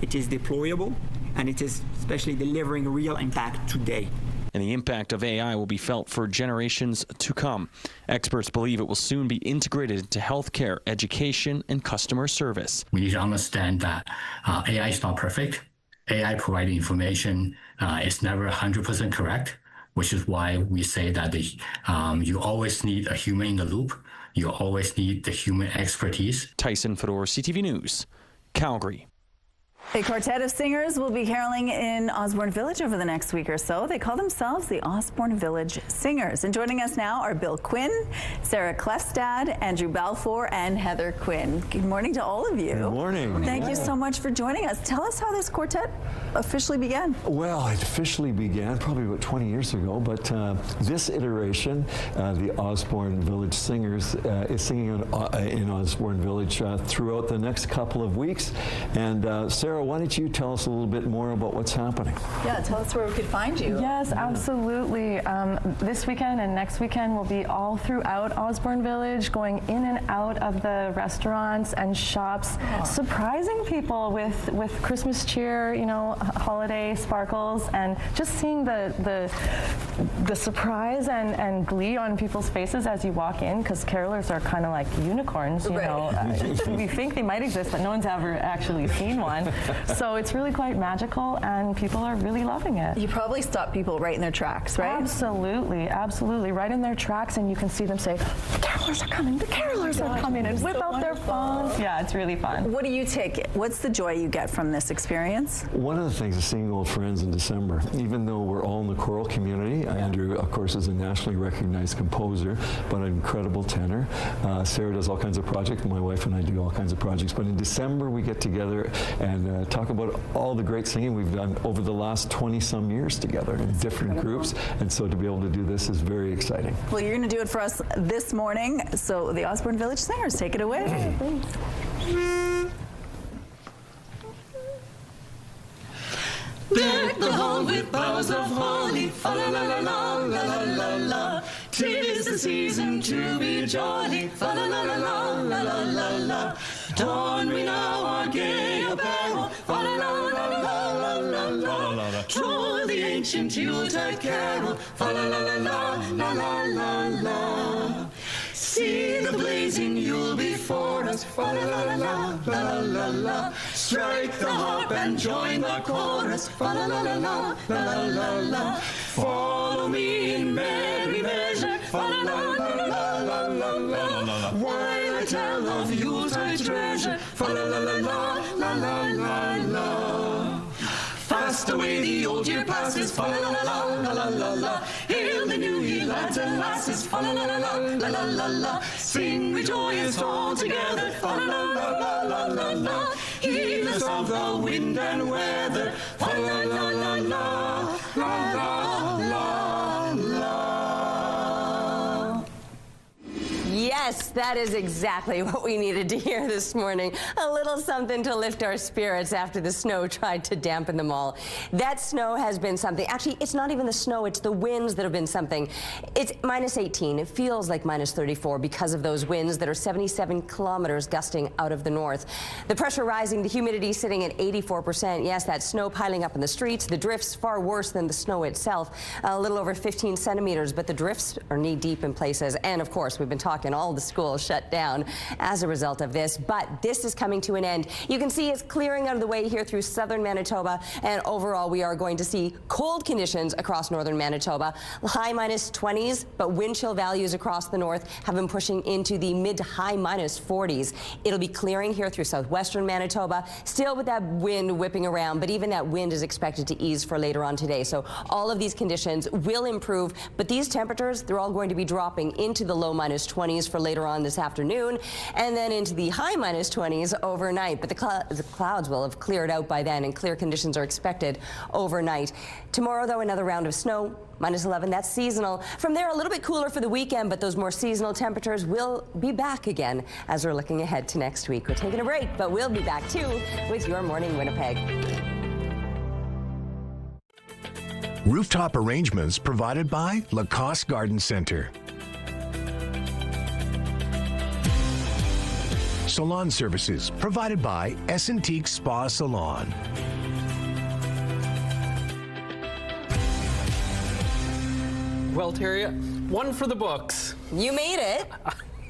it is deployable, and it is especially delivering real impact today. And the impact of AI will be felt for generations to come. Experts believe it will soon be integrated into healthcare, education, and customer service. We need to understand that AI is not perfect. AI providing information is never 100% correct, which is why we say that you always need a human in the loop. You always need the human expertise. Tyson Fedor, CTV News, Calgary. A quartet of singers will be caroling in Osborne Village over the next week or so. They call themselves the Osborne Village Singers. And joining us now are Bill Quinn, Sarah Klefstad, Andrew Balfour, and Heather Quinn. Good morning to all of you. Good morning. Thank you so much for joining us. Tell us how this quartet officially began. Well, it officially began probably about 20 years ago, but this iteration, the Osborne Village Singers, is singing in Osborne Village throughout the next couple of weeks. And Sarah, why don't you tell us a little bit more about what's happening? Yeah, tell us where we could find you. Yes, absolutely. This weekend and next weekend will be all throughout Osborne Village, going in and out of the restaurants and shops, surprising people with Christmas cheer, you know, holiday sparkles, and just seeing the surprise and glee on people's faces as you walk in, because carolers are kind of like unicorns, you know. We think they might exist, but no one's ever actually seen one. So it's really quite magical, and people are really loving it. You probably stop people right in their tracks, right? Absolutely, absolutely. Right in their tracks, and you can see them say, the carolers are coming, the carolers are coming, and whip out their phones. Yeah, it's really fun. What do you take? What's the joy you get from this experience? One of the things is seeing old friends in December. Even though we're all in the choral community, Andrew, of course, is a nationally recognized composer, but an incredible tenor. Sarah does all kinds of projects. My wife and I do all kinds of projects. But in December, we get together and talk about all the great singing we've done over the last 20-some years together in different groups. And so to be able to do this is very exciting. Well, you're going to do it for us this morning. So the Osborne Village Singers, take it away. Deck the hall with boughs of holly, fa la la la la la la la la. 'Tis the season to be jolly, fa la la la la la la la la. Don we now our gay apparel, fa la la la la la la la. Troll the ancient Yuletide carol, fa la la la la la la la la. See the blazing Yule before us, fa la la la la la la. Strike the harp and join the chorus, fa la la la la la la la. Follow me in merry measure, fa la la la la la la. While I tell of Yuletide treasure, fa la la la la la la la. Fast away the old year passes, fa la la la la la la la. Hail the new year, lads and lasses, fa la la la la la la la la. Sing we joyous all together, fa la la la la la la. Heedless of the wind and weather, fa la la la la la la la la. Yes, that is exactly what we needed to hear this morning. A little something to lift our spirits after the snow tried to dampen them all. That snow has been something. Actually, it's not even the snow, it's the winds that have been something. It's minus 18. It feels like minus 34 because of those winds that are 77 kilometers gusting out of the north. The pressure rising, the humidity sitting at 84%. Yes, that snow piling up in the streets. The drifts far worse than the snow itself. A little over 15 centimeters, but the drifts are knee deep in places. And of course, we've been talking all the schools shut down as a result of this, but this is coming to an end. You can see it's clearing out of the way here through southern Manitoba, and overall we are going to see cold conditions across northern Manitoba. High minus 20s, but wind chill values across the north have been pushing into the mid to high minus 40s. It'll be clearing here through southwestern Manitoba, still with that wind whipping around, but even that wind is expected to ease for later on today. So all of these conditions will improve, but these temperatures, they're all going to be dropping into the low minus 20s for later on this afternoon, and then into the high minus 20s overnight. But the clouds will have cleared out by then, and clear conditions are expected overnight. Tomorrow, though, another round of snow. Minus 11, that's seasonal. From there, a little bit cooler for the weekend, but those more seasonal temperatures will be back again as we're looking ahead to next week. We're taking a break, but we'll be back too with Your Morning Winnipeg. Rooftop arrangements provided by Lacoste Garden Center. Salon services provided by Essentique Spa Salon. Well, Terry, one for the books. You made it.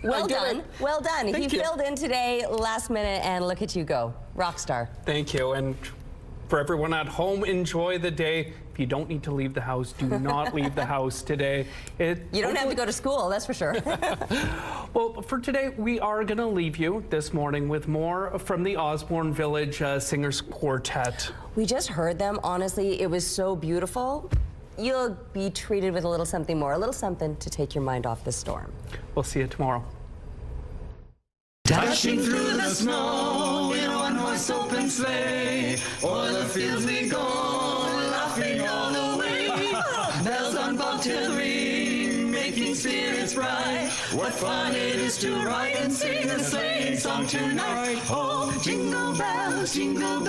Well done. Well done. Thank You you. filled in today last minute, and look at you go. Rock star. Thank you. And for everyone at home, enjoy the day. If you don't need to leave the house, do not leave the house today. You don't have to go to school, that's for sure. Well, for today, we are going to leave you this morning with more from the Osborne Village Singers Quartet. We just heard them. Honestly, it was so beautiful. You'll be treated with a little something more, a little something to take your mind off the storm. We'll see you tomorrow. Dashing through the snow in a one-horse open sleigh, o'er the fields we go, laughing all the way. Bells on bobtail ring, making spirits bright. What fun it is to ride and sing a sleighing song tonight. Oh, jingle bells, jingle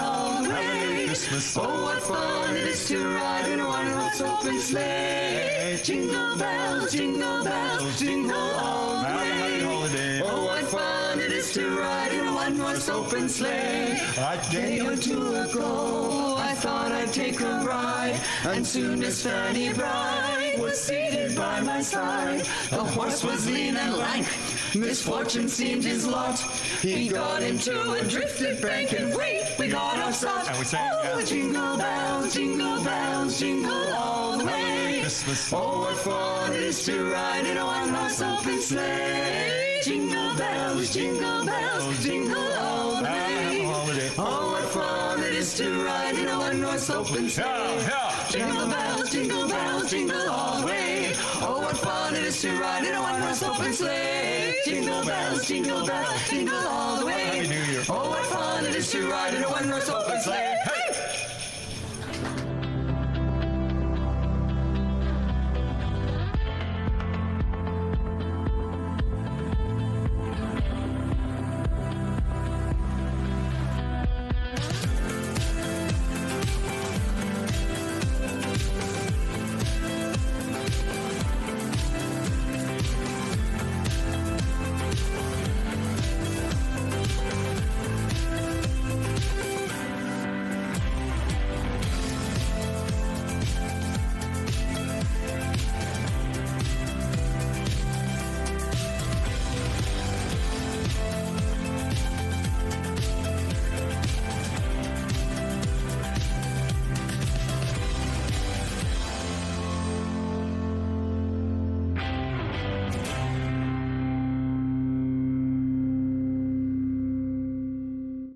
all the way. Oh, what fun it is to ride in a one-horse open sleigh. Jingle bells, jingle all the way. Oh, what fun it is to ride in a one-horse open sleigh. A day or two ago, I thought I'd take a ride, and soon Miss Fanny Bride was seated by my side. The horse was lean and lank, misfortune seemed his lot. He got into a drifted bank, and wait, we got our start. Oh, jingle bells, jingle all the way. Oh, what fun it is to ride in a one-horse open sleigh. Jingle bells, jingle all the way. Oh, what fun it is to ride in a one-horse open sleigh. Jingle bells, jingle all the way. Oh, what fun it is to ride in a one-horse open sleigh. Jingle bells, jingle all the way. Oh, what fun it is to ride in a one-horse open sleigh.